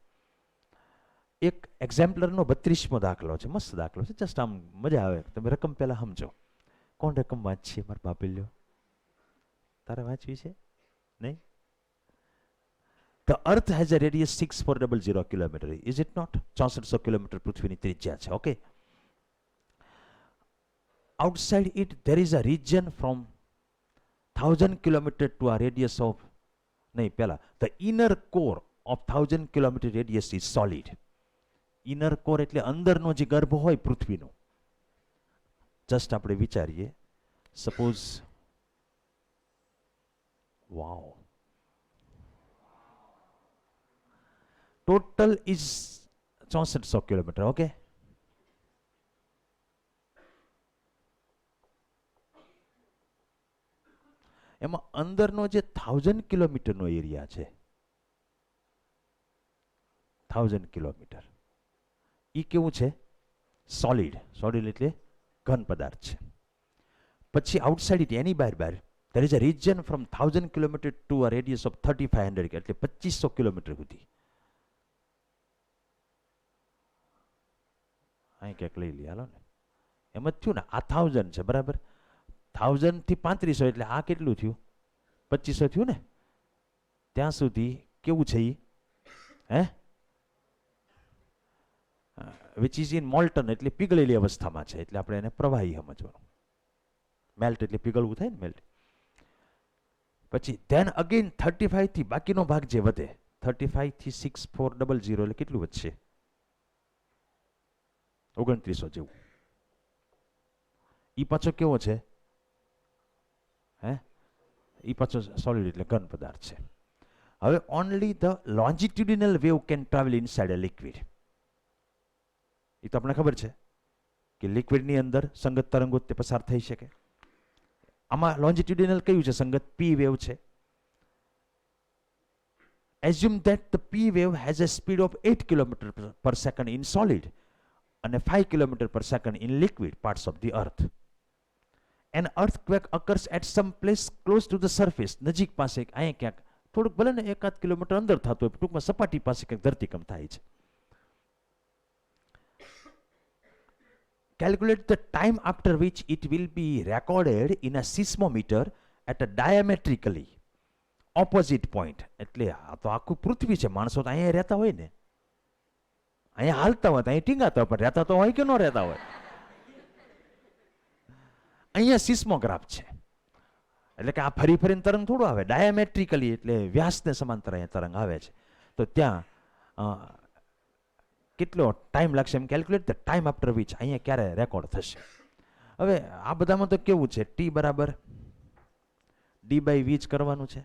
એક એક્ઝામ્પલરનો 32મો દાખલો છે, મસ્ત દાખલો છે, જસ્ટ આમ મજા આવે. તમે રકમ પહેલા સમજો. કોણ રકમ વાંચશે? મારા બાપલ્યો તારે વાંચવી છે નહીં? The Earth has a radius 6400 kilometer. Is it not? 6400 kilometre પૃથ્વીની ત્રિજ્યા છે. Okay. Outside it there is a region from 1000 kilometer to a radius of નહીં પહેલા the inner core of 1000 kilometer radius is solid. Inner core એટલે અંદરનો જે ગર્ભ હોય પૃથ્વીનો. જસ્ટ આપણે વિચારીએ, suppose wow total is 6400 kilometre. Okay. એમાં અંદરનો જે 1000 કિલોમીટરનો એરિયા છે, 1000 કિલોમીટર, એ કેવું છે? સોલિડ. સોલિડ એટલે ઘન પદાર્થ છે. પછી આઉટસાઇડ ઇટ એની બહાર there is a region from 1000 kilometer to a radius of 3500 એટલે 2500 કિલોમીટર સુધી. અહીં ક્યાંક લઈ લઈએ, હાલો ને. એમ જ થયું ને, આ 1000 છે બરાબર. 1000 થી 3500 એટલે આ કેટલું થયું? 2500 થયું ને. ત્યાં સુધી કેવું છે એ? હે? વિચ ઇઝ ઇન મોલ્ટન એટલે પીગળેલી અવસ્થામાં છે, એટલે આપણે એને પ્રવાહી સમજવાનું. મેલ્ટ એટલે પીગળવું થાય ને, મેલ્ટ. પછી ધેન અગેન 35 થી બાકીનો ભાગ જે વધે, 35 થી 6400 એટલે કેટલું વધશે? 2900 જેવું. એ પાછો કેવો છે? હે, એ પાછો સોલિડ એટલે ઘન પદાર્થ છે. હવે only the longitudinal wave can travel inside a liquid. એ તો આપણે ખબર છે કે લિક્વિડની અંદર સંગત તરંગો તે પસાર થઈ શકે. આમાં લોન્જિટ્યુડિનલ કયું છે? સંગત પી વેવ છે. Assume that the P wave has a speed of 8 km per second in solid and 5 km per second in liquid parts of the earth. An earthquake occurs at some place close to the surface. નજીક પાસે અહીંયા ક્યાંક થોડુંક ભલે ને 1-8 કિલોમીટર અંદર થતું હોય, ટૂંકમાં સપાટી પાસે ક્યાંક ધરતીકંપ થાય છે. Calculate the time after which it will be recorded in a seismometer at a diametrically opposite point. એટલે આ તો આખું પૃથ્વી છે. માણસો તો અહીંયા રહેતા હોય ને, અહીંયા હાલતા હોય, અહીંયા ટીંગાતા હોય, પણ રહેતા તો હોય કે ન રહેતા હોય. અહીંયા સિસ્મોગ્રાફ છે. એટલે કે આ ફરી ફરીને તરંગ થોડું આવે, ડાયામેટ્રિકલી એટલે વ્યાસને સમાંતર અહીંયા તરંગ આવે છે. તો ત્યાં કેટલો ટાઈમ લાગશે એમ calculate the time after which અહીંયા ક્યારે રેકોર્ડ થશે. હવે આ બધામાં તો કેવું છે? ટી બરાબર ડી બાય વી જ કરવાનું છે.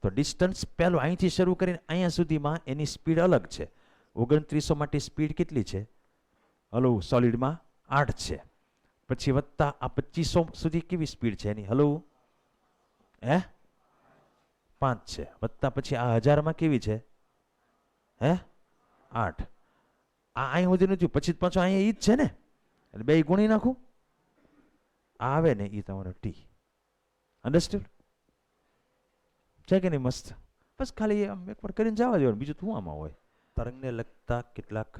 તો ડિસ્ટન્સ પહેલું અહીંથી શરૂ કરીને અહીંયા સુધીમાં એની સ્પીડ અલગ છે. 2900 માટે સ્પીડ કેટલી છે? હલો, સોલિડમાં 8 છે. પછી વત્તા આ 2500 સુધી કેવી સ્પીડ છે એની? હલો, 5 છે. વત્તા પછી આ 1000માં કેવી છે? 8. આ અહીં સુધી નથી, પછી પાછું અહીંયા ઈ જ છે ને, એટલે બે ગુણી નાખું, આ આવે ને એ તમારો ટી. અન્ડરસ્ટુડ છે કે નહીં? મસ્ત. બસ ખાલી આમ એકવાર કરીને જવા દેવાનું, બીજું શું આમાં હોય. તરંગને લગતા કેટલાક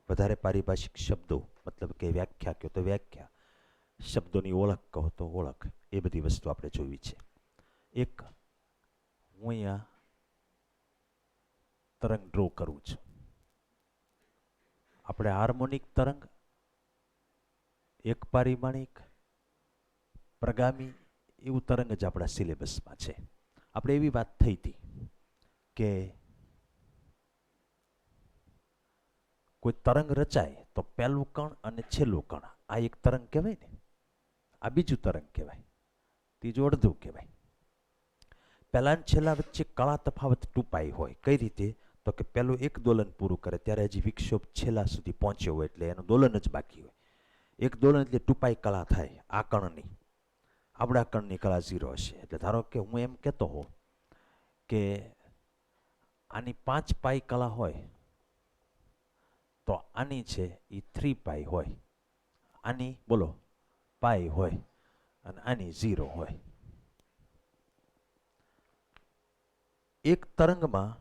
વધારે પારિભાષિક શબ્દો, મતલબ કે વ્યાખ્યા કહો તો વ્યાખ્યા, શબ્દોની ઓળખ કહો તો ઓળખ, એ બધી વસ્તુ આપણે જોવી છે. એક હું અહીંયા તરંગ ડ્રો કરું છું. આપણે હાર્મોનિક તરંગ, એક પારિમાણિક, પ્રગામી, એવું તરંગ જ આપણા સિલેબસમાં છે. આપણે એવી વાત થઈ હતી કે કોઈ તરંગ રચાય તો પહેલું કણ અને છેલ્લું કણ, આ એક તરંગ કહેવાય ને, આ બીજું તરંગ કહેવાય, ત્રીજું અડધું કહેવાય. પહેલા ને છેલ્લા વચ્ચે કળા તફાવત 2π હોય. કઈ રીતે? તો કે પહેલું એક દોલન પૂરું કરે ત્યારે હજી વિક્ષોભ છેલ્લા સુધી પહોંચ્યો હોય, એટલે એનું દોલન જ બાકી હોય. એક દોલન એટલે 2π કળા થાય આ કણની. આપણા કણની કળા 0 હશે. એટલે ધારો કે હું એમ કહેતો હોઉં કે આની 5π કળા હોય તો આની છે એ 3π હોય, આની બોલો પાઈ હોય, અને આની 0 હોય. એક તરંગમાં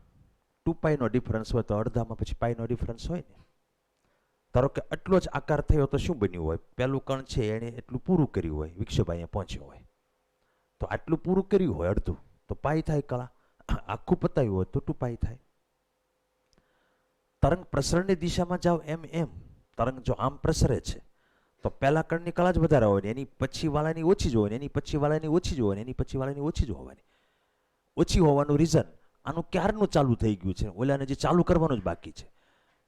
2π નો ડિફરન્સ હોય તો અડધામાં પછી પાઈનો ડિફરન્સ હોય ને. ધારો કે આટલો જ આકાર થયો તો શું બન્યું હોય? પહેલું કણ છે એણે એટલું પૂરું કર્યું હોય, વિક્ષોભ અહીંયા પહોંચ્યો હોય, તો આટલું પૂરું કર્યું હોય અડધું, તો પાઈ થાય કળા. આખું પતાવ્યું હોય તો 2π થાય. તરંગ પ્રસરણની દિશામાં જાવ એમ એમ તરંગ જો આમ પ્રસરે છે તો પહેલા કણની કળા જ વધારે હોય ને, એની પછી વાળાની ઓછી જ હોય ને, એની પછી વાળાની ઓછી જ હોય ને, એની પછી વાળાની ઓછી જ હોવાની. ઓછી હોવાનું રીઝન આનું ક્યારનું ચાલુ થઈ ગયું છે, ઓલાને જે ચાલુ કરવાનું જ બાકી છે.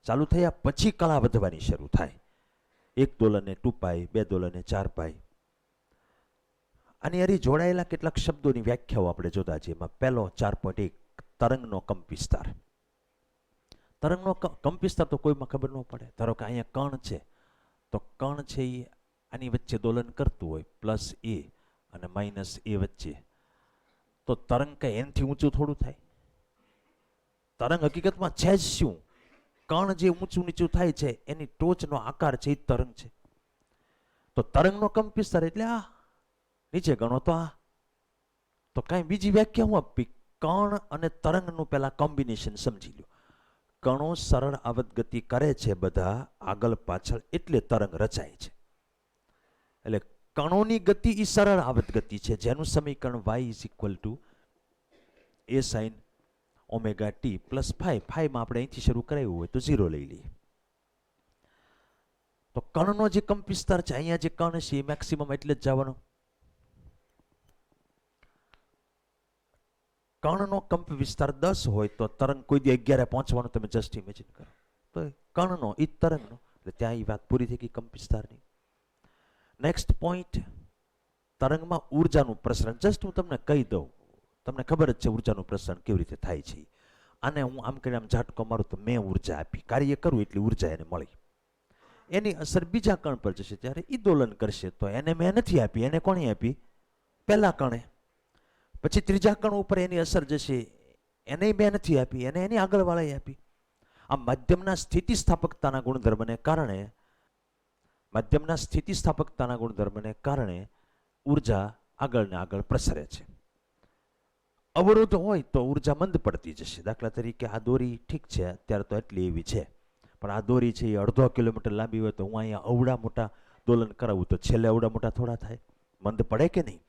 ચાલુ થયા પછી કળા વધવાની શરૂ થાય. એક દોલને 2π, બે દોલને 4π. આની હારે જોડાયેલા કેટલાક શબ્દોની વ્યાખ્યાઓ આપણે જોતા છીએ. એમાં પહેલો 4.1 તરંગનો કંપ વિસ્તાર. તરંગનો કંપ વિસ્તાર તો કોઈમાં ખબર ન પડે. ધારો કે અહીંયા કણ છે તો કણ છે એ આની વચ્ચે દોલન કરતું હોય, +a અને -a વચ્ચે, તો તરંગ કઈ એનથી ઊંચું થોડું થાય? તરંગ હકીકતમાં છે જ શું? કણ જે ઊંચું નીચું થાય છે એની ટોચનો આકાર છે એ તરંગ છે. તો તરંગનો કંપ વિસ્તાર એટલે આ, નીચે ગણો તો આ. તો કાંઈ બીજી વ્યાખ્યા હું આપી? કણ અને તરંગનું પહેલા કોમ્બિનેશન સમજી લો. કણો સરળ આવત ગતિ કરે છે બધા આગળ પાછળ, એટલે તરંગ રચાય છે. એટલે કણોની ગતિ એ સરળ આવત ગતિ છે, જેનું સમીકરણ y = a sin omega T plus 5. 5 માં આપણે અહીંથી શરૂ કરાવ્યું હોય તો 0 લઈ લઈએ. તો કણનો જે કંપ વિસ્તાર છે, અહીંયા જે કણ છે એ મેક્સિમમ એટલે જ જવાનો. કર્ણનો કંપ વિસ્તાર 10 હોય તો તરંગ કોઈ દી 11 પહોંચવાનું તમે જસ્ટ ઇમેજિન કરો. તો કર્ણનો એ તરંગનો, એટલે ત્યાં એ વાત પૂરી થઈ ગઈ કંપ વિસ્તારની. નેક્સ્ટ પોઈન્ટ, તરંગમાં ઉર્જાનું પ્રસરણ. જસ્ટ હું તમને કહી દઉં, તમને ખબર જ છે ઉર્જાનું પ્રસરણ કેવી રીતે થાય છે. આને હું આમ કરીને આમ ઝાટકો મારું તો મેં ઉર્જા આપી, કાર્ય કરું એટલી ઉર્જા એને મળી. એની અસર બીજા કણ પર જશે ત્યારે એ દોલન કરશે, તો એને મેં નથી આપી, એને કોણે આપી? પહેલા કણે. પછી ત્રીજા કણ ઉપર એની અસર જશે, એને મેં નથી આપી, એને એની આગળવાળાએ આપી. આ માધ્યમના સ્થિતિસ્થાપકતાના ગુણધર્મને કારણે, માધ્યમના સ્થિતિસ્થાપકતાના ગુણધર્મને કારણે ઉર્જા આગળ ને આગળ પ્રસરે છે. અવરોધ હોય તો ઉર્જા મંદ પડતી જશે. દાખલા તરીકે આ દોરી ઠીક છે અત્યારે તો એટલી એવી છે, પણ આ દોરી છે એ 1/2 કિલોમીટર લાંબી હોય તો હું અહીંયા અવડા મોટા દોલન કરાવું તો છેલ્લે અવડા મોટા થોડા થાય? મંદ પડે કે નહીં?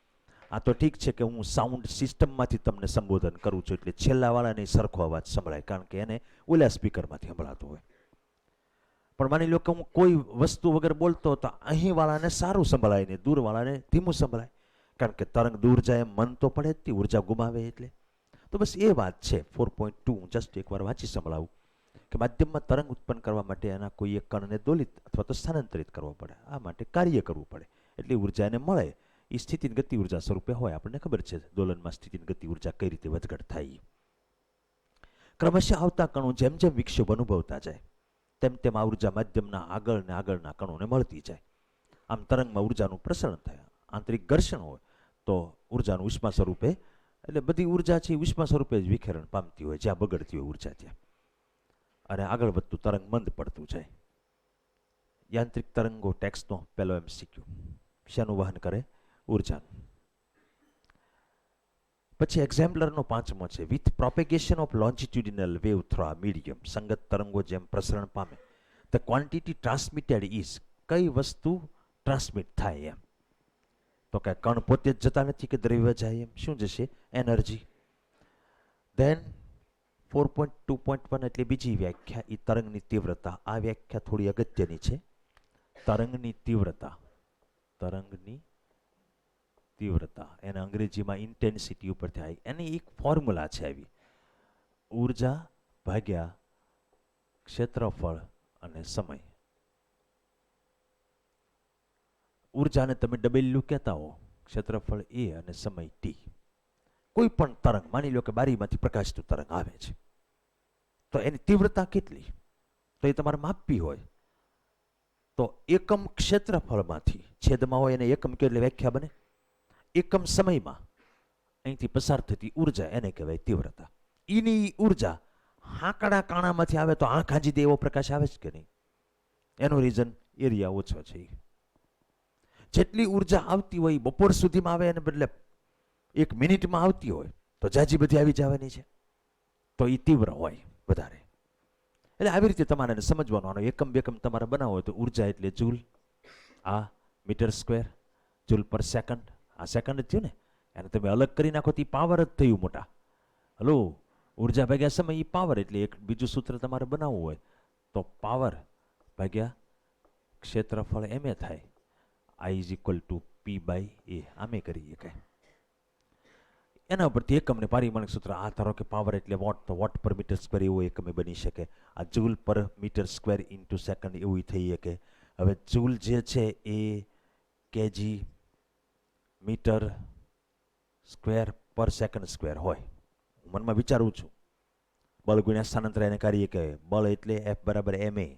આ તો ઠીક છે કે હું સાઉન્ડ સિસ્ટમમાંથી તમને સંબોધન કરું છું એટલે છેલ્લાવાળાને સરખો અવાજ સંભળાય, કારણ કે એને ઓલા સ્પીકરમાંથી સંભળાતો હોય. પણ માની લો કે હું કોઈ વસ્તુ વગર બોલતો તો અહીં વાળાને સારું સંભળાય ને દૂરવાળાને ધીમું સંભળાય, કારણ કે તરંગ દૂર જાય મન તો પડે જ, ઉર્જા ગુમાવે એટલે. તો બસ એ વાત છે 4.2. હું જસ્ટ એકવાર વાંચી સંભળાવું કે માધ્યમમાં તરંગ ઉત્પન્ન કરવા માટે એના કોઈ એક કણને દોલિત અથવા તો સ્થાનાંતરિત કરવો પડે, આ માટે કાર્ય કરવું પડે, એટલી ઉર્જા એને મળે. એ સ્થિતિ ગતિ ઉર્જા સ્વરૂપે હોય. આપણને ખબર છે દોલનમાં સ્થિતિ ગતિ ઉર્જા કઈ રીતે વધઘટ થાય. ક્રમશઃ આવતા કણો જેમ જેમ વિક્ષેપ અનુભવતા જાય તેમ તેમ આ ઉર્જા માધ્યમના આગળ ને આગળના કણોને મળતી જાય. આમ તરંગમાં ઉર્જાનું પ્રસરણ થાય. આંતરિક ઘર્ષણ હોય તો ઉર્જાનું ઉષ્મા સ્વરૂપે, એટલે બધી ઉર્જા છે ઉષ્મા સ્વરૂપે જ વિખેરણ પામતી હોય, જ્યાં બગડતી હોય ઉર્જા ત્યાં, અને આગળ વધતું તરંગ મંદ પડતું જાય. યાંત્રિક તરંગો ટેક્સનો પહેલો MCQ. શાનું વહન કરે? ઉર્જાનું. પછી એક્ઝામ્પલરનો પાંચમો છે, with propagation of longitudinal wave through આ મીડિયમ. સંગત તરંગો જેમ પ્રસરણ પામે, ધ ક્વોન્ટિટી ટ્રાન્સમિટેડ ઇઝ, કઈ વસ્તુ ટ્રાન્સમિટ થાય એમ. તો કે કણ પોતે જ જતા નથી કે દ્રવ્ય જાય એમ. શું જશે? એનર્જી. ધેન 4.2.1 એટલે બીજી વ્યાખ્યા, એ તરંગની તીવ્રતા. આ વ્યાખ્યા થોડી અગત્યની છે. તરંગની તીવ્રતા, તરંગની તીવ્રતા એને અંગ્રેજીમાં ઇન્ટેન્સિટી ઉપરથી આવી. એની એક ફોર્મ્યુલા છે આવી, ઉર્જા ભાગ્યા ક્ષેત્રફળ અને સમય. ઉર્જાને તમે ડબલ્યુ કહેતા હો, ક્ષેત્રફળ એ અને સમય ટી. કોઈ પણ તરંગ, માની લો કે બારીમાંથી પ્રકાશનું તરંગ આવે છે, તો એની તીવ્રતા કેટલી, તો એ તમારે માપવી હોય તો એકમ ક્ષેત્રફળમાંથી છેદમાં હોય એને એકમ કયો એટલે વ્યાખ્યા બને. એકમ સમયમાં અહીંથી પસાર થતી ઉર્જા એને કહેવાય તીવ્રતા. એની ઉર્જા હાંકડા કાણામાંથી આવે તો આંખ આંજી દે એવો પ્રકાશ આવે છે કે નહીં? એનું રીઝન એરિયા ઓછો છે. જેટલી ઉર્જા આવતી હોય બપોર સુધીમાં આવે એને બદલે 1 મિનિટમાં આવતી હોય તો જાજી બધી આવી જવાની છે, તો એ તીવ્ર હોય વધારે. એટલે આવી રીતે તમારે સમજવાનું. આનો એકમ બેકમ તમારે બનાવવો હોય તો ઉર્જા એટલે જૂલ, આ મીટર સ્ક્વેર, જૂલ પર સેકન્ડ. આ સેકન્ડ જ થયું ને, એને તમે અલગ કરી નાખો તો પાવર જ થયું મોટા. હલો, ઉર્જા ભાગ્યા સમય એ પાવર. એટલે એક બીજું સૂત્ર તમારે બનાવવું હોય તો પાવર ભાગ્યા ક્ષેત્રફળ એમ થાય. I is equal to P/A. આમે કરી શકાય. એના ઉપરથી એકમને પારિમાણિક સૂત્ર. આ ધારો કે પાવર એટલે વોટ, તો વોટ પર મીટર સ્ક્વેર એવો એકમે બની શકે. આ જૂલ પર મીટર સ્ક્વેર ઇન્ટુ સેકન્ડ એવું થઈ શકે. હવે જૂલ જે છે એ કેજી મીટર સ્ક્વેર પર સેકન્ડ સ્ક્વેર હોય. હું મનમાં વિચારું છું, બળ ગુણ્યા સ્થાનાંતર એને કાર્ય કહેવાય. બળ એટલે F બરાબર ma,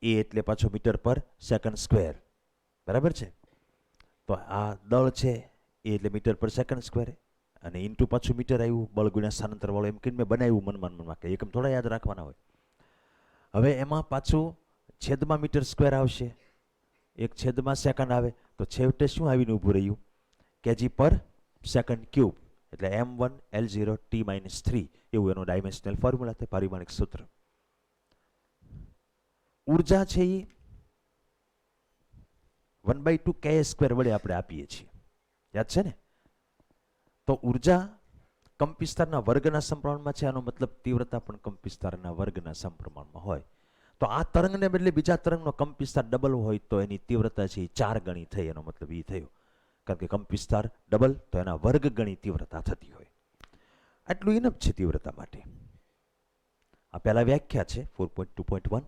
એ એટલે પાછો મીટર પર સેકન્ડ સ્ક્વેર, બરાબર છે. તો આ દળ છે એ એટલે મીટર પર સેકન્ડ સ્ક્વેર, અને ઇન્ટુ પાછું મીટર આવ્યું, બળ ગુણ્યા સ્થાનાંતર વાળું, એમ કરીને મેં બનાવ્યું મનમાં કે એકમ થોડા યાદ રાખવાના હોય. હવે એમાં પાછું છેદમાં મીટર સ્ક્વેર આવશે, એક છેદમાં સેકન્ડ આવે, તો છેવટે શું આવીને ઊભું રહ્યું? કેજી પર સેકન્ડ ક્યુબ, એટલે m1 L0 T-3 એવું એનું ડાયમેન્શનલ ફોર્મ્યુલા થાય, પારિમાણિક સૂત્ર. ઉર્જા છે એ 1/2 K² વડે આપણે આપીએ છીએ, યાદ છે ને? તો ઉર્જા કંપવિસ્તારના વર્ગના સમપ્રમાણમાં છે, આનો મતલબ તીવ્રતા પણ કંપવિસ્તારના વર્ગના સમપ્રમાણમાં હોય. તો આ તરંગને બદલે બીજા તરંગનો કંપવિસ્તાર ડબલ હોય તો એની તીવ્રતા છે એ 4 ગણી થઈ. એનો મતલબ એ થયો, કારણ કે કંપવિસ્તાર ડબલ તો એના વર્ગ ગણી તીવ્રતા થતી હોય. આટલું ઇનફ છે તીવ્રતા માટે. આ પહેલા વ્યાખ્યા છે 4.2.1.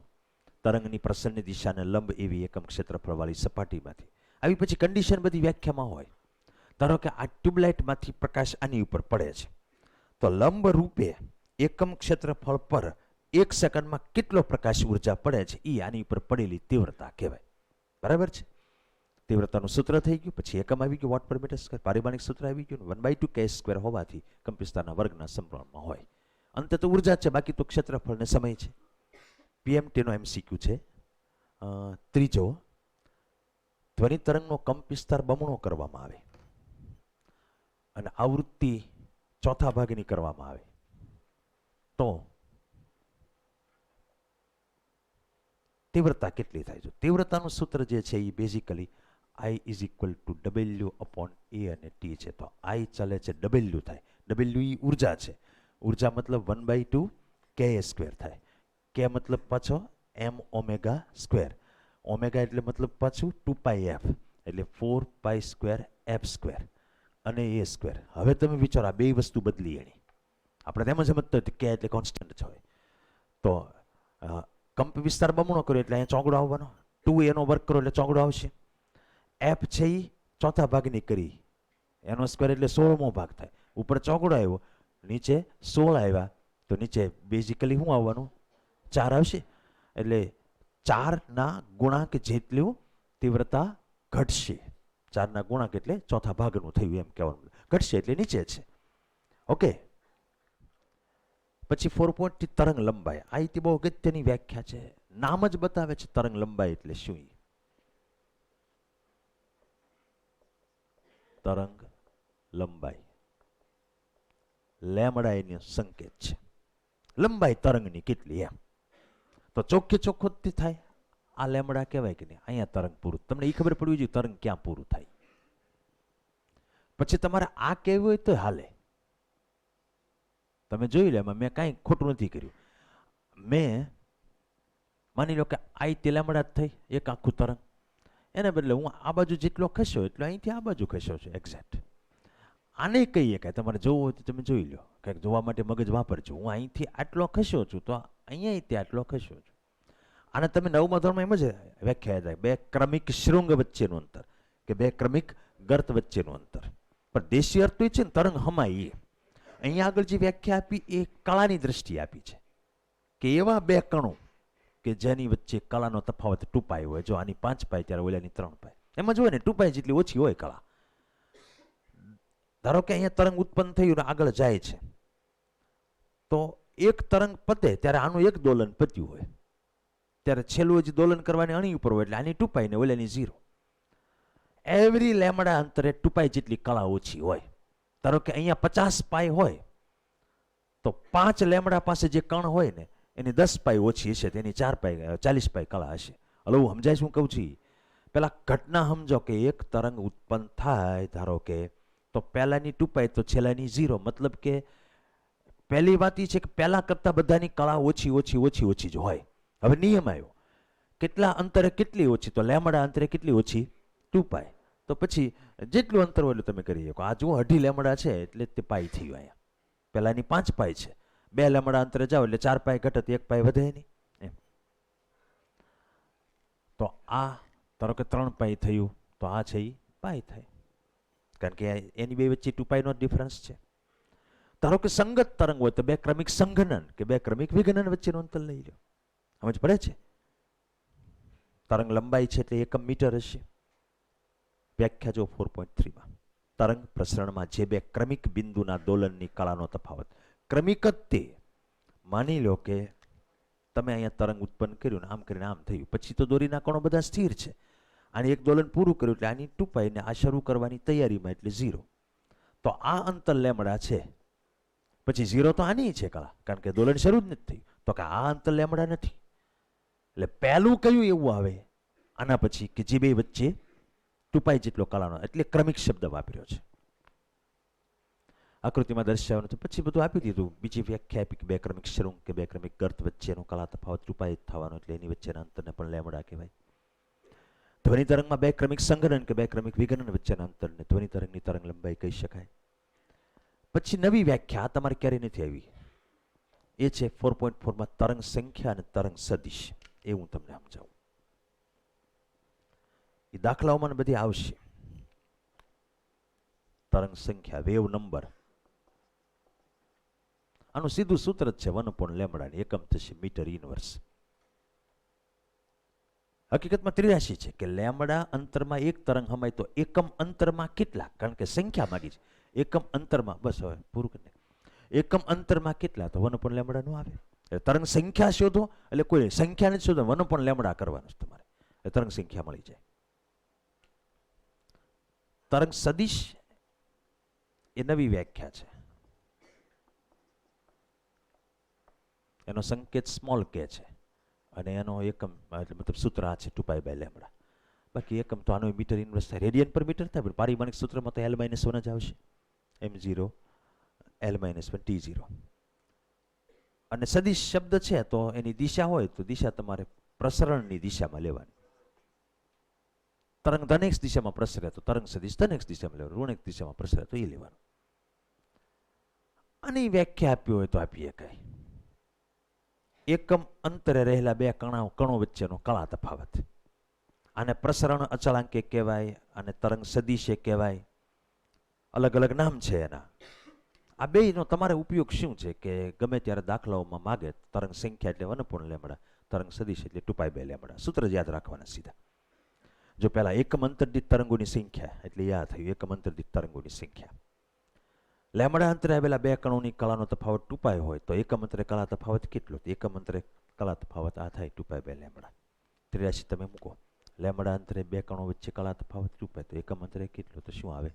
તરંગની પ્રસરણની દિશાને લંબ એવી એકમ ક્ષેત્રફળવાળી સપાટીમાંથી. આવી પછી કન્ડિશન બધી વ્યાખ્યામાં હોય. ધારો કે આ ટ્યુબલાઇટમાંથી પ્રકાશ આની ઉપર પડે છે, તો લંબ રૂપે એકમ ક્ષેત્રફળ પર 1 સેકન્ડમાં કેટલો પ્રકાશ ઉર્જા પડે છે એ આની ઉપર પડેલી તીવ્રતા કહેવાય. બરાબર છે? તીવ્રતાનું સૂત્ર થઈ ગયું, પછી એકમ આવી ગયું વોટ પર મીટર સ્ક્વેર, પારિમાણિક સૂત્ર આવી ગયું, 1/2 k² હોવાથી કંપવિસ્તારના વર્ગના સમપ્રમાણમાં હોય. અંતે તો ઉર્જા છે, બાકી તો ક્ષેત્રફળ ને સમય છે. પીએમટીનો MCQ છે. ત્રીજો, ધ્વનિ તરંગનો કંપવિસ્તાર બમણો કરવામાં આવે અને આવૃત્તિ ચોથા ભાગની કરવામાં આવે તો તીવ્રતા કેટલી થાય છે? તીવ્રતાનું સૂત્ર જે છે એ બેઝિકલી I = W/A અને T છે. તો I ચાલે છે W થાય. W એ ઉર્જા છે. ઉર્જા મતલબ 1/2 k² થાય. k મતલબ પાછો m⍵². ઓમેગા એટલે મતલબ પાછું 2πf એટલે 4π²f² અને a². હવે તમે વિચારો આ બે વસ્તુ બદલી એની. આપણે તેમ સમજતા હોય કે એટલે કોન્સ્ટન્ટ જ હોય. તો કંપ વિસ્તાર બમણો કર્યો એટલે અહીંયા ચોગડો આવવાનો. 2 એનો વર્ક કરો એટલે ચોગડો આવશે. એફ છે એ ચોથા ભાગની કરી, એનો સ્ક્વેર એટલે 16મો ભાગ થાય. ઉપર ચોગડો આવ્યો, નીચે 16 આવ્યા, તો નીચે બેઝિકલી શું આવવાનું? 4 આવશે. એટલે 4ના ગુણાંક જેટલું તીવ્રતા ઘટશે. 4ના ગુણાંક એટલે ચોથા ભાગનું થયું એમ કહેવાનું. ઘટશે એટલે નીચે છે. ઓકે. પછી 4 તરંગ લંબાઈ. આ રીતે બહુ અગત્યની વ્યાખ્યા છે. નામ જ બતાવે છે તરંગ લંબાઈ એટલે શું. તરંગ લંબાઈ લેમડા એનો સંકેત છે. લંબાઈ તરંગની કેટલી એમ. તો ચોખ્ખે ચોખ્ખોથી થાય આ લેમડા કહેવાય કે નહીં. અહીંયા તરંગ પૂરું. તમને એ ખબર પડવી જોઈએ તરંગ ક્યાં પૂરું થાય. પછી તમારે આ કહેવું હોય તો હાલે. તમે જોઈ લો, એમાં મેં કાંઈ ખોટું નથી કર્યું. મેં માની લો કે આઈ લેમડા જ થઈ એક આખું તરંગ. એને બદલે હું આ બાજુ જેટલો ખસ્યો એટલો અહીંથી આ બાજુ ખસ્યો છું એક્ઝેક્ટ. આને કહીએ કે તમારે જોવું હોય તો તમે જોઈ લો, કંઈક જોવા માટે મગજ વાપરજો. હું અહીંથી આટલો ખસ્યો છું તો અહીંયા આટલો ખસ્યો છું. આને તમે 9મા ધોરણમાં એમ જ વ્યાખ્યા થાય, 2 ક્રમિક શૃંગ વચ્ચેનું અંતર કે 2 ક્રમિક ગર્ત વચ્ચેનું અંતર. પણ દેશી અર્થ તો એ છે ને તરંગ હમાય. અહીંયા આગળ જે વ્યાખ્યા આપી એ કળાની દ્રષ્ટિએ આપી છે કે એવા 2 કણો કે જેની વચ્ચે કળાનો તફાવત 2π હોય. જો આની 5π ત્યારે ઓલાની 3π. એમાં જોઈએ ને 2π જેટલી ઓછી હોય કળા. ધારો કે અહીંયા તરંગ ઉત્પન્ન થયું ને આગળ જાય છે, તો એક તરંગ પતે ત્યારે આનું એક દોલન પત્યું હોય, ત્યારે છેલ્લું હજી દોલન કરવાની અણી ઉપર હોય એટલે આની 2π ને ઓલાની 0. એવરી લેમડા અંતરે 2π જેટલી કળા ઓછી હોય. ધારો કે અહીંયા 50π હોય તો 5 લેમડા પાસે જે કણ હોય ને એની 10π ઓછી હશે, તેની 4π 40π કળા હશે. હવે હું સમજાય શું કહું છું? પેલા ઘટના સમજો કે એક તરંગ ઉત્પન્ન થાય ધારો કે, તો પહેલાની 2π તો છેલ્લાની 0. મતલબ કે પહેલી વાત એ છે કે પહેલા કરતા બધાની કળા ઓછી ઓછી ઓછી ઓછી જ હોય. હવે નિયમ આવ્યો કેટલા અંતરે કેટલી ઓછી, તો લેમડા અંતરે કેટલી ઓછી? 2π. તો પછી જેટલું અંતર હોય એટલું તમે કરી શકો. આ જુઓ 2.5 લેમડા છે એટલે તે પાઈ થયું. અહીંયા પહેલાની 5π છે, 2 લેમડા અંતરે જાઓ એટલે 4π ઘટે, 1π વધે નહીં એમ. તો આ ધારો કે 3π થયું તો આ છે એ પાઈ થાય, કારણ કે એની બે વચ્ચે 2π નો ડિફરન્સ છે. ધારો કે સંગત તરંગ હોય તો 2 ક્રમિક સંઘનન કે 2 ક્રમિક વિઘનન વચ્ચેનું અંતર લઈ લો. સમજ પડે છે? તરંગ લંબાઈ છે એટલે એકમ મીટર હશે. વ્યાખ્યા જો 4.3માં તરંગ પ્રસરણમાં જે 2 ક્રમિક બિંદુના દોલનની કળાનો તફાવત. ક્રમિક જ તે. માની લો કે તમે અહીંયા તરંગ ઉત્પન્ન કર્યું ને આમ કરીને આમ થયું, પછી તો દોરીના કણો બધા સ્થિર છે. આની એક દોલન પૂરું કર્યું એટલે આની 2π ને આ શરૂ કરવાની તૈયારીમાં એટલે 0. તો આ અંતર લેમડા છે, પછી 0 તો આની છે કળા, કારણ કે દોલન શરૂ જ નથી થયું. તો કે આ અંતર લેમડા નથી. એટલે પહેલું કયું એવું આવે આના પછી કે જે બે વચ્ચે 2π જેટલો કળાનો, એટલે ક્રમિક શબ્દ વાપર્યો છે. આકૃતિમાં દર્શાવ્યું તો પછી બધું આપી દીધું. બીજી વ્યાખ્યા આપી કે 2 ક્રમિક શૃંગ કે 2 ક્રમિક ગર્ત વચ્ચેનો કળા તફાવત 2π જ થવાનો, એટલે એની વચ્ચેના અંતરને પણ લેમડા કહેવાય. ધ્વનિ તરંગમાં 2 ક્રમિક સંઘનન કે 2 ક્રમિક વિઘનન વચ્ચેના અંતરને ધ્વનિ તરંગની તરંગ લંબાઈ કહી શકાય. પછી નવી વ્યાખ્યા તમારે ક્યારેય નથી આવી, એ છે 4.4માં તરંગ સંખ્યા અને તરંગ સદિશ. એ હું તમને સમજાવું. એ દાખલાઓમાં બધી આવશે. તરંગ સંખ્યા, વેવ નંબર, આનું સીધું સૂત્ર જ છે 1/λ, એકમ થશે મીટર ઇનવર્સ. હકીકતમાં 83 છે કે લેમડા અંતરમાં એક તરંગ હમાય તો એકમ અંતરમાં કેટલા, કારણ કે સંખ્યા માંગી છે. એકમ અંતરમાં, બસ હવે પૂરું કરીને, એકમ અંતરમાં કેટલા, તો 1/λ નું આવે. તરંગ સંખ્યા શોધો એટલે કોઈ સંખ્યા નથી શોધો, 1/λ કરવાનું છે તમારે, એટલે તરંગ સંખ્યા મળી જાય. તરંગ સદિશ એ નવી વ્યાખ્યા છે. એનો સંકેત સ્મોલ કે છે અને એનો એકમ મતલબ સૂત્ર આ છે 2π/λ. બાકી એકમ તો આનો મીટર ઇન્વર્સ થાય, રેડિયન પર મીટર થાય, પણ પારિમાણિક સૂત્રમાં તો L-1 જ આવશે, m0 L-1 T0. અને સદિશ શબ્દ છે તો એની દિશા હોય તો દિશા તમારે પ્રસરણની દિશામાં લેવાની. તરંગ ધન x દિશામાં પ્રસરે તો તરંગ સદિશ ધન x દિશામાં લેવાનું, ઋણ x દિશામાં પ્રસરે તો એ લેવાનું. આની વ્યાખ્યા આપી હોય તો આપી શકાય. એકમ અંતરે રહેલા બે કણો વચ્ચેનો કળા તફાવત, આને પ્રસરણ અચળાંકે કહેવાય અને તરંગ સદિશે કહેવાય. અલગ અલગ નામ છે એના. આ બેનો તમારે ઉપયોગ શું છે કે ગમે ત્યારે દાખલાઓમાં માગે તરંગ સંખ્યા એટલે 1/λ, તરંગ સદિશ એટલે 2π/λ. સૂત્ર યાદ રાખવાના સીધા. જો પહેલા એકમ અંતર દીઠ તરંગોની સંખ્યા એટલે યાદ થયું, એકમ અંતર દીઠ તરંગોની સંખ્યા. લેમડા અંતરે આવેલા બે કણોની કળાનો તફાવત 2π હોય તો એકમ અંતરે કળા તફાવત કેટલો, એકમ અંતરે કળા તફાવત આ થાય 2π/λ. 83 તમે મૂકો, લેમડા અંતરે બે કણો વચ્ચે કળા તફાવત 2π તો એકમ અંતરે કેટલો, તો શું આવે,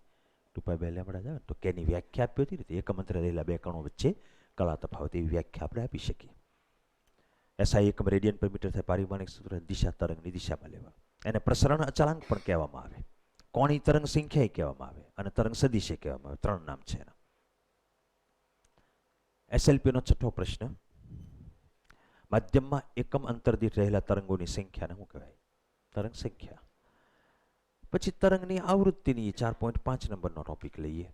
2π/λ જ આવે. તો કેની વ્યાખ્યા આપી હતી ને, એકમ અંતરે રહેલા બે કણો વચ્ચે કળા તફાવત, એવી વ્યાખ્યા આપણે આપી શકીએ. SI એકમ રેડિયન પર મીટર થાય, પારિમાણિક સૂત્ર દિશા તરંગની દિશામાં લેવા. એને પ્રસરણ અચળાંક પણ કહેવામાં આવે, કોણી તરંગ સંખ્યા કહેવામાં આવે અને તરંગ સદિશે કહેવામાં આવે. ત્રણ નામ છે એના. SLP નો છઠ્ઠો પ્રશ્ન, માધ્યમમાં એકમ અંતર દીઠ રહેલા તરંગોની સંખ્યાને શું કહેવાય, તરંગ સંખ્યા. પછી તરંગની આવૃત્તિની 4.5 નંબરનો ટોપિક લઈએ.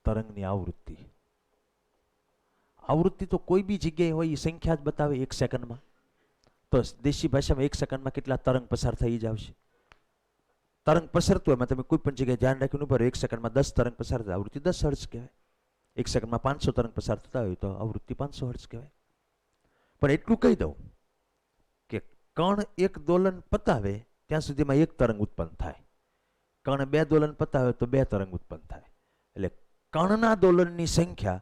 તરંગની આવૃત્તિ. આવૃત્તિ તો કોઈ બી જગ્યાએ હોય એ સંખ્યા જ બતાવે 1 સેકન્ડમાં. તો દેશી ભાષામાં 1 સેકન્ડમાં કેટલા તરંગ પસાર થઈ જ આવશે. તરંગ પસરતું એમાં તમે કોઈ પણ જગ્યાએ ધ્યાન રાખીને ઉભા રહો, 1 સેકન્ડમાં 10 તરંગ પસાર થાય, આવૃત્તિ 10 હર્ટ્ઝ કહેવાય. 1 સેકન્ડમાં 500 તરંગ પસાર થતા હોય તો આવૃત્તિ 500 હર્ટ્ઝ કહેવાય. પણ એટલું કહી દઉં કે કણ એક દોલન પતાવે ત્યાં સુધીમાં એક તરંગ ઉત્પન્ન થાય, કણ 2 દોલન પતાવે તો 2 તરંગ ઉત્પન્ન થાય. એટલે કણના દોલનની સંખ્યા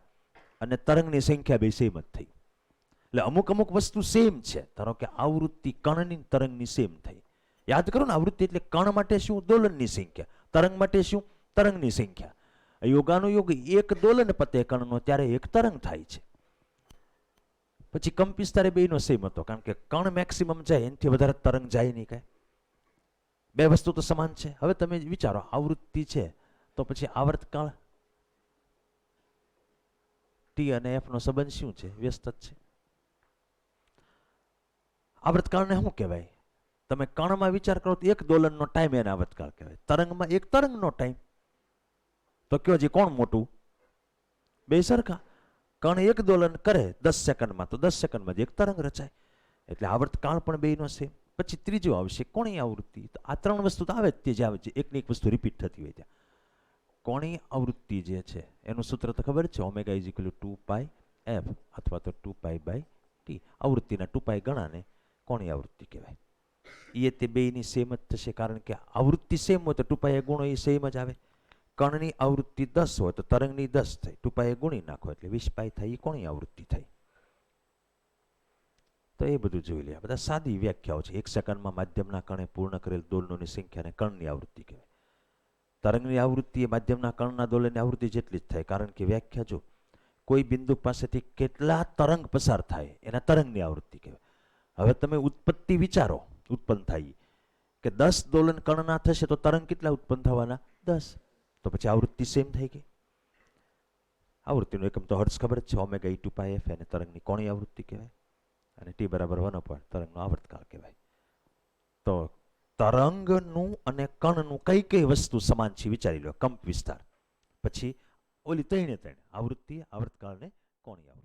અને તરંગની સંખ્યા બે સેમ જ થઈ. એટલે અમુક અમુક વસ્તુ સેમ છે. ધારો કે આવૃત્તિ કણની તરંગની સેમ થઈ. યાદ કરો ને, આવૃત્તિ એટલે કણ માટે શું, દોલનની સંખ્યા, તરંગ માટે શું, તરંગની સંખ્યા. યોગાનુયોગ એક દોલન પતે કણનો ત્યારે એક તરંગ થાય છે. પછી કંપવિસ્તાર બેયનો સેમ હતો, કારણ કે કણ મેક્સિમમ જાય એનાથી વધારે તરંગ જાય નહીં કાંઈ. બે વસ્તુ તો સમાન છે. હવે તમે વિચારો, આવૃત્તિ છે તો પછી આવર્તકાળ ટી અને એફ નો સંબંધ શું છે, વ્યસ્ત જ છે. આવર્તકાળને શું કહેવાય, તમે કણમાં વિચાર કરો તો એક દોલનનો ટાઈમ એને આવર્તકાળ કહેવાય, તરંગમાં એક તરંગનો ટાઈમ. તો કયો જે કોણ મોટું, બે સરખા. કણ એક દોલન કરે 10 સેકન્ડમાં તો 10 સેકન્ડમાં જ એક તરંગ રચાય. એટલે આવર્તકાળ પણ બેયનો સેમ. પછી ત્રીજો આવશે કોણીય આવૃત્તિ. આ ત્રણ વસ્તુ તો આવે જ તે જ આવે છે, એકની એક વસ્તુ રિપીટ થતી હોય ત્યાં. કોણીય આવૃત્તિ જે છે એનું સૂત્ર તો ખબર છે, omega is equal to 2πf અથવા તો 2π/t. આવૃત્તિના 2π ગણાને કોણીય આવૃત્તિ કહેવાય. એ તે બેયની સેમ જ થશે, કારણ કે આવૃત્તિ સેમ હોય તો 2π ગુણો એ સેમ જ આવે. કણની આવૃત્તિ 10 હોય તો તરંગની 10 થઈ, 2π ગુણી નાખો એટલે 20π થાય, એ કોણીય આવૃત્તિ થઈ. તો એ બધું જોઈ લે. બધા સાદી વ્યાખ્યાઓ છે. 1 સેકન્ડમાં માધ્યમના કણે પૂર્ણ કરેલ દોલનોની સંખ્યાને કણની આવૃત્તિ કહેવાય. તરંગની આવૃત્તિ એ માધ્યમના કણના દોલનની આવૃત્તિ જેટલી જ થાય, કારણ કે વ્યાખ્યા જો કોઈ બિંદુ પાસેથી કેટલા તરંગ પસાર થાય એના તરંગની આવૃત્તિ કહેવાય. હવે તમે ઉત્પત્તિ વિચારો, ઉત્પન્ન થાય કે 10 દોલન કણના થશે તો તરંગ કેટલા ઉત્પન્ન થવાના, 10. તો પછી આવૃત્તિ સેમ થઈ ગઈ. આવૃત્તિનું એકમ તો હર્ટ્ઝ ખબર જ છે, ઓમેગા ઈ 2πf એને તરંગની કોણીય આવૃત્તિ કહેવાય અને t બરાબર 1 તરંગનો આવર્તકાળ કહેવાય. તો તરંગનું અને કણનું કઈ કઈ વસ્તુ સમાન છે વિચારી લો. કંપ વિસ્તાર, પછી ઓલી ત્રણે આવૃત્તિ, આવર્તકાળ ને કોણીય આવૃત્તિ.